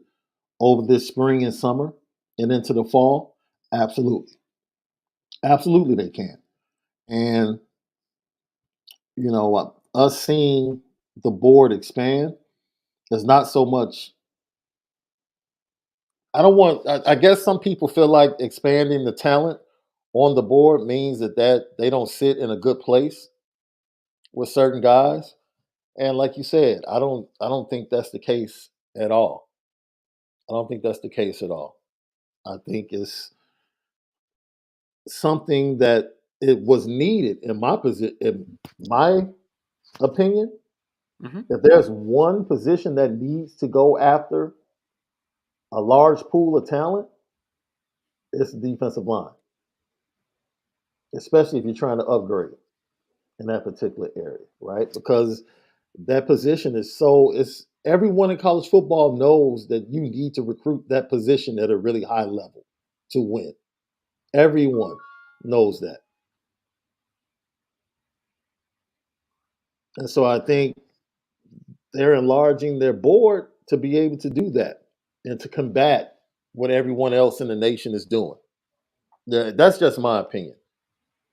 over this spring and summer and into the fall? Absolutely. Absolutely, they can. And, us seeing the board expand is not so much. I guess some people feel like expanding the talent on the board means that they don't sit in a good place with certain guys. And like you said, I don't think that's the case at all. I don't think that's the case at all. I think it's something that it was needed in my opinion. If there's one position that needs to go after a large pool of talent, it's the defensive line, especially if you're trying to upgrade in that particular area, right? Because that position it's everyone in college football knows that you need to recruit that position at a really high level to win. Everyone knows that. And so I think they're enlarging their board to be able to do that and to combat what everyone else in the nation is doing. That's just my opinion.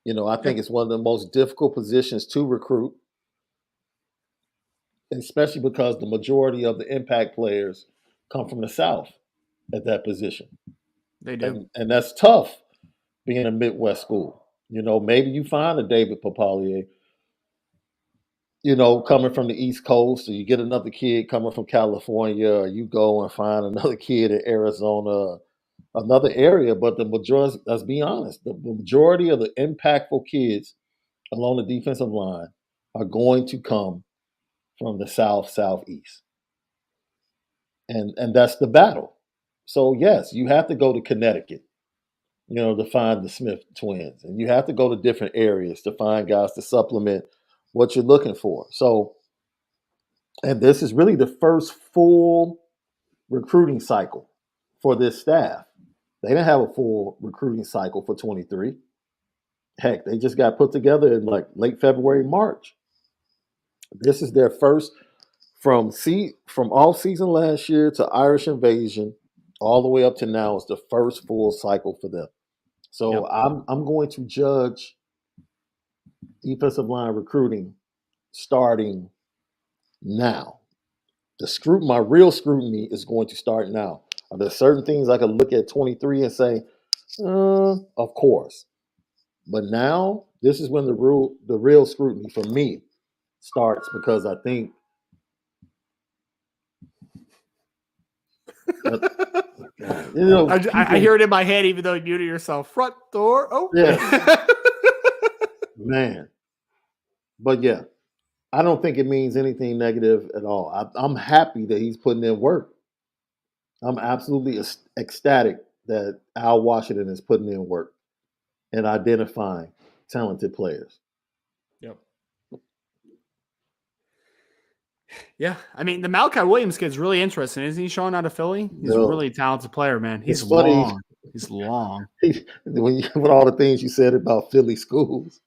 I think it's one of the most difficult positions to recruit, especially because the majority of the impact players come from the South at that position. They do. And that's tough being a Midwest school. Maybe you find a David Papalier, coming from the East Coast, or you get another kid coming from California, or you go and find another kid in Arizona, another area. But the majority, let's be honest, the majority of the impactful kids along the defensive line are going to come from the South, Southeast. And that's the battle. So yes, you have to go to Connecticut, to find the Smith twins. And you have to go to different areas to find guys to supplement what you're looking for. So, and this is really the first full recruiting cycle for this staff. They didn't have a full recruiting cycle for 23. Heck, they just got put together in like late February, March. This is their first from off season last year to Irish Invasion, all the way up to now is the first full cycle for them. So I'm going to judge defensive line recruiting starting now. My real scrutiny is going to start now. Are there certain things I can look at 23 and say, of course. But now this is when the real scrutiny for me starts, because I think I hear it in my head, even though you muted yourself. Front door open. Yeah. Man. But yeah, I don't think it means anything negative at all. I'm happy that he's putting in work. I'm absolutely ecstatic that Al Washington is putting in work and identifying talented players. Yep. Yeah, I mean, the Malachi Williams kid's really interesting, isn't he, Sean, out of Philly? He's a really talented player, man. He's long. He's long. With all the things you said about Philly schools,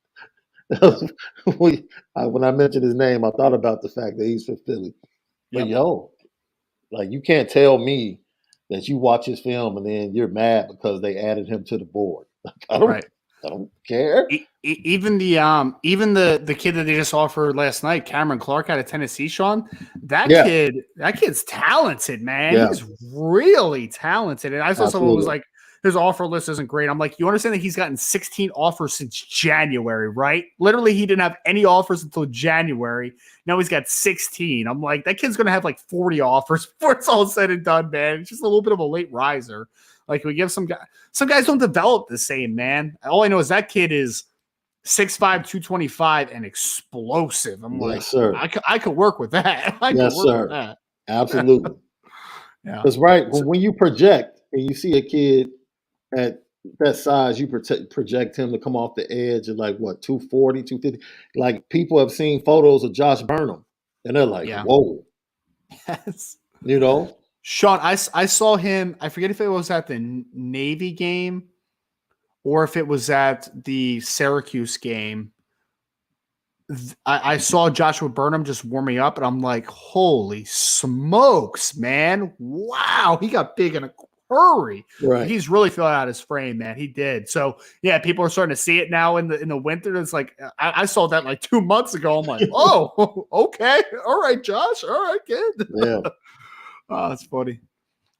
when I mentioned his name, I thought about the fact that he's from Philly. But like, you can't tell me that you watch his film and then you're mad because they added him to the board. I don't care. Even the kid that they just offered last night, Cameron Clark out of Tennessee, Sean, that kid's talented, man. Yeah. He's really talented. And I saw someone was like, his offer list isn't great. I'm like, you understand that he's gotten 16 offers since January, right? Literally, he didn't have any offers until January. Now he's got 16. I'm like, that kid's going to have like 40 offers before it's all said and done, man. It's just a little bit of a late riser. Like, we give some guys don't develop the same, man. All I know is that kid is 6'5", 225 and explosive. I'm like, sir. I could work with that. Yes, sir. With that. Absolutely. Yeah. That's right. When you project and you see a kid at that size, you project him to come off the edge at like, what, 240, 250? Like, people have seen photos of Josh Burnham, and they're like, whoa. Yes. You know? Sean, I saw him, I forget if it was at the Navy game or if it was at the Syracuse game. I saw Joshua Burnham just warming up, and I'm like, holy smokes, man. Wow, he got big in a hurry. Right. He's really filling out his frame, man. He did. So, yeah, people are starting to see it now in the winter. It's like, I saw that like 2 months ago. I'm like, oh, okay. All right, Josh. All right, kid. Yeah. Oh, that's funny.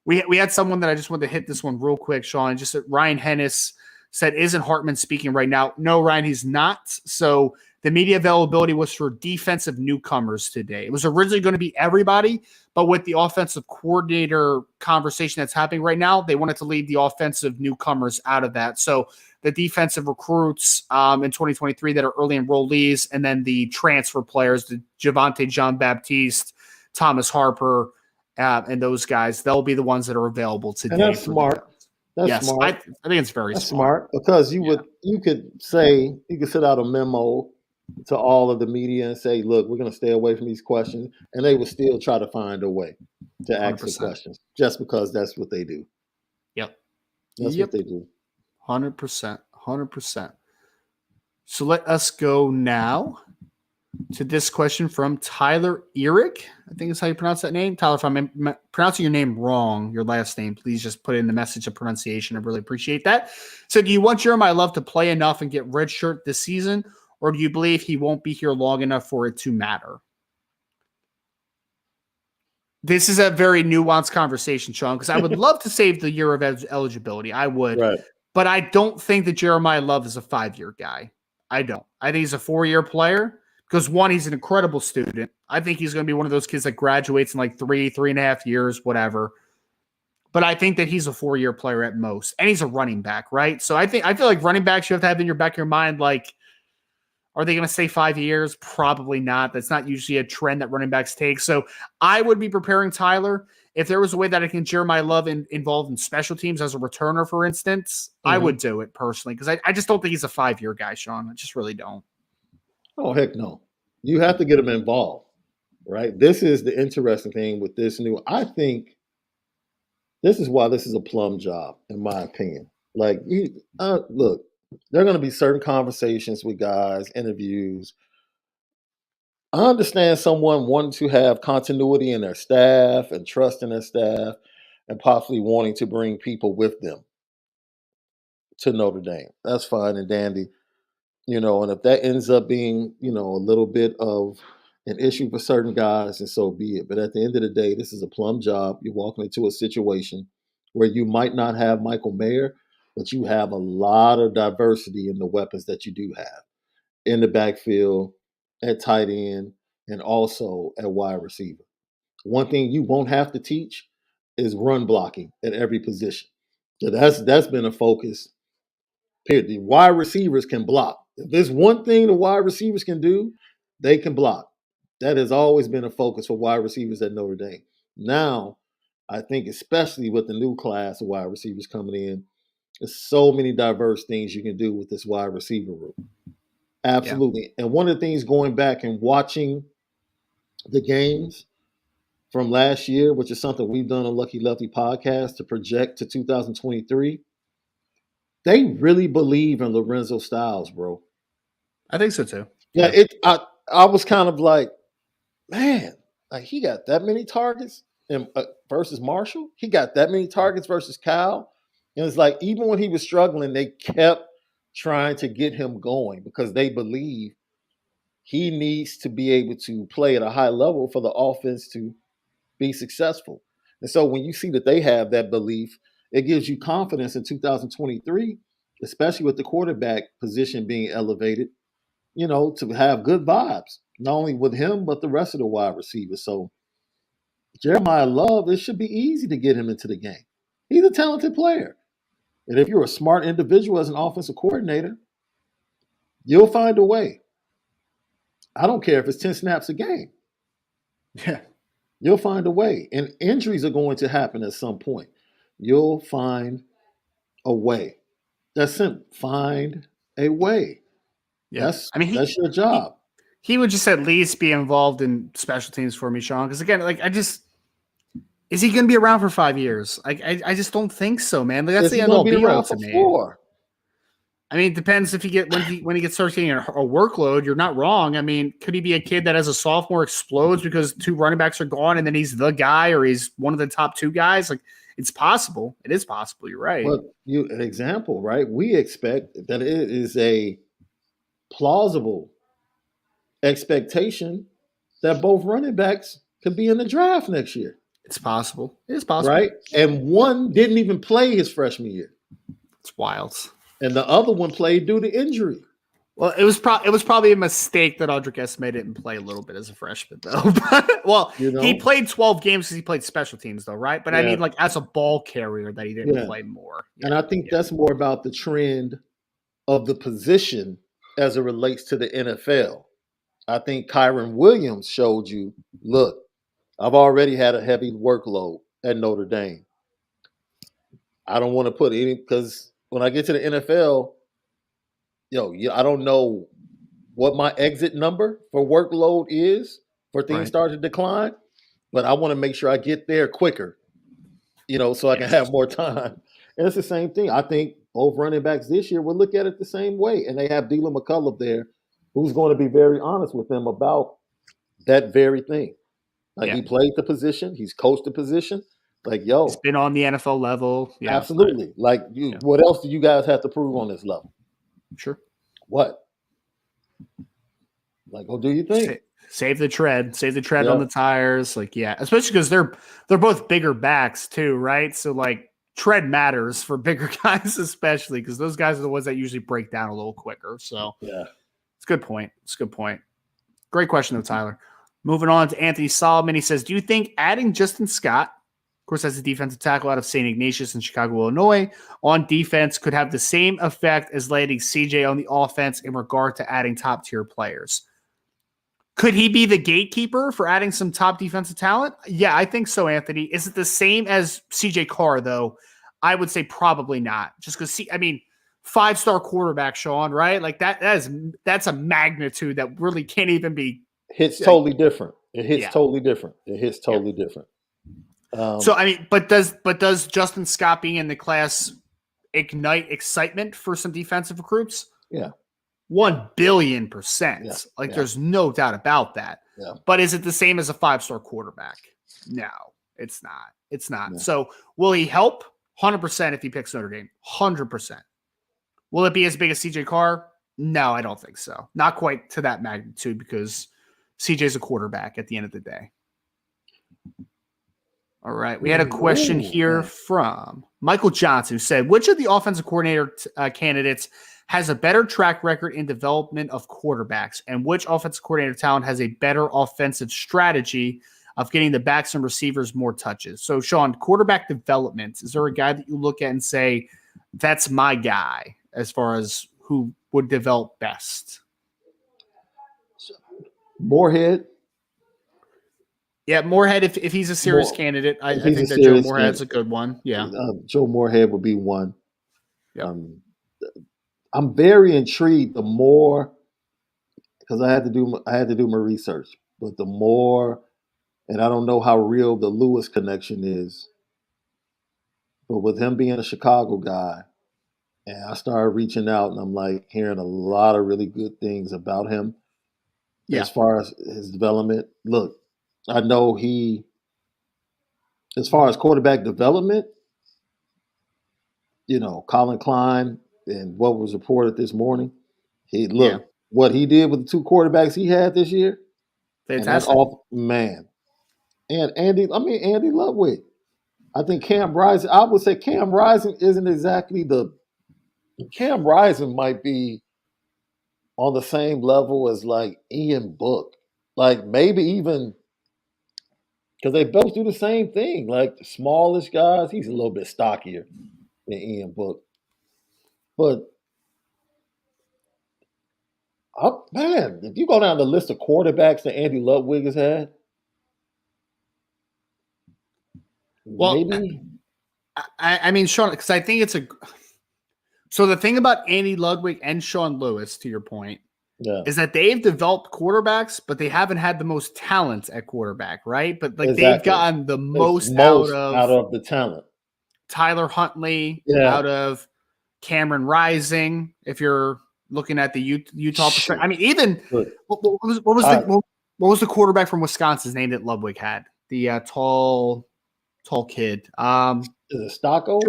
We had someone that I just wanted to hit this one real quick, Sean. Just Ryan Hennis said, isn't Hartman speaking right now? No, Ryan, he's not. So the media availability was for defensive newcomers today. It was originally going to be everybody, but with the offensive coordinator conversation that's happening right now, they wanted to leave the offensive newcomers out of that. So the defensive recruits in 2023 that are early enrollees, and then the transfer players, the Javonte Jean-Baptiste, Thomas Harper, and those guys, they'll be the ones that are available today. And that's smart. That's smart. I think it's very smart because you could send out a memo to all of the media and say, look, we're going to stay away from these questions, and they would still try to find a way to ask 100%. The questions just because that's what they do. Yep. That's what they do. 100%. 100%. So let us go now to this question from Tyler Eric. I think is how you pronounce that name. Tyler, if I'm pronouncing your name wrong, your last name, please just put in the message of pronunciation. I really appreciate that. So do you want Jeremiah Love to play enough and get redshirt this season, or do you believe he won't be here long enough for it to matter? This is a very nuanced conversation, Sean, because I would love to save the year of eligibility. I would. Right. But I don't think that Jeremiah Love is a 5-year guy. I don't. I think he's a 4-year player. Because, one, he's an incredible student. I think he's going to be one of those kids that graduates in like 3.5 years, whatever. But I think that he's a 4-year player at most. And he's a running back, right? So I feel like running backs you have to have in your back of your mind, like, are they going to stay 5 years? Probably not. That's not usually a trend that running backs take. So I would be preparing Tyler. If there was a way that I can Jeremiah Love involved in special teams as a returner, for instance, I would do it personally. Because I just don't think he's a 5-year guy, Sean. I just really don't. Oh, heck no. You have to get them involved, right? This is the interesting thing with this new. I think This is why this is a plum job, in my opinion. Like, look, there are going to be certain conversations with guys, interviews. I understand someone wanting to have continuity in their staff and trust in their staff and possibly wanting to bring people with them to Notre Dame. That's fine and dandy. And if that ends up being, a little bit of an issue for certain guys, and so be it. But at the end of the day, this is a plum job. You're walking into a situation where you might not have Michael Mayer, but you have a lot of diversity in the weapons that you do have in the backfield, at tight end, and also at wide receiver. One thing you won't have to teach is run blocking at every position. So that's been a focus. Period. The wide receivers can block. If there's one thing the wide receivers can do, they can block. That has always been a focus for wide receivers at Notre Dame. Now, I think especially with the new class of wide receivers coming in, there's so many diverse things you can do with this wide receiver room. Absolutely. Yeah. And one of the things going back and watching the games from last year, which is something we've done on Lucky Lefty podcast to project to 2023, they really believe in Lorenzo Styles, bro. I think so too. Yeah. I was kind of like, man, like he got that many targets versus Marshall. He got that many targets versus Kyle. And it's like, even when he was struggling, they kept trying to get him going because they believe he needs to be able to play at a high level for the offense to be successful. And so when you see that they have that belief, it gives you confidence in 2023, especially with the quarterback position being elevated, to have good vibes, not only with him, but the rest of the wide receivers. So Jeremiah Love, it should be easy to get him into the game. He's a talented player. And if you're a smart individual as an offensive coordinator, you'll find a way. I don't care if it's 10 snaps a game. Yeah. You'll find a way. And injuries are going to happen at some point. You'll find a way. That's simple. Find a way. Yeah. That's your job. He would just at least be involved in special teams for me, Sean. Because again, is he going to be around for 5 years? I just don't think so, man. Like, that's the end all be all to me. 4? I mean, it depends if when he starts getting a workload. You're not wrong. I mean, could he be a kid that as a sophomore explodes because 2 running backs are gone and then he's the guy or he's one of the top 2 guys? Like, it's possible. It is possible. You're right. Well, an example, right? We expect that it is a plausible expectation that both running backs could be in the draft next year. It's possible. It is possible. Right? And one didn't even play his freshman year. It's wild. And the other one played due to injury. Well, it was probably a mistake that Audric Esme didn't play a little bit as a freshman, though. Well, he played 12 games because he played special teams, though, right? But I mean, like, as a ball carrier, that he didn't play more. And I think that's more about the trend of the position as it relates to the NFL. I think Kyron Williams showed you, look, I've already had a heavy workload at Notre Dame. I don't want to put any, because when I get to the NFL, I don't know what my exit number for workload is for things start to decline, but I want to make sure I get there quicker, so I can have more time. And it's the same thing. I think both running backs this year will look at it the same way. And they have Dylan McCullough there, who's going to be very honest with them about that very thing. Like, he played the position. He's coached the position. Like, he's been on the NFL level. Yeah, absolutely. Like, what else do you guys have to prove on this level? Sure. What? Like, go do your thing. Save the tread on the tires. Like, especially because they're both bigger backs too, right? So, like, tread matters for bigger guys, especially because those guys are the ones that usually break down a little quicker. So, it's a good point. Great question, though, Tyler. Moving on to Anthony Solomon. He says, do you think adding Justin Scott, of course, as a defensive tackle out of St. Ignatius in Chicago, Illinois, on defense could have the same effect as landing CJ on the offense in regard to adding top-tier players? Could he be the gatekeeper for adding some top defensive talent? Yeah, I think so, Anthony. Is it the same as CJ Carr, though? I would say probably not. Just because, 5-star quarterback, Sean, right? Like, that's a magnitude that really can't even be. Hits totally different. It hits totally different. So I mean, but does Justin Scott being in the class ignite excitement for some defensive recruits? Yeah. 1,000,000,000%. Yeah. Like Yeah. there's no doubt about that. Yeah. But is it the same as a 5-star quarterback? No, it's not. It's not. Yeah. So will he help? 100% if he picks Notre Dame. 100%. Will it be as big as CJ Carr? No, I don't think so. Not quite to that magnitude because CJ's a quarterback at the end of the day. All right. We had a question here from Michael Johnson who said, which of the offensive coordinator candidates has a better track record in development of quarterbacks, and which offensive coordinator talent has a better offensive strategy of getting the backs and receivers more touches? So, Sean, quarterback development, is there a guy that you look at and say, that's my guy as far as who would develop best? Moorhead. Yeah, Moorhead, if he's a serious candidate, I think that Joe Moorhead's a good one. Yeah. Joe Moorhead would be one. Yep. I'm very intrigued the more, because I had to do my research, but the more, and I don't know how real the Lewis connection is, but with him being a Chicago guy, and I started reaching out and I'm like hearing a lot of really good things about him as far as his development. Look, I know as far as quarterback development, Colin Klein and what was reported this morning, what he did with the two quarterbacks he had this year. Fantastic. And Andy Ludwig. I think Cam Rising, I would say Cam Rising isn't exactly Cam Rising might be on the same level as like Ian Book. Like maybe even because they both do the same thing. Like the smallish guys, he's a little bit stockier than Ian Book. But man, if you go down the list of quarterbacks that Andy Ludwig has had, maybe. I mean, Sean, because I think it's so the thing about Andy Ludwig and Sean Lewis, to your point, is that they've developed quarterbacks, but they haven't had the most talent at quarterback, right? But like they've gotten the most out of the talent. Tyler Huntley, out of Cameron Rising, if you're looking at the Utah perspective. I mean, even what was the quarterback from Wisconsin's name that Ludwig had? The tall kid. Is it Stocco?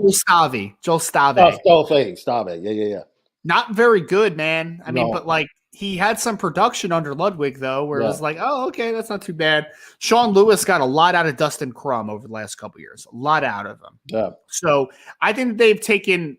Joel Stave. Stave. Yeah. Not very good, man. I mean, but like he had some production under Ludwig, though, where it was like, oh, okay, that's not too bad. Sean Lewis got a lot out of Dustin Crum over the last couple of years. A lot out of him. Yeah. So I think they've taken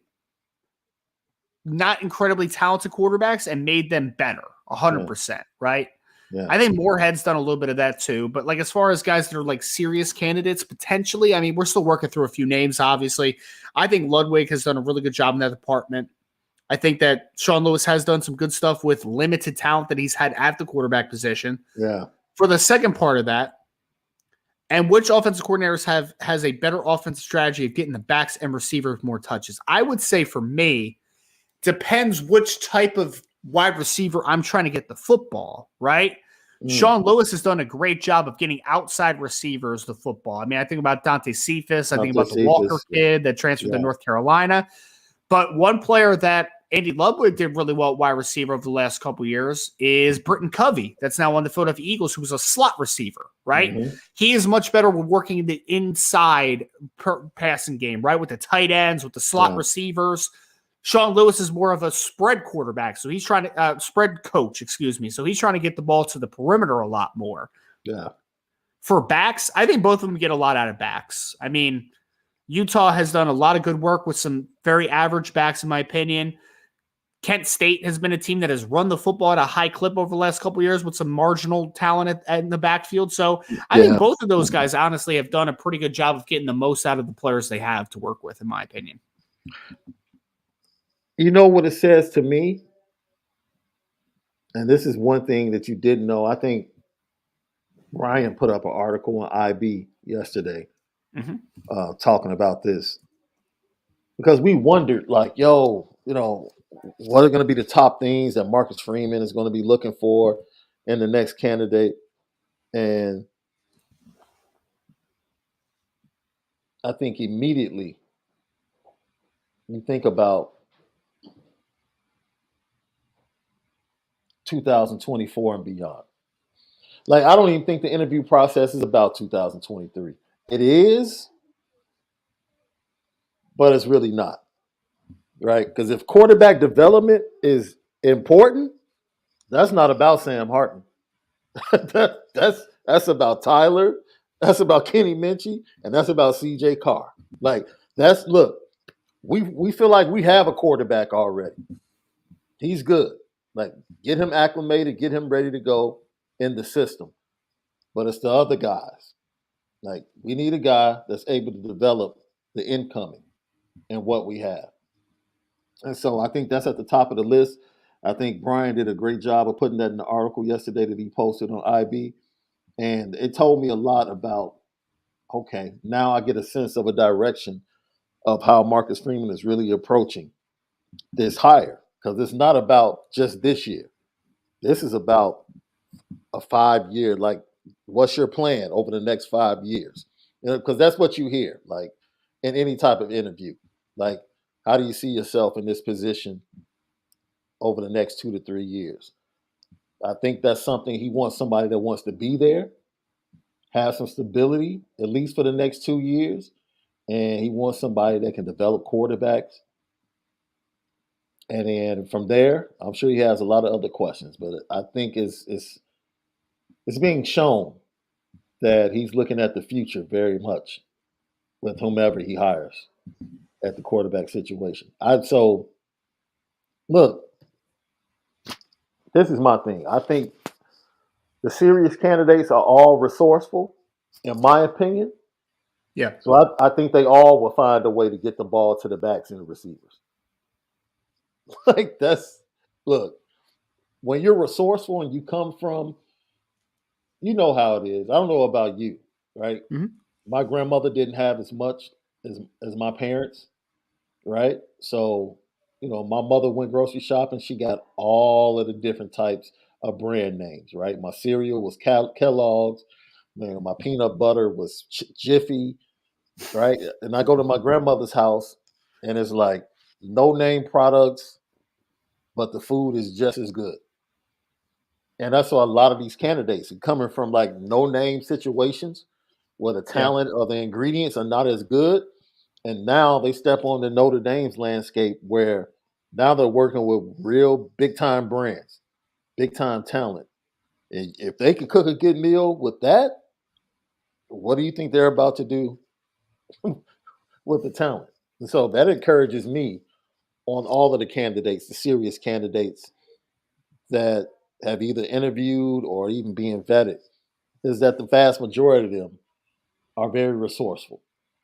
not incredibly talented quarterbacks and made them better, 100%, right? Yeah. I think Moorhead's done a little bit of that too. But like as far as guys that are like serious candidates, potentially, I mean, we're still working through a few names, obviously. I think Ludwig has done a really good job in that department. I think that Sean Lewis has done some good stuff with limited talent that he's had at the quarterback position. Yeah. For the second part of that, and which offensive coordinators has a better offensive strategy of getting the backs and receivers more touches? I would say for me, depends which type of wide receiver I'm trying to get the football, right? Sean Lewis has done a great job of getting outside receivers the football. I mean, I think about Dante Cephas. I think about the Walker kid that transferred to North Carolina. But one player that Andy Ludwig did really well at wide receiver over the last couple of years is Britton Covey. That's now on the Philadelphia Eagles, who was a slot receiver, right? Mm-hmm. He is much better with working the inside passing game, right? With the tight ends, with the slot receivers. Sean Lewis is more of a spread quarterback. So he's trying to spread coach, excuse me. So he's trying to get the ball to the perimeter a lot more. Yeah. For backs, I think both of them get a lot out of backs. I mean, Utah has done a lot of good work with some very average backs, in my opinion. Kent State has been a team that has run the football at a high clip over the last couple of years with some marginal talent in the backfield. So I think both of those guys honestly have done a pretty good job of getting the most out of the players they have to work with, in my opinion. You know what it says to me? And this is one thing that you didn't know. I think Ryan put up an article on IB yesterday talking about this. Because we wondered, like, what are going to be the top things that Marcus Freeman is going to be looking for in the next candidate? And I think immediately you think about 2024 and beyond. Like, I don't even think the interview process is about 2023. It is, but it's really not, right? Because if quarterback development is important, that's not about Sam Hartman. That's about Tyler. That's about Kenny Minchie, and that's about C.J. Carr. Like, look, we feel like we have a quarterback already. He's good. Like, get him acclimated, get him ready to go in the system. But it's the other guys. Like, we need a guy that's able to develop the incoming and what we have. And so I think that's at the top of the list. I think Brian did a great job of putting that in the article yesterday that he posted on IB. And it told me a lot about, okay, now I get a sense of a direction of how Marcus Freeman is really approaching this hire. Because it's not about just this year. This is about a 5-year, like, what's your plan over the next 5 years? Because that's what you hear, like, in any type of interview. Like, how do you see yourself in this position over the next 2 to 3 years? I think that's something he wants, somebody that wants to be there, have some stability, at least for the next 2 years. And he wants somebody that can develop quarterbacks. And then from there, I'm sure he has a lot of other questions, but I think it's being shown that he's looking at the future very much with whomever he hires at the quarterback situation. So look, this is my thing. I think the serious candidates are all resourceful, in my opinion. Yeah. So I think they all will find a way to get the ball to the backs and the receivers. Like, look, when you're resourceful and you come from, you know how it is. I don't know about you, right? Mm-hmm. My grandmother didn't have as much as my parents, right? So, my mother went grocery shopping. She got all of the different types of brand names, right? My cereal was Kellogg's. My peanut butter was Jiffy, right? And I go to my grandmother's house, and it's like no name products, but the food is just as good. And that's why a lot of these candidates are coming from like no name situations where the talent or the ingredients are not as good. And now they step on the Notre Dame's landscape where now they're working with real big time brands, big time talent. And if they can cook a good meal with that, what do you think they're about to do with the talent? And so that encourages me on all of the candidates, the serious candidates that have either interviewed or even being vetted, is that the vast majority of them are very resourceful.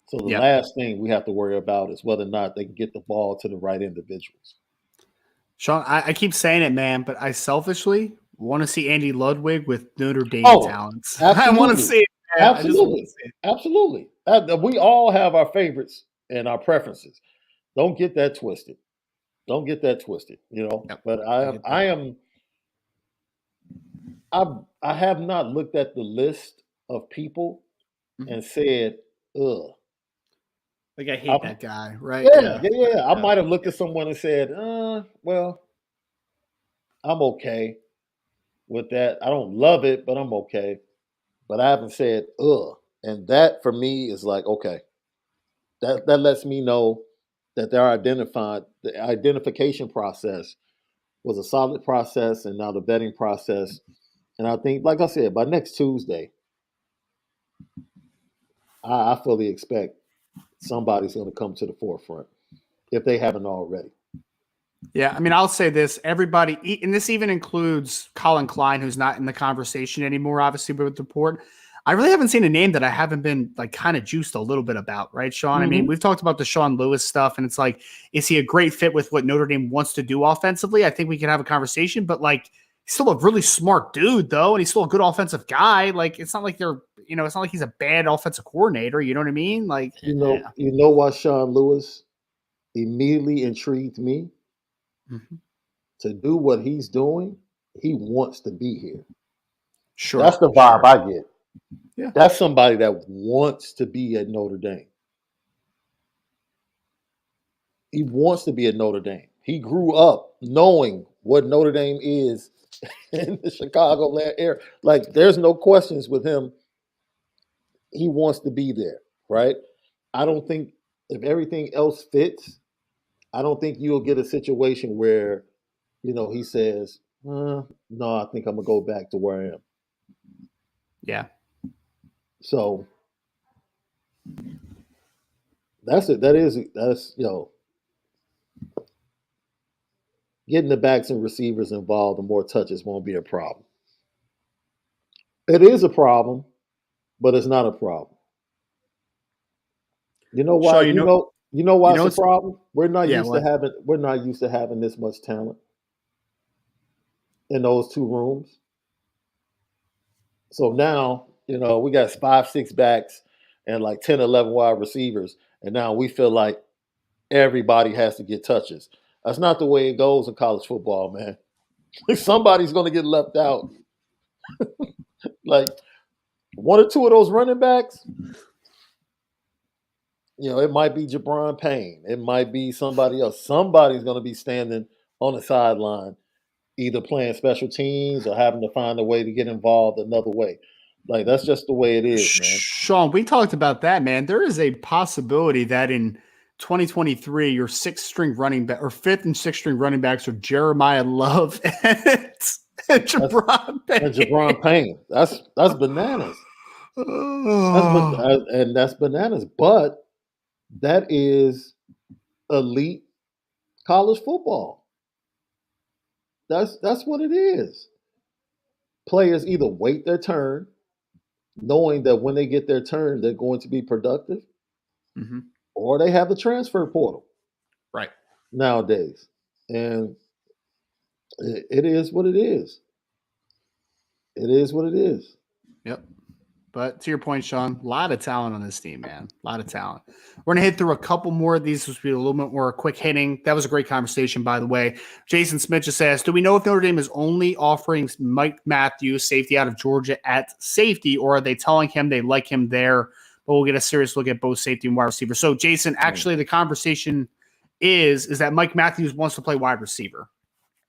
So the last thing we have to worry about is whether or not they can get the ball to the right individuals. Sean, I keep saying it, man, but I selfishly want to see Andy Ludwig with Notre Dame talents. Absolutely. I want to see it, man. Absolutely. I just want to see it. Absolutely. We all have our favorites and our preferences. Don't get that twisted. But I have not looked at the list of people and said, ugh. Like, I hate that guy, right? Yeah. I might have looked at someone and said, well, I'm okay with that. I don't love it, but I'm okay. But I haven't said, ugh. And that for me is like, okay. That lets me know that they're identified. The identification process was a solid process, and now the vetting process. And I think, like I said, by next Tuesday, I fully expect somebody's going to come to the forefront if they haven't already. Yeah, I mean, I'll say this. Everybody, and this even includes Colin Klein, who's not in the conversation anymore, obviously, with the report. I really haven't seen a name that I haven't been like kind of juiced a little bit about, right, Sean? I mean, we've talked about the Sean Lewis stuff, and it's like, is he a great fit with what Notre Dame wants to do offensively? I think we can have a conversation, but like, he's still a really smart dude, though, and he's still a good offensive guy. Like, it's not like it's not like he's a bad offensive coordinator. You know what I mean? Like, you know why Sean Lewis immediately intrigued me to do what he's doing. He wants to be here. That's the vibe I get. Yeah. That's somebody that wants to be at Notre Dame. He wants to be at Notre Dame. He grew up knowing what Notre Dame is in the Chicagoland area. Like, there's no questions with him. He wants to be there, right? I don't think if everything else fits, I don't think you'll get a situation where, he says, no, I think I'm gonna go back to where I am. Yeah. So that's it. That's getting the backs and receivers involved and more touches won't be a problem. It is a problem, but it's not a problem. You know why? Sean, You know why it's a it's problem? We're not yeah, used to what? having this much talent in those two rooms. So now, we got 5, 6 backs and like 10, 11 wide receivers. And now we feel like everybody has to get touches. That's not the way it goes in college football, man. Somebody's going to get left out. Like, one or two of those running backs, it might be Jabron Payne. It might be somebody else. Somebody's going to be standing on the sideline, either playing special teams or having to find a way to get involved another way. Like, that's just the way it is, man. Sean, we talked about that, man. There is a possibility that in 2023, your sixth string running back or fifth and sixth string running backs are Jeremiah Love and Jabron Payne. That's bananas. That's bananas. But that is elite college football. That's what it is. Players either wait their turn, knowing that when they get their turn, they're going to be productive, or they have the transfer portal. Right. Nowadays. And it is what it is. It is what it is. Yep. But to your point, Sean, a lot of talent on this team, man. A lot of talent. We're going to hit through a couple more of these. This will be a little bit more quick hitting. That was a great conversation, by the way. Jason Smith just asked, do we know if Notre Dame is only offering Mike Matthews, safety out of Georgia, at safety, or are they telling him they like him there, but we'll get a serious look at both safety and wide receiver? So, Jason, actually the conversation is that Mike Matthews wants to play wide receiver,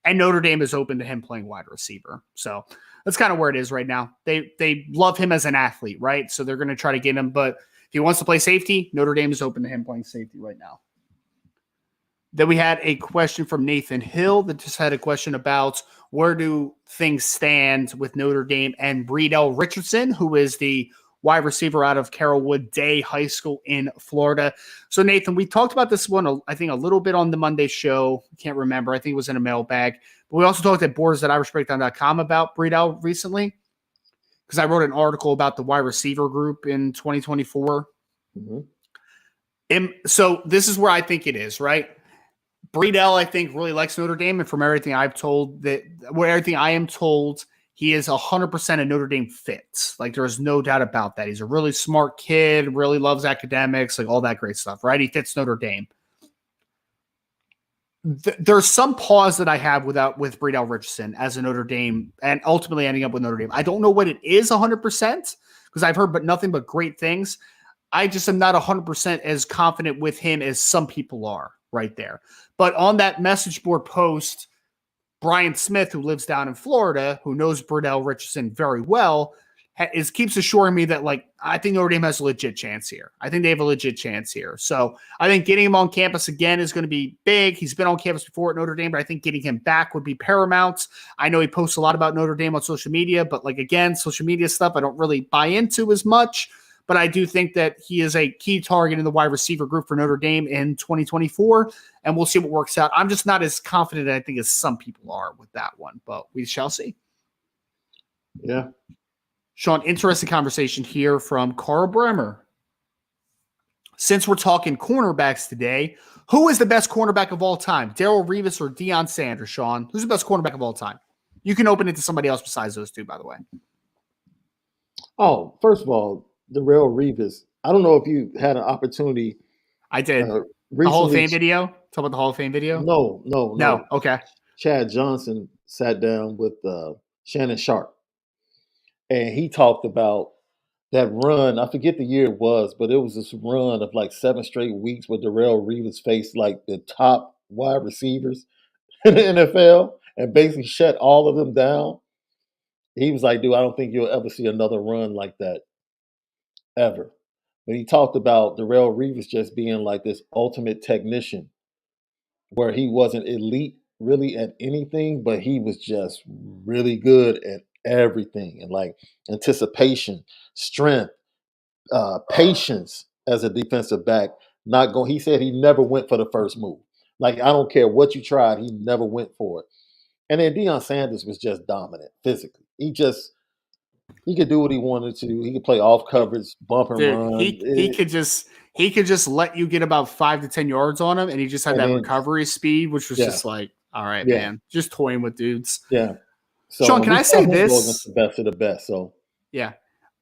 and Notre Dame is open to him playing wide receiver. So that's kind of where it is right now. They love him as an athlete, right? So they're going to try to get him. But if he wants to play safety, Notre Dame is open to him playing safety right now. Then we had a question from Nathan Hill that just had a question about where do things stand with Notre Dame and Breedell Richardson, who is the wide receiver out of Carrollwood Day High School in Florida. So, Nathan, we talked about this one, I think, a little bit on the Monday show. I can't remember. I think it was in a mailbag. But we also talked at boards.irishbreakdown.com about Breedell recently, because I wrote an article about the wide receiver group in 2024. So this is where I think it is, right? Breedell, I think, really likes Notre Dame. And from everything I am told, he is 100% a Notre Dame fit. Like, there's no doubt about that. He's a really smart kid, really loves academics, like all that great stuff, right? He fits Notre Dame. There's some pause that I have with Breedell Richardson as a Notre Dame and ultimately ending up with Notre Dame. I don't know what it is 100% because I've heard nothing but great things. I just am not 100% as confident with him as some people are right there. But on that message board post, Brian Smith, who lives down in Florida, who knows Breedell Richardson very well, keeps assuring me that, like, I think Notre Dame has a legit chance here. I think they have a legit chance here. So I think getting him on campus again is going to be big. He's been on campus before at Notre Dame, but I think getting him back would be paramount. I know he posts a lot about Notre Dame on social media, but, like, again, social media stuff I don't really buy into as much. But I do think that he is a key target in the wide receiver group for Notre Dame in 2024, and we'll see what works out. I'm just not as confident, I think, as some people are with that one, but we shall see. Yeah. Sean, interesting conversation here from Carl Bremer. Since we're talking cornerbacks today, who is the best cornerback of all time? Darrelle Revis or Deion Sanders, Sean? Who's the best cornerback of all time? You can open it to somebody else besides those two, by the way. Oh, first of all, Darrelle Revis. I don't know if you had an opportunity. I did. The Hall of Fame video? Talk about the Hall of Fame video? No. Okay. Chad Johnson sat down with Shannon Sharp, and he talked about that run, I forget the year it was, but it was this run of like 7 straight weeks where Darrelle Revis faced like the top wide receivers in the NFL and basically shut all of them down. He was like, dude, I don't think you'll ever see another run like that ever. But he talked about Darrelle Revis just being like this ultimate technician where he wasn't elite really at anything, but he was just really good at everything and like anticipation, strength, patience as a defensive back. Not going. He said he never went for the first move. Like I don't care what you tried, he never went for it. And then Deion Sanders was just dominant physically. He could do what he wanted to. He could play off coverage, bump and Dude, run, he could just let you get about 5 to 10 yards on him, and he just had and that then recovery speed, which was yeah, just like, all right, yeah, man, just toying with dudes. yeah. So Sean, and can we I saw say him go against this? the best of the best. So Yeah.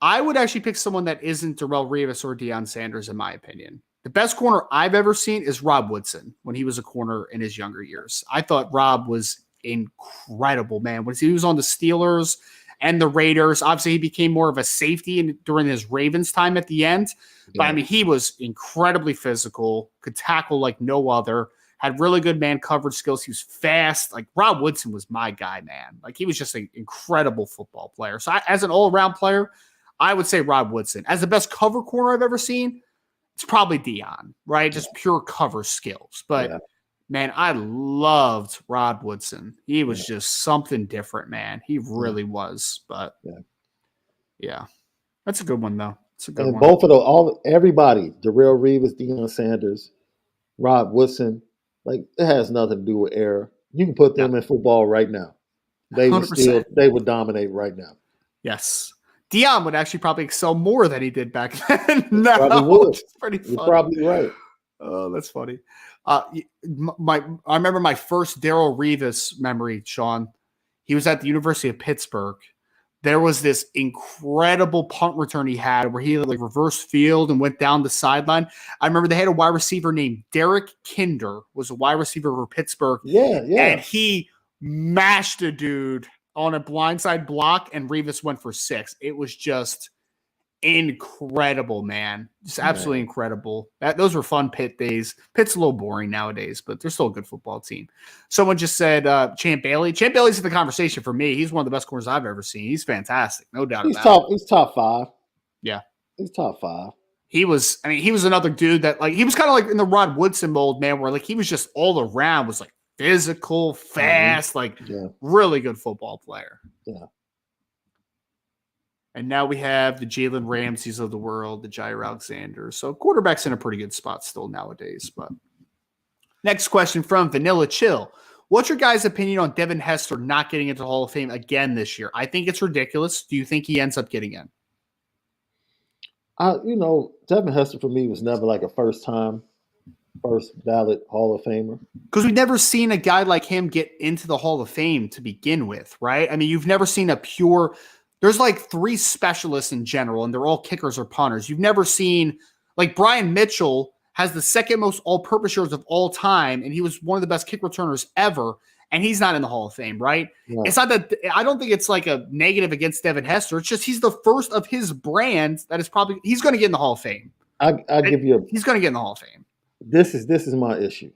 I would actually pick someone that isn't Darrelle Revis or Deion Sanders, in my opinion. The best corner I've ever seen is Rob Woodson when he was a corner in his younger years. I thought Rob was incredible, man. When he was on the Steelers and the Raiders, obviously he became more of a safety during his Ravens time at the end. But I yeah, mean, he was incredibly physical, could tackle like no other, had really good man coverage skills. He was fast. Like Rob Woodson was my guy, man. Like he was just an incredible football player. So as an all-around player, I would say Rob Woodson. As the best cover corner I've ever seen, it's probably Dion, right? yeah, Just pure cover skills. But yeah, man, I loved Rod Woodson. He yeah, was just something different, man. He yeah, really was. But yeah. yeah, that's a good one, though. It's a good And one. both of the all everybody, Darrelle Revis, Deion Sanders, Rod Woodson, like it has nothing to do with error. You can put Yeah, them in football right now. 100%. They would dominate right now. Yes. Dion would actually probably excel more than he did back then They probably now, would. which is pretty You're funny. probably right. Oh, that's funny. I remember my first Darrelle Revis memory, Sean. He was at the University of Pittsburgh. There was this incredible punt return he had where he like reverse field and went down the sideline. I remember they had a wide receiver named Derek Kinder, was a wide receiver for Pittsburgh, Yeah, and yeah, he mashed a dude on a blindside block, and Revis went for 6. It was just incredible, man. Just absolutely man. incredible. Those were fun Pitt days. Pitt's a little boring nowadays, but they're still a good football team. Someone just said Champ Bailey. Champ Bailey's in the conversation for me. He's one of the best corners I've ever seen. He's fantastic, no doubt about it. He's top five. Yeah. He's top five. He was another dude that like he was kind of like in the Rod Woodson mold, man, where like he was just all around, was like physical, fast, like Yeah, really good football player. yeah. And now we have the Jalen Ramseys of the world, the Jair Alexanders. So quarterback's in a pretty good spot still nowadays. But next question from Vanilla Chill. What's your guys' opinion on Devin Hester not getting into the Hall of Fame again this year? I think it's ridiculous. Do you think he ends up getting in? Devin Hester for me was never like a first ballot Hall of Famer. Because we've never seen a guy like him get into the Hall of Fame to begin with, right? I mean, you've never seen there's like 3 specialists in general, and they're all kickers or punters. You've never seen, like Brian Mitchell has the second most all-purpose yards of all time, and he was one of the best kick returners ever, and he's not in the Hall of Fame, right? Yeah. It's not that, I don't think it's like a negative against Devin Hester. It's just he's the first of his brand that is probably, he's going to get in the Hall of Fame. He's going to get in the Hall of Fame. This is my issue.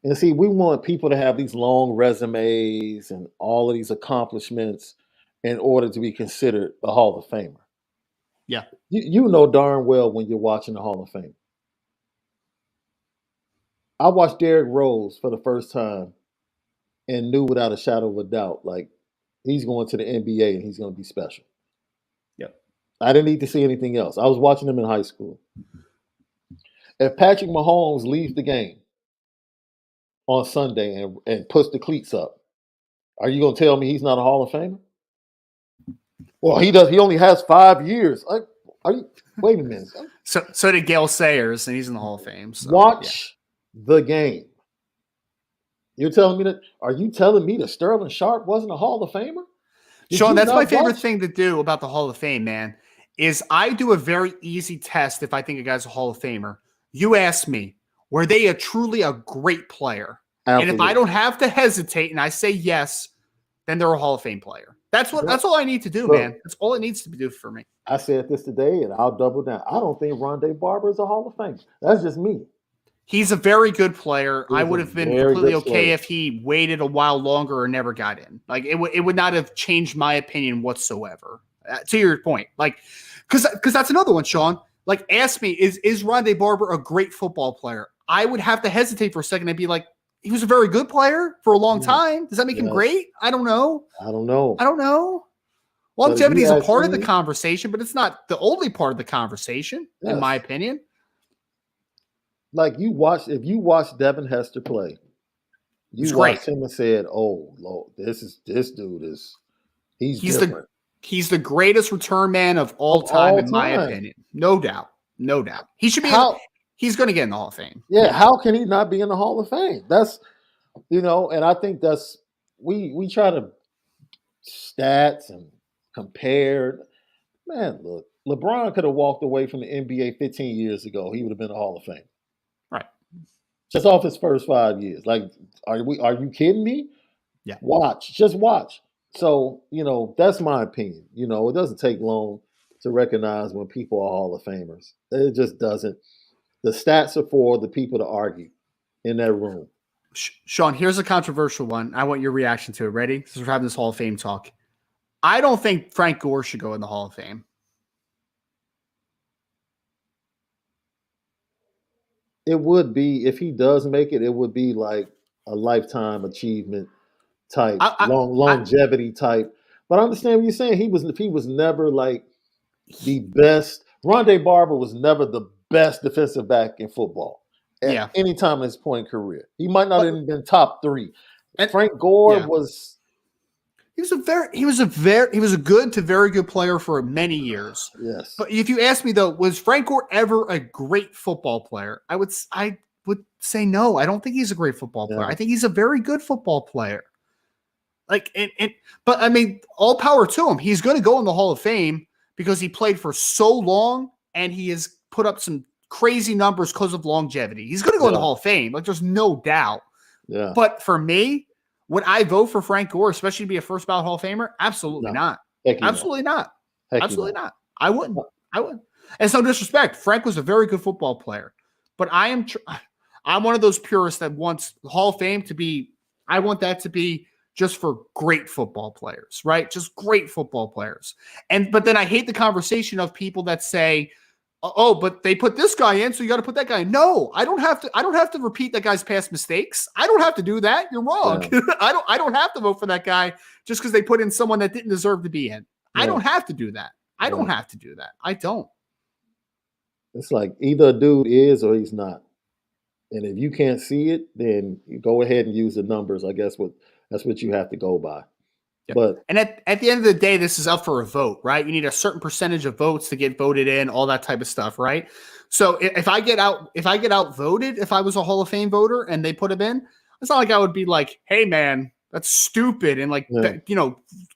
And see, we want people to have these long resumes and all of these accomplishments in order to be considered a Hall of Famer. Yeah. You know darn well when you're watching the Hall of Fame. I watched Derrick Rose for the first time and knew without a shadow of a doubt, like he's going to the NBA and he's going to be special. Yep. I didn't need to see anything else. I was watching him in high school. If Patrick Mahomes leaves the game on Sunday and puts the cleats up, are you going to tell me he's not a Hall of Famer? Well, he does. He only has 5 years. Wait a minute. So did Gale Sayers, and he's in the Hall of Fame. So, Watch the game. You're telling me that? Are you telling me that Sterling Sharp wasn't a Hall of Famer? Sean, that's my favorite thing to do about the Hall of Fame, man, is I do a very easy test if I think a guy's a Hall of Famer. You ask me, were they truly a great player? Absolutely. And if I don't have to hesitate and I say yes, then they're a Hall of Fame player. That's all I need to do, Look, man. That's all it needs to do for me. I said this today, and I'll double down. I don't think Rondé Barber is a Hall of Famer. That's just me. He's a very good player. He's I would have been completely okay if he waited a while longer or never got in. Like it would not have changed my opinion whatsoever. To your point, like because that's another one, Sean. Like, ask me, is Rondé Barber a great football player? I would have to hesitate for a second and be like, he was a very good player for a long time. Does that make him great? I don't know. Longevity is a part of the conversation, but it's not the only part of the conversation, in my opinion. Like if you watch Devin Hester play, you watched him and said, "Oh, Lord, he's different." He's the greatest return man of all time, in my opinion. No doubt. He should be. He's going to get in the Hall of Fame. Yeah, how can he not be in the Hall of Fame? That's and I think that's we try to stats and compare. Man, look, LeBron could have walked away from the NBA 15 years ago. He would have been a Hall of Fame. Right. Just off his first 5 years. Like, are you kidding me? Yeah. Just watch. So, that's my opinion. It doesn't take long to recognize when people are Hall of Famers. It just doesn't. The stats are for the people to argue in that room. Sean, here's a controversial one. I want your reaction to it. Ready? Since we're having this Hall of Fame talk. I don't think Frank Gore should go in the Hall of Fame. It would be, if he does make it, it would be like a lifetime achievement type, longevity type. But I understand what you're saying. He was never like the best. Rondé Barber was never the best defensive back in football at any time in his point in career. He might not have been top 3. And Frank Gore was. He was a good to very good player for many years. Yes. But if you ask me though, was Frank Gore ever a great football player? I would say no. I don't think he's a great football player. I think he's a very good football player. Like, but I mean, all power to him. He's going to go in the Hall of Fame because he played for so long and he has put up some crazy numbers because of longevity. He's going to go in the Hall of Fame. Like, there's no doubt. Yeah. But for me, would I vote for Frank Gore, especially to be a first ballot Hall of Famer? Absolutely not. Absolutely not. Absolutely not. I wouldn't. And it's no disrespect. Frank was a very good football player, but I'm one of those purists that wants the Hall of Fame to be. I want that to be just for great football players, right? Just great football players. But then I hate the conversation of people that say, "Oh, but they put this guy in, so you got to put that guy in." No, I don't have to repeat that guy's past mistakes. I don't have to do that. You're wrong. Yeah. I don't have to vote for that guy just because they put in someone that didn't deserve to be in. Yeah. I don't have to do that. I don't have to do that. I don't. It's like either a dude is or he's not. And if you can't see it, then you go ahead and use the numbers. I guess that's what you have to go by. Yep. But at the end of the day, this is up for a vote, right? You need a certain percentage of votes to get voted in, all that type of stuff, right? So if I get outvoted, if I was a Hall of Fame voter and they put him in, it's not like I would be like, "Hey man, that's stupid," and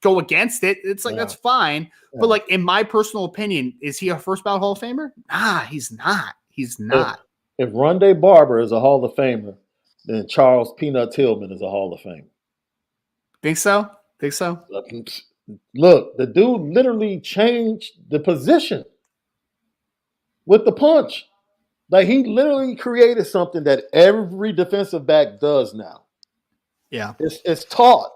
go against it. It's like that's fine. Yeah. But like in my personal opinion, is he a first ballot Hall of Famer? Nah, he's not. He's not. If Rondé Barber is a Hall of Famer, then Charles Peanut Tillman is a Hall of Fame. Think so? Look, the dude literally changed the position with the punch. Like, he literally created something that every defensive back does now. Yeah. It's taught.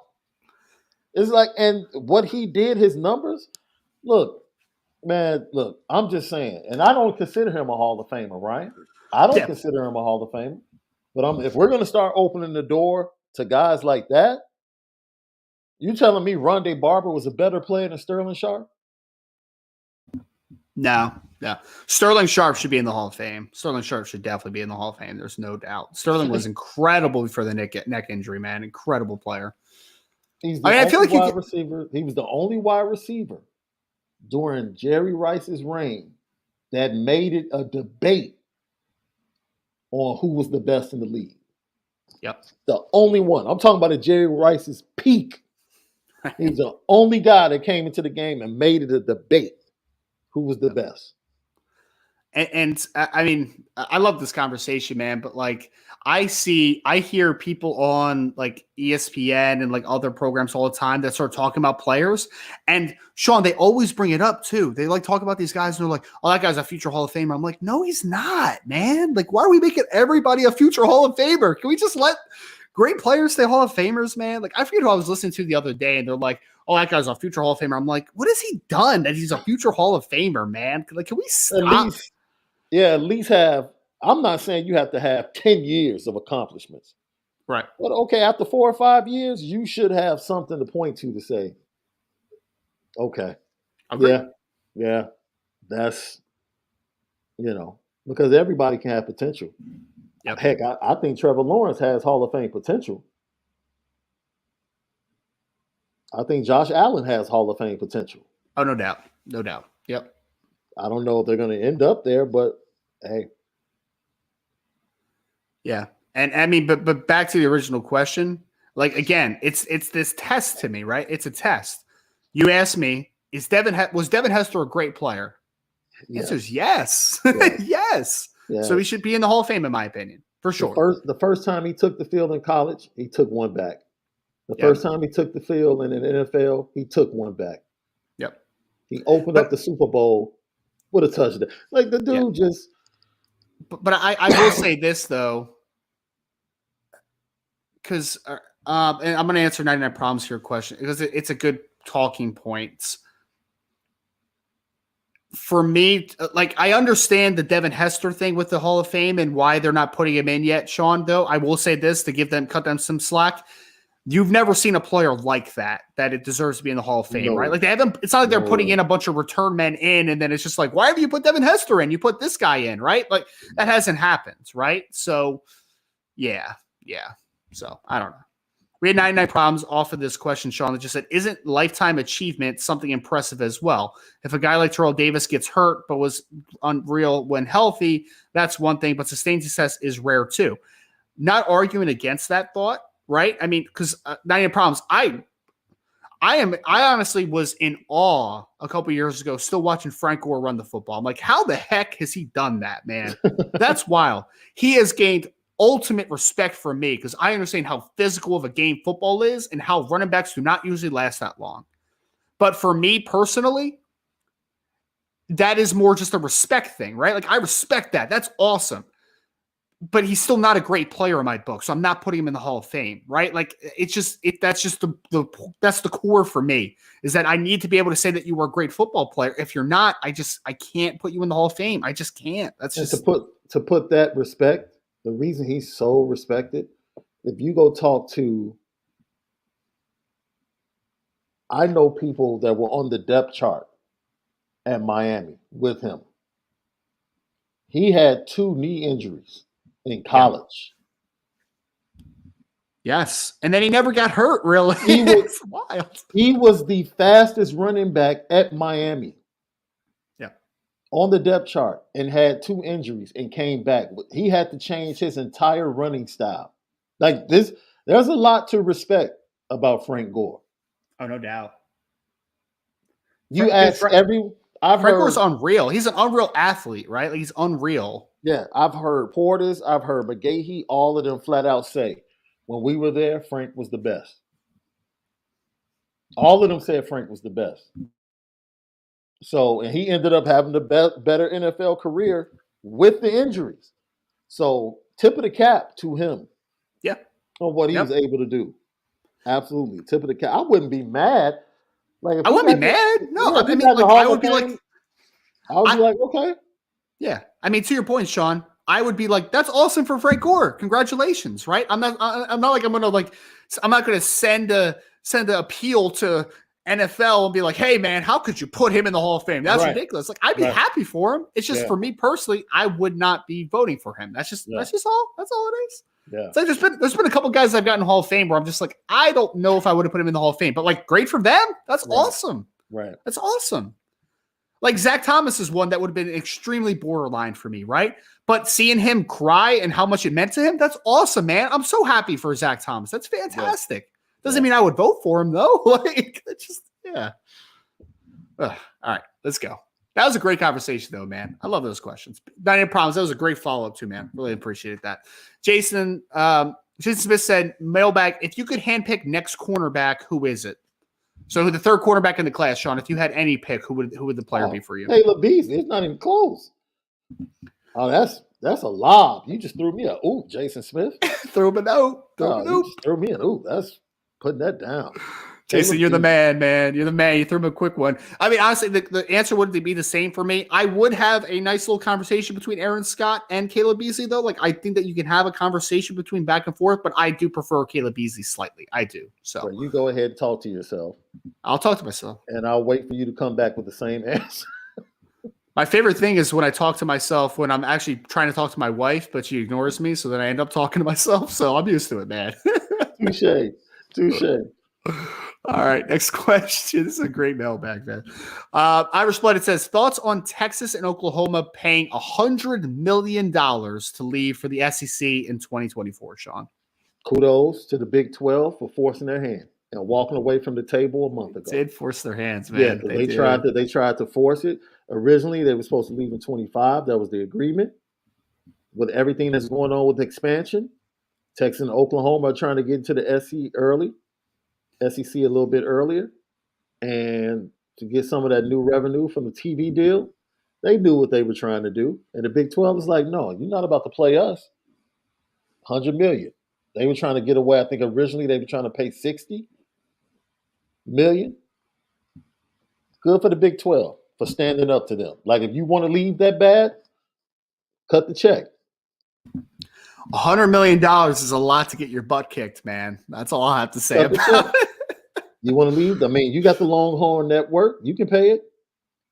It's like, and what he did, his numbers, look, I'm just saying, and I don't consider him a Hall of Famer, right? I don't consider him a Hall of Famer. But if we're going to start opening the door to guys like that, you telling me Rondé Barber was a better player than Sterling Sharp? No. Sterling Sharp should be in the Hall of Fame. Sterling Sharp should definitely be in the Hall of Fame. There's no doubt. Sterling was incredible before the neck injury, man. Incredible player. I feel like wide receiver. He was the only wide receiver during Jerry Rice's reign that made it a debate on who was the best in the league. Yep. The only one. I'm talking about at Jerry Rice's peak. He's the only guy that came into the game and made it a debate who was the best. And I mean, I love this conversation, man, but like I hear people on like ESPN and like other programs all the time that start talking about players. And Sean, they always bring it up too. They like talk about these guys and they're like, oh, that guy's a future Hall of Famer. I'm like, no, he's not, man. Like, why are we making everybody a future Hall of Famer? Can we just let great players stay Hall of Famers, man? Like, I forget who I was listening to the other day and they're like, oh, that guy's a future Hall of Famer. I'm like, what has he done that he's a future Hall of Famer, man? Like, can we stop? At least have, I'm not saying you have to have 10 years of accomplishments. Right. But okay, after 4 or 5 years, you should have something to point to say, okay, okay. yeah, that's, because everybody can have potential. Yep. Heck, I think Trevor Lawrence has Hall of Fame potential. I think Josh Allen has Hall of Fame potential. Oh, no doubt. No doubt. Yep. I don't know if they're going to end up there, but hey. Yeah. And I mean, but back to the original question, like, again, it's this test to me, right? It's a test. You asked me, was Devin Hester a great player? The answer is yes. Yes. Yes. Yeah. So he should be in the Hall of Fame, in my opinion, for sure. The first time he took the field in college, he took one back. The first time he took the field in the NFL, he took one back. Yep. He opened up the Super Bowl with a touchdown. Like the dude just. But I will say this though, because and I'm going to answer 99 Problems here question because it's a good talking point. For me, like I understand the Devin Hester thing with the Hall of Fame and why they're not putting him in yet, Sean. Though I will say this to cut them some slack. You've never seen a player like that it deserves to be in the Hall of Fame, right? Like they haven't. It's not like they're putting in a bunch of return men in, and then it's just like, why have you put Devin Hester in? You put this guy in, right? Like that hasn't happened, right? So, yeah. So I don't know. We had 99 Problems off of this question, Sean, that just said, isn't lifetime achievement something impressive as well? If a guy like Terrell Davis gets hurt but was unreal when healthy, that's one thing, but sustained success is rare too. Not arguing against that thought. Right? I mean, because 99 Problems, I honestly was in awe a couple years ago, still watching Frank Gore run the football. I'm like, how the heck has he done that, man? That's wild. He has gained ultimate respect from me because I understand how physical of a game football is and how running backs do not usually last that long. But for me personally, that is more just a respect thing, right? Like I respect that. That's awesome. But he's still not a great player in my book, so I'm not putting him in the Hall of Fame, right? Like that's just that's the core for me is that I need to be able to say that you were a great football player. If you're not, I can't put you in the Hall of Fame. I just can't. That's just to put that respect. The reason he's so respected, if you go talk to, I know people that were on the depth chart at Miami with him. He had 2 knee injuries in college. Yes. And then he never got hurt, really. It's wild. He was the fastest running back at Miami. Yeah. On the depth chart and had 2 injuries and came back. He had to change his entire running style. Like this, there's a lot to respect about Frank Gore. Oh, no doubt. Frank Gore's unreal. He's an unreal athlete, right? Like he's unreal. Yeah, I've heard Portis, I've heard McGahee, all of them flat out say, when we were there, Frank was the best. All of them said Frank was the best. So, and he ended up having the better NFL career with the injuries. So, tip of the cap to him. Yeah. On what he was able to do. Absolutely. Tip of the cap. I wouldn't be mad. Like I wouldn't be mad. No, I mean, like, I would be like, okay. Yeah. I mean, to your point, Sean, I would be like, that's awesome for Frank Gore. Congratulations. Right. I'm not going to send an appeal to NFL and be like, hey man, how could you put him in the Hall of Fame? That's ridiculous. Like I'd be happy for him. It's just for me personally, I would not be voting for him. That's all it is. Yeah. So there's been a couple guys I've gotten Hall of Fame where I'm just like, I don't know if I would have put him in the Hall of Fame, but like great for them. That's awesome. Right. That's awesome. Like Zach Thomas is one that would have been extremely borderline for me, right? But seeing him cry and how much it meant to him, that's awesome, man. I'm so happy for Zach Thomas. That's fantastic. Doesn't mean I would vote for him though. Like it's just All right, let's go. That was a great conversation, though, man. I love those questions. Not any problems. That was a great follow-up, too, man. Really appreciated that. Jason Smith said, Mailbag, if you could handpick next cornerback, who is it? So the third cornerback in the class, Sean, if you had any pick, who would the player be for you? Caleb Beasley. It's not even close. Oh, that's a lob. You just threw me a Jason Smith. Throw him a note. You just threw me an that's putting that down. Jason, you're the man, man. You're the man. You threw him a quick one. I mean, honestly, the answer wouldn't be the same for me. I would have a nice little conversation between Aaron Scott and Caleb Beasley, though. Like, I think that you can have a conversation between back and forth, but I do prefer Caleb Beasley slightly. I do. So you go ahead and talk to yourself. I'll talk to myself. And I'll wait for you to come back with the same answer. My favorite thing is when I talk to myself when I'm actually trying to talk to my wife, but she ignores me, so then I end up talking to myself. So I'm used to it, man. Touche. All right, next question. This is a great mailbag, man. Irish Blood, it says, thoughts on Texas and Oklahoma paying $100 million to leave for the SEC in 2024, Sean? Kudos to the Big 12 for forcing their hand and walking away from the table a month ago. They did force their hands, man. Yeah, they tried to force it. Originally, they were supposed to leave in 25. That was the agreement. With everything that's going on with expansion, Texas and Oklahoma are trying to get into the SEC a little bit earlier, and to get some of that new revenue from the TV deal. They knew what they were trying to do, and the Big 12 was like, no, you're not about to play us. $100 million. They were trying to get away. I think originally they were trying to pay $60 million. Good for the Big 12 for standing up to them. Like, if you want to leave that bad, cut the check. $100 million is a lot to get your butt kicked, man. That's all I have to say about it. You want to leave? I mean, you got the Longhorn Network. You can pay it.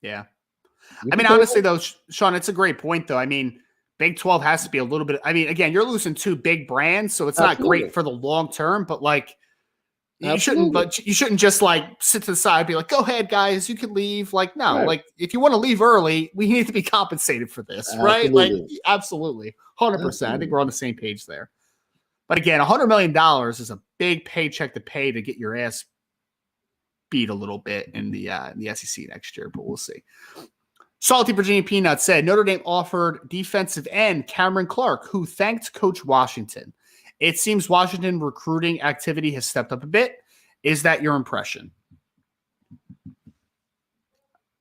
Yeah. I mean, honestly, though, Sean, it's a great point, though. I mean, Big 12 has to be a little bit – I mean, again, you're losing two big brands, so it's not great for the long term, but, like, you shouldn't just, like, sit to the side and be like, go ahead, guys, you can leave. Like, no. Right. Like, if you want to leave early, we need to be compensated for this, right? Like, absolutely. 100%. I think we're on the same page there. But, again, $100 million is a big paycheck to pay to get your ass beat a little bit in the SEC next year, but we'll see. Salty Virginia Peanut said, Notre Dame offered defensive end Cameron Clark, who thanked Coach Washington. It seems Washington recruiting activity has stepped up a bit. Is that your impression?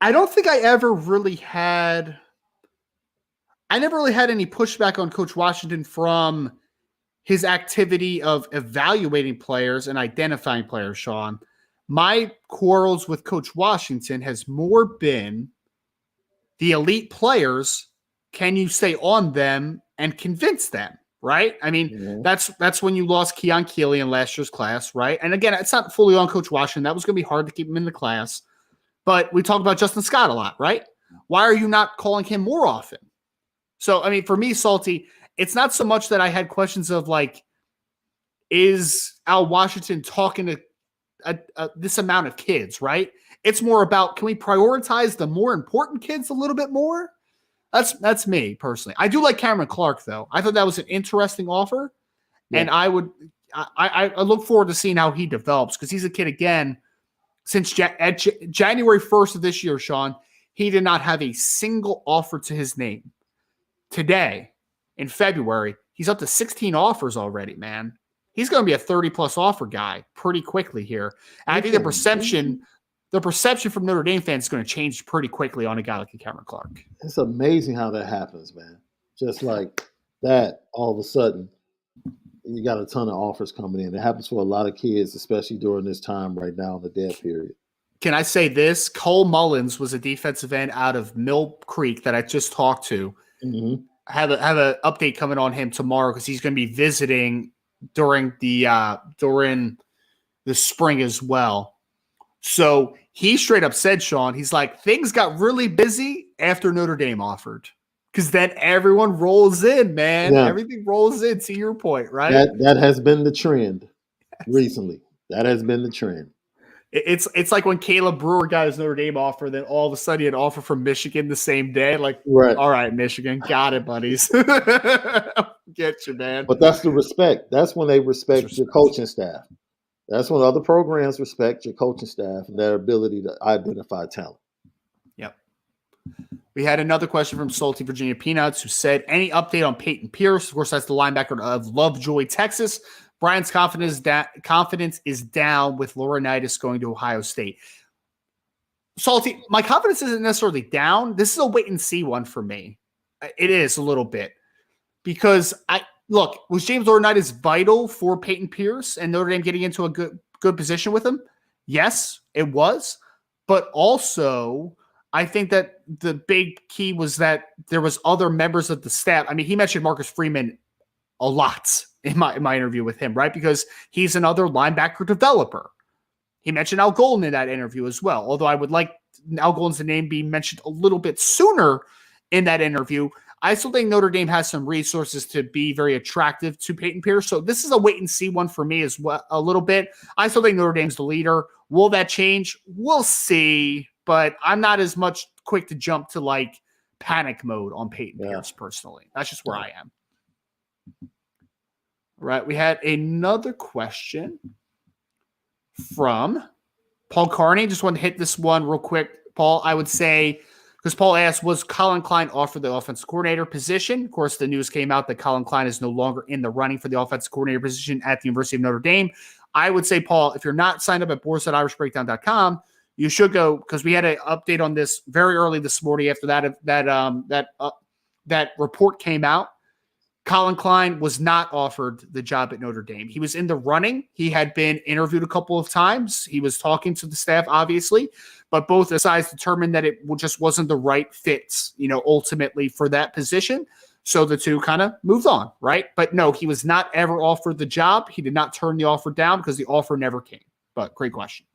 I don't think I never really had any pushback on Coach Washington from his activity of evaluating players and identifying players, Sean. My quarrels with Coach Washington has more been the elite players. Can you stay on them and convince them? Right? I mean, that's when you lost Keon Keeley in last year's class, right? And again, it's not fully on Coach Washington. That was going to be hard to keep him in the class. But we talked about Justin Scott a lot, right? Why are you not calling him more often? So, I mean, for me, Salty, it's not so much that I had questions of like, is Al Washington talking to this amount of kids, right? It's more about, can we prioritize the more important kids a little bit more? That's me personally. I do like Cameron Clark, though. I thought that was an interesting offer, and I look forward to seeing how he develops because he's a kid again. Since January 1st of this year, Sean, he did not have a single offer to his name. Today, in February, he's up to 16 offers already, man. He's going to be a 30-plus offer guy pretty quickly here. And I think the perception from Notre Dame fans is going to change pretty quickly on a guy like Cameron Clark. It's amazing how that happens, man. Just like that, all of a sudden, you got a ton of offers coming in. It happens for a lot of kids, especially during this time right now in the dead period. Can I say this? Cole Mullins was a defensive end out of Mill Creek that I just talked to. Mm-hmm. I have an update coming on him tomorrow because he's going to be visiting during the spring as well. So he straight up said, Sean, he's like, things got really busy after Notre Dame offered. Because then everyone rolls in, man. Yeah. Everything rolls in, to your point, right? That has been the trend recently. That has been the trend. It's like when Caleb Brewer got his Notre Dame offer, then all of a sudden he had an offer from Michigan the same day. Like, right. All right, Michigan, got it, buddies. Get you, man. But that's the respect. That's when they respect your coaching staff. That's when other programs respect your coaching staff and their ability to identify talent. Yep. We had another question from Salty Virginia Peanuts, who said, any update on Peyton Pierce? Of course, that's the linebacker of Lovejoy, Texas. Brian's confidence is down with Laurinaitis going to Ohio State. Salty, my confidence isn't necessarily down. This is a wait and see one for me. It is a little bit. Because was James Laurinaitis vital for Peyton Pierce and Notre Dame getting into a good position with him? Yes, it was. But also, I think that the big key was that there was other members of the staff. I mean, he mentioned Marcus Freeman a lot in my interview with him, right? Because he's another linebacker developer. He mentioned Al Golden in that interview as well. Although I would like Al Golden's name be mentioned a little bit sooner in that interview. I still think Notre Dame has some resources to be very attractive to Peyton Pierce. So this is a wait and see one for me as well, a little bit. I still think Notre Dame's the leader. Will that change? We'll see. But I'm not as much quick to jump to like panic mode on Peyton Pierce personally. That's just where I am. All right. We had another question from Paul Carney. Just want to hit this one real quick. Paul, I would say, because Paul asked, was Colin Klein offered the offensive coordinator position? Of course, the news came out that Colin Klein is no longer in the running for the offensive coordinator position at the University of Notre Dame. I would say, Paul, if you're not signed up at boards.irishbreakdown.com, you should go, because we had an update on this very early this morning after that report came out. Colin Klein was not offered the job at Notre Dame. He was in the running. He had been interviewed a couple of times. He was talking to the staff, obviously, but both sides determined that it just wasn't the right fit, ultimately for that position. So the two kind of moved on, right? But no, he was not ever offered the job. He did not turn the offer down because the offer never came. But great question.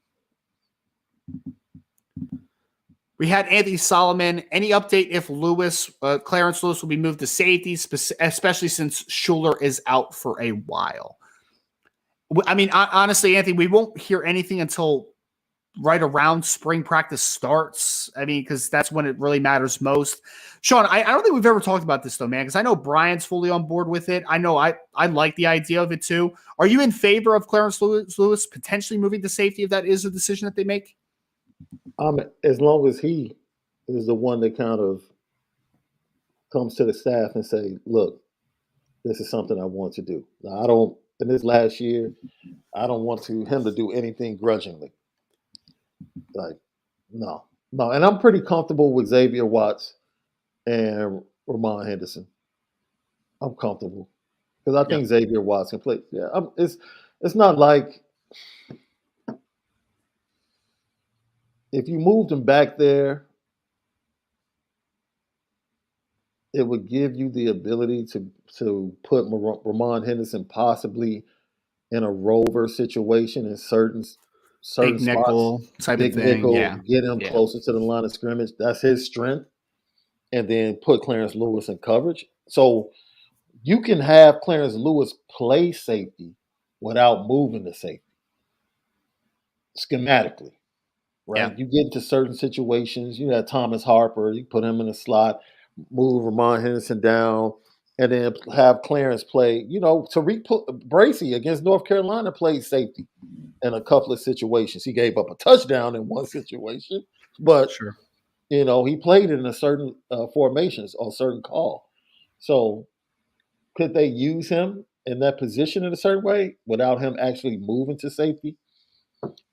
We had Anthony Solomon. Any update if Clarence Lewis will be moved to safety, especially since Schuler is out for a while? I mean, honestly, Anthony, we won't hear anything until right around spring practice starts. I mean, because that's when it really matters most. Sean, I don't think we've ever talked about this, though, man, because I know Brian's fully on board with it. I know I like the idea of it, too. Are you in favor of Clarence Lewis potentially moving to safety if that is a decision that they make? As long as he is the one that kind of comes to the staff and say, look, this is something I want to do. Now, in this last year, I don't want him to do anything grudgingly. Like, no. And I'm pretty comfortable with Xavier Watts and Ramon Henderson. I'm comfortable because I think Xavier Watts can play. Yeah, it's not like if you moved him back there, it would give you the ability to put Ramon Henderson possibly in a rover situation in certain big spots. Nickel type of thing. Nickel, get him closer to the line of scrimmage. That's his strength. And then put Clarence Lewis in coverage. So you can have Clarence Lewis play safety without moving to safety. Schematically. Right? Yeah. You get into certain situations. You have Thomas Harper. You put him in the slot, move Ramon Henderson down, and then have Clarence play. Tariq Bracy against North Carolina played safety in a couple of situations. He gave up a touchdown in one situation, but he played in a certain formations or certain call. So could they use him in that position in a certain way without him actually moving to safety?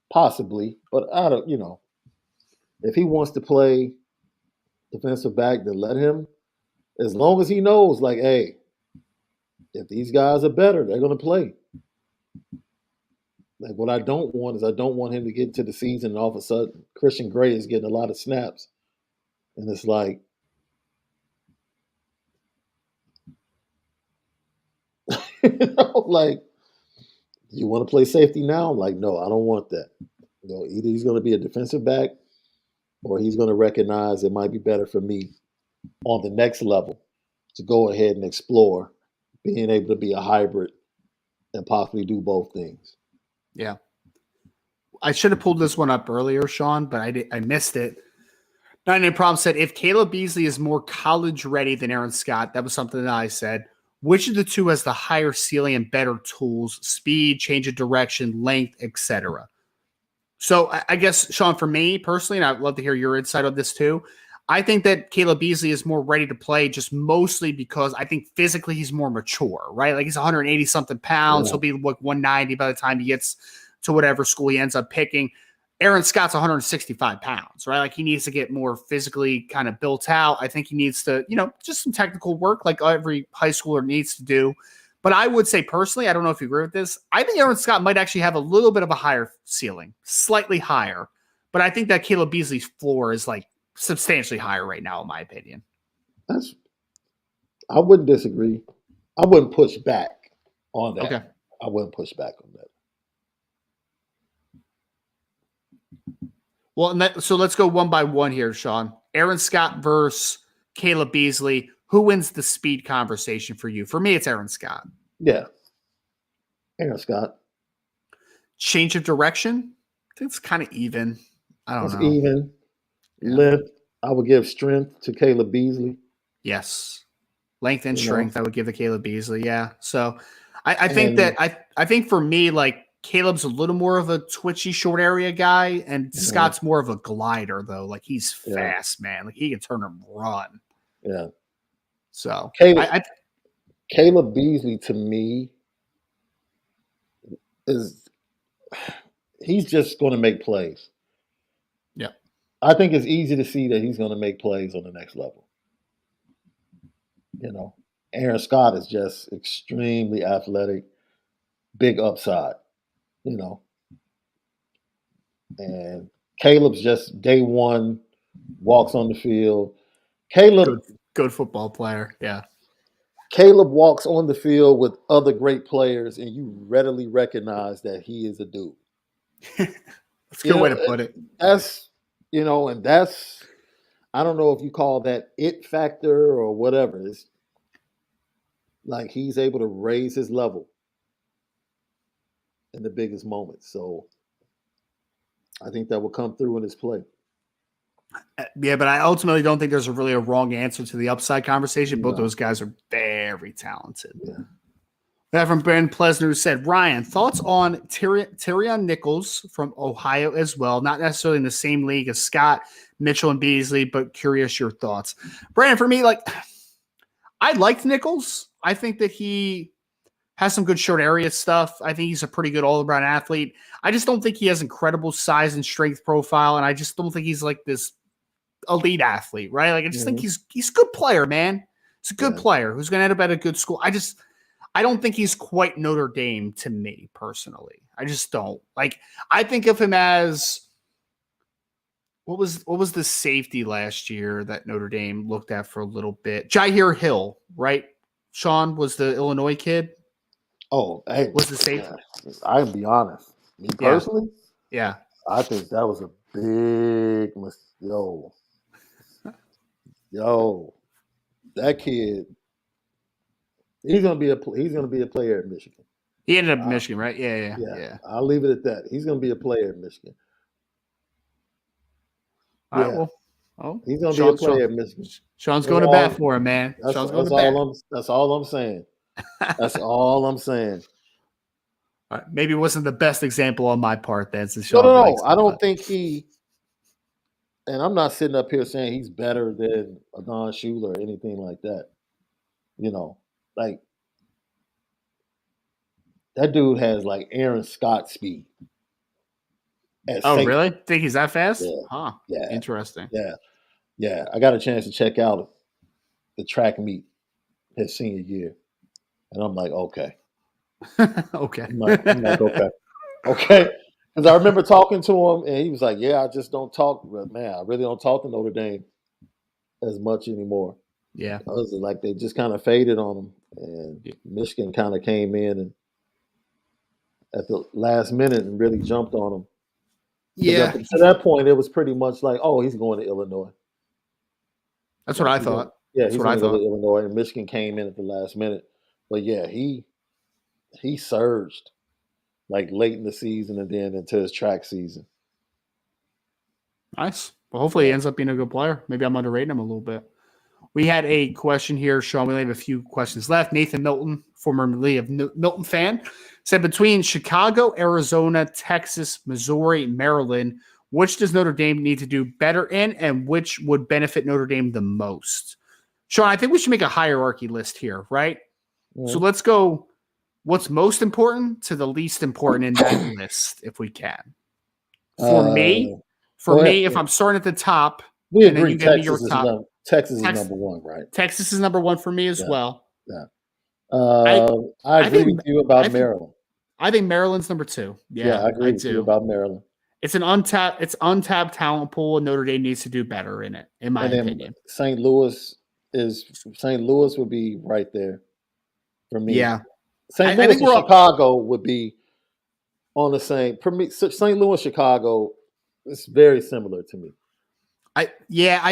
Possibly, but I don't, if he wants to play defensive back, then let him, as long as he knows, like, hey, if these guys are better, they're going to play. Like, what I don't want is I don't want him to get to the season and all of a sudden Christian Gray is getting a lot of snaps. And it's like, like, you want to play safety now? I'm like, no, I don't want that. Either he's going to be a defensive back or he's going to recognize it might be better for me on the next level to go ahead and explore being able to be a hybrid and possibly do both things. Yeah. I should have pulled this one up earlier, Sean, but I missed it. Not any problem said, if Caleb Beasley is more college ready than Aaron Scott, that was something that I said. Which of the two has the higher ceiling and better tools, speed, change of direction, length, etc.? So I guess, Sean, for me personally, and I'd love to hear your insight on this too, I think that Caleb Beasley is more ready to play just mostly because I think physically he's more mature, right? Like he's 180 something pounds. Yeah. He'll be like 190 by the time he gets to whatever school he ends up picking. Aaron Scott's 165 pounds, right? Like he needs to get more physically kind of built out. I think he needs to, just some technical work like every high schooler needs to do. But I would say personally, I don't know if you agree with this. I think Aaron Scott might actually have a little bit of a higher ceiling, slightly higher. But I think that Caleb Beasley's floor is like substantially higher right now, in my opinion. I wouldn't disagree. I wouldn't push back on that. Okay. I wouldn't push back on that. Well, so let's go one by one here, Sean. Aaron Scott versus Caleb Beasley. Who wins the speed conversation for you? For me, it's Aaron Scott. Yeah. Aaron Scott. Change of direction? I think it's kind of even. I don't know. Even. Yeah. Length. I would give strength to Caleb Beasley. Yes. Length and strength, I would give to Caleb Beasley. Yeah. So I think that I think for me, like Caleb's a little more of a twitchy short area guy, and Scott's more of a glider, though. Like he's fast, man. Like he can turn and run. Yeah. So Caleb Beasley to me he's just going to make plays. Yeah. I think it's easy to see that he's going to make plays on the next level. Aaron Scott is just extremely athletic, big upside, and Caleb's just day one, walks on the field. Caleb, good football player. Yeah. Caleb walks on the field with other great players, and you readily recognize that he is a dude. That's a good way to put it. That's, and that's, I don't know if you call that it factor or whatever. It's like he's able to raise his level in the biggest moments. So I think that will come through in his play. Yeah, but I ultimately don't think there's really a wrong answer to the upside conversation. Both those guys are very talented. Yeah. We have from Brandon Plesner who said, Ryan, thoughts on Tyrion Nichols from Ohio as well? Not necessarily in the same league as Scott, Mitchell, and Beasley, but curious your thoughts. Brandon, for me, I liked Nichols. I think that he has some good short area stuff. I think he's a pretty good all-around athlete. I just don't think he has incredible size and strength profile, and I just don't think he's like this elite athlete, right? Like I just think he's a good player, man. He's a good player who's going to end up at a good school. I don't think he's quite Notre Dame to me personally. I just don't. Like I think of him as what was the safety last year that Notre Dame looked at for a little bit? Jair Hill, right? Sean was the Illinois kid. Oh, hey, was the safety? I can be honest. Me personally, yeah, I think that was a big mistake. Yo, that kid. He's gonna be a player at Michigan. He ended up in Michigan, right? Yeah. I'll leave it at that. He's gonna be a player at Michigan. All right, well, he's gonna be a player at Michigan. Sean's going to bat for him, man. That's all I'm saying. That's all I'm saying. All right, maybe it wasn't the best example on my part then. Since no, I don't think he. And I'm not sitting up here saying he's better than Adon Schuler or anything like that. Like that dude has like Aaron Scott speed. Really? Think he's that fast? Yeah. Huh. Yeah. Interesting. Yeah. I got a chance to check out the track meet his senior year. And I'm like, okay. Okay. I'm like, okay. Okay. Because I remember talking to him and he was like, yeah, I just don't talk. But man, I really don't talk to Notre Dame as much anymore. Yeah. I was like, they just kind of faded on him. And Michigan kind of came in and at the last minute and really jumped on him. Yeah. To that point, it was pretty much like, oh, he's going to Illinois. That's what I thought. He's going to go to Illinois. And Michigan came in at the last minute. But yeah, he surged like late in the season and then into his track season. Nice. Well, hopefully he ends up being a good player. Maybe I'm underrating him a little bit. We had a question here, Sean. We only have a few questions left. Nathan Milton, formerly of Milton fan, said between Chicago, Arizona, Texas, Missouri, Maryland, Which does Notre Dame need to do better in, and which would benefit Notre Dame the most? Sean, I think we should make a hierarchy list here, right? Mm-hmm. So let's go what's most important to the least important in that list, if we can. For me, if I'm starting at the top, we and agree then you give me Texas your is top. Texas is number one, right? Texas is number one for me as well. Yeah. I agree with you about Maryland. I think Maryland's number 2. Yeah, I agree with you about Maryland. It's untapped talent pool, and Notre Dame needs to do better in it, in my opinion. St. Louis would be right there for me. Yeah. St. Louis and Chicago would be on the same. For me, St. Louis, Chicago, it's very similar to me. I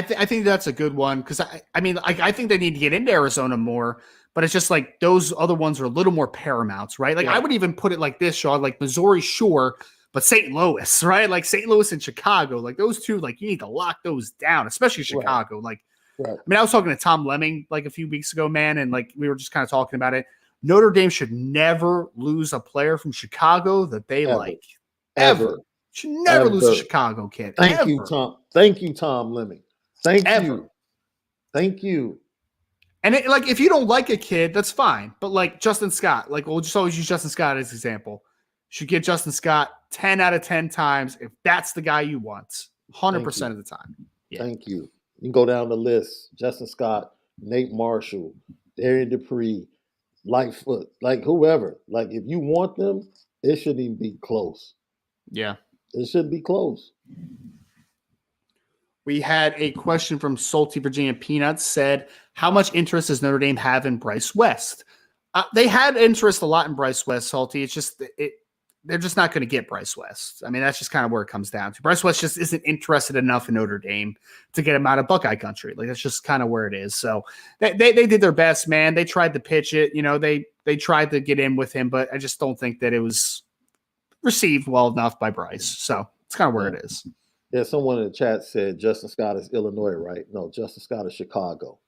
think that's a good one because I think they need to get into Arizona more, but it's just like those other ones are a little more paramount, right? Like I would even put it like this, Sean, like Missouri, sure, but St. Louis, right? Like St. Louis and Chicago, like those two, like you need to lock those down, especially Chicago. Like, I mean, I was talking to Tom Lemming like a few weeks ago, man, and like we were just kind of talking about it. Notre Dame should never lose a player from Chicago that they like. Ever. Should never lose a Chicago kid. Thank you, Tom. Thank you, Tom Lemming. Thank you. And if you don't like a kid, that's fine. But like Justin Scott, like we'll just always use Justin Scott as an example. Should get Justin Scott 10 out of 10 times if that's the guy you want, 100% of the time. Yeah. Thank you. You can go down the list. Justin Scott, Nate Marshall, Darian Dupree, Lightfoot, like whoever. Like if you want them, it shouldn't even be close. Yeah. It should be close. We had a question from Salty Virginia Peanuts said, how much interest does Notre Dame have in Bryce West? They had interest a lot in Bryce West, Salty. It's just they're just not going to get Bryce West. I mean, that's just kind of where it comes down to. Bryce West just isn't interested enough in Notre Dame to get him out of Buckeye country. Like that's just kind of where it is. So they did their best, man. They tried to pitch it. You know, they tried to get in with him, but I just don't think that it was received well enough by Bryce. So it's kind of where it is. Yeah, someone in the chat said Justin Scott is Illinois, right? No, Justin Scott is Chicago.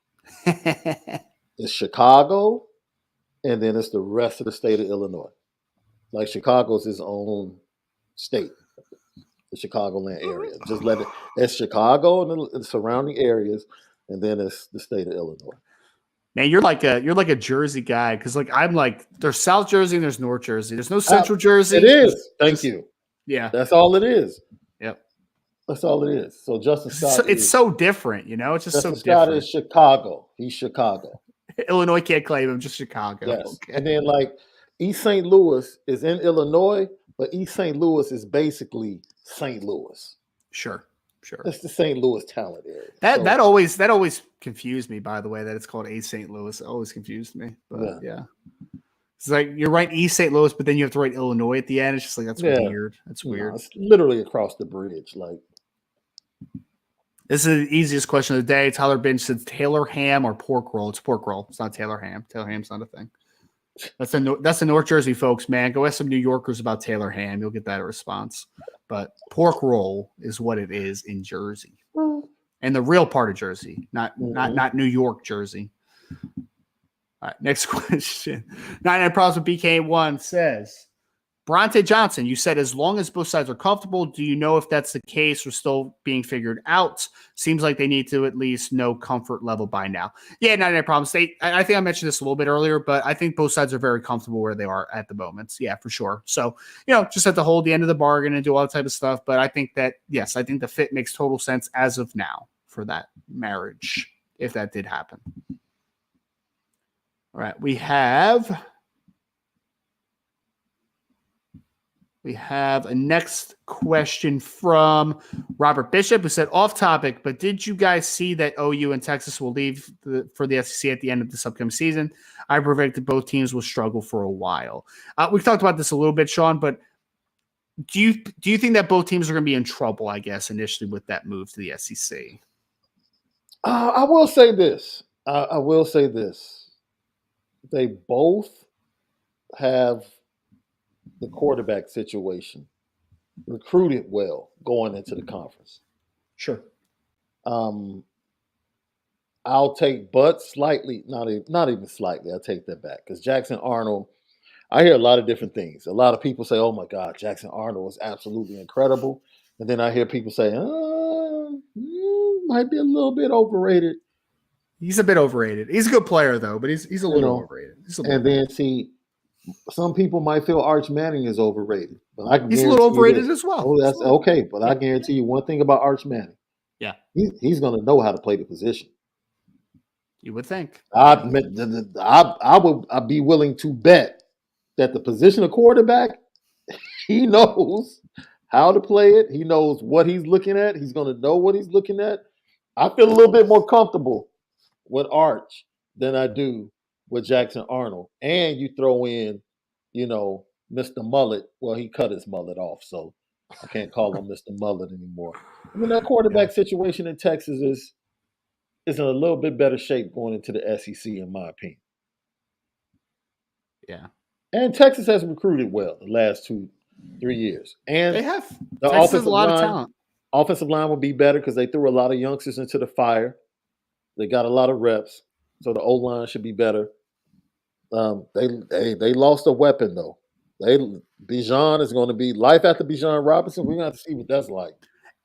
It's Chicago, and then it's the rest of the state of Illinois. Like Chicago's his own state, the Chicagoland area. Just let it. It's Chicago and the surrounding areas, and then it's the state of Illinois. Man, you're like a Jersey guy because like I'm like there's South Jersey and there's North Jersey. There's no Central Jersey. It is. Thank you. Yeah, that's all it is. Yep, that's all it is. So Justin Scott, it's so different, you know. It's just Justin so Scott different. Is Chicago. He's Chicago. Illinois can't claim him, just Chicago. Yes, okay. And then like East St. Louis is in Illinois, but East St. Louis is basically St. Louis. Sure. It's the St. Louis talent area. That always confused me, by the way, that it's called East St. Louis. It always confused me. But yeah. It's like you're right, East St. Louis, but then you have to write Illinois at the end. It's just like that's weird. That's weird. It's literally across the bridge. Like this is the easiest question of the day. Tyler Binge said Taylor ham or pork roll. It's pork roll. It's not Taylor ham. Taylor ham's not a thing. That's the North Jersey folks, man. Go ask some New Yorkers about Taylor ham. You'll get that response. But pork roll is what it is in Jersey, and the real part of Jersey, not New York, Jersey. All right, next question. 99 Problems with BK1 says, Bronte Johnson, you said as long as both sides are comfortable, do you know if that's the case or still being figured out? Seems like they need to at least know comfort level by now. Yeah, 99 Problems. I think I mentioned this a little bit earlier, but I think both sides are very comfortable where they are at the moment. Yeah, for sure. So, just have to hold the end of the bargain and do all that type of stuff. But I think that, yes, I think the fit makes total sense as of now for that marriage, if that did happen. All right, we have a next question from Robert Bishop, who said, off topic, but did you guys see that OU and Texas will leave for the SEC at the end of this upcoming season? I predicted both teams will struggle for a while. We've talked about this a little bit, Sean, but do you think that both teams are going to be in trouble, I guess, initially with that move to the SEC? I will say this. They both have the quarterback situation recruited well going into the conference. Sure. I'll take but slightly, not even slightly. I'll take that back because Jackson Arnold, I hear a lot of different things. A lot of people say, oh my God, Jackson Arnold was absolutely incredible. And then I hear people say, might be a little bit overrated. He's a bit overrated. He's a good player though, but he's a little overrated. And then see, some people might feel Arch Manning is overrated, but I can he's a guarantee little you overrated this. as well. Oh, that's okay, but I guarantee you one thing about Arch Manning. Yeah, he's going to know how to play the position. You would think. I'd be willing to bet that the position of quarterback, he knows how to play it. He knows what he's looking at. He's going to know what he's looking at. I feel a little bit more comfortable with Arch than I do with Jackson Arnold. And you throw in, Mr. Mullet. Well, he cut his mullet off, so I can't call him Mr. Mullet anymore. I mean, that quarterback situation in Texas is in a little bit better shape going into the SEC, in my opinion. Yeah. And Texas has recruited well the last 2-3 years. And they have. The Texas has a lot of talent. Offensive line will be better because they threw a lot of youngsters into the fire. They got a lot of reps, so the O-line should be better. They lost a weapon though. Bijan is going to be life after Bijan Robinson. We're going to have to see what that's like.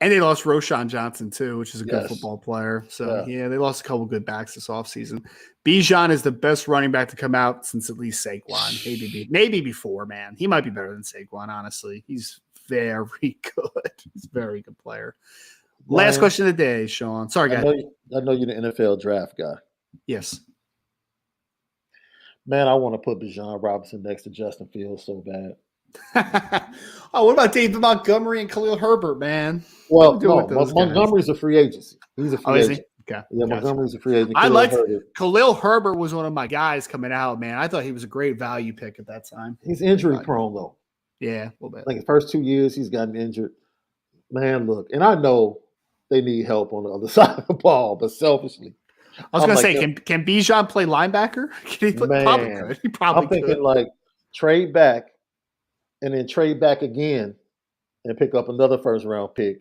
And they lost Roshan Johnson too, which is a good football player. So yeah, they lost a couple good backs this offseason. Bijan is the best running back to come out since at least Saquon. Maybe before, man. He might be better than Saquon, honestly. He's very good. He's a very good player. Last question of the day, Sean. Sorry, guys. I know you're the NFL draft guy. Yes. Man, I want to put Bijan Robinson next to Justin Fields so bad. Oh, what about David Montgomery and Khalil Herbert, man? Well, no, Montgomery's a free agency. He's a free agent. Okay. Yeah, Montgomery's a free agent. Khalil Herbert was one of my guys coming out, man. I thought he was a great value pick at that time. He's injury prone, though. Yeah, a little bit. Like the first 2 years, he's gotten injured. Man, look, and I know they need help on the other side of the ball, but selfishly. I was going to say, can Bijan play linebacker? Can he play? Probably could. He probably could. I'm thinking like trade back and then trade back again and pick up another first round pick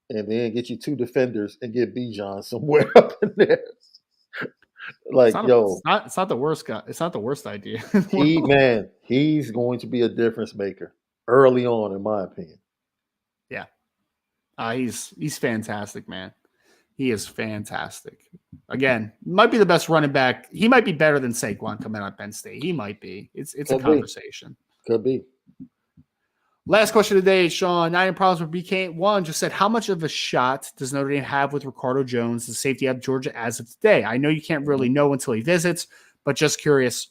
and then get you 2 defenders and get Bijan somewhere up in there. Like, it's not the worst guy. It's not the worst idea. He's going to be a difference maker early on, in my opinion. Yeah. He's fantastic, man. He is fantastic. Again, might be the best running back. He might be better than Saquon coming out of Penn State. He might be. It's a conversation. Could be. Last question of the day, Sean. 9 problems with BK1 just said, how much of a shot does Notre Dame have with Ricardo Jones, the safety out of Georgia, as of today? I know you can't really know until he visits, but just curious.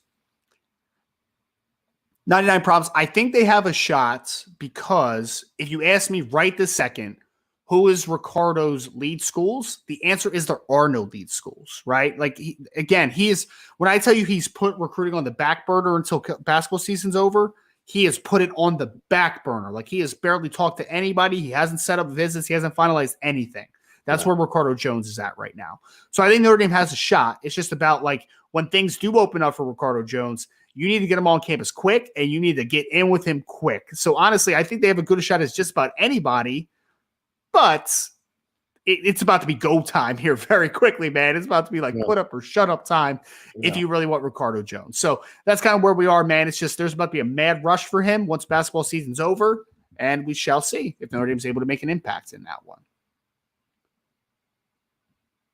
99 problems. I think they have a shot because if you ask me right this second, who is Ricardo's lead schools? The answer is there are no lead schools, right? Like, when I tell you he's put recruiting on the back burner until basketball season's over, he has put it on the back burner. Like, he has barely talked to anybody. He hasn't set up visits. He hasn't finalized anything. That's where Ricardo Jones is at right now. So I think Notre Dame has a shot. It's just about, like, when things do open up for Ricardo Jones, you need to get him on campus quick, and you need to get in with him quick. So honestly, I think they have a good shot as just about anybody. But it's about to be go time here very quickly, man. It's about to be like put up or shut up time if you really want Ricardo Jones. So that's kind of where we are, man. It's just there's about to be a mad rush for him once basketball season's over, and we shall see if Notre Dame's able to make an impact in that one.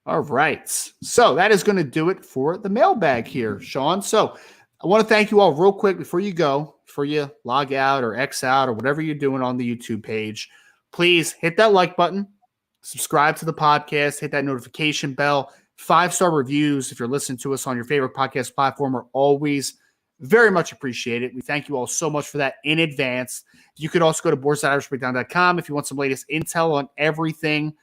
All right. So that is going to do it for the mailbag here, Sean. So I want to thank you all real quick before you go, before you log out or X out or whatever you're doing on the YouTube page. Please hit that like button, subscribe to the podcast, hit that notification bell. 5-star reviews, if you're listening to us on your favorite podcast platform, are always very much appreciated. We thank you all so much for that in advance. You could also go to boards.irishbreakdown.com if you want some latest intel on everything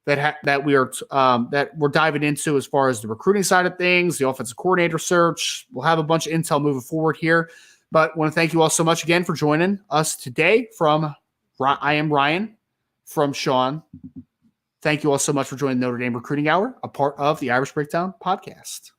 that we're diving into as far as the recruiting side of things, the offensive coordinator search. We'll have a bunch of intel moving forward here. But I want to thank you all so much again for joining us today. I am Ryan, from Sean. Thank you all so much for joining Notre Dame Recruiting Hour, a part of the Irish Breakdown podcast.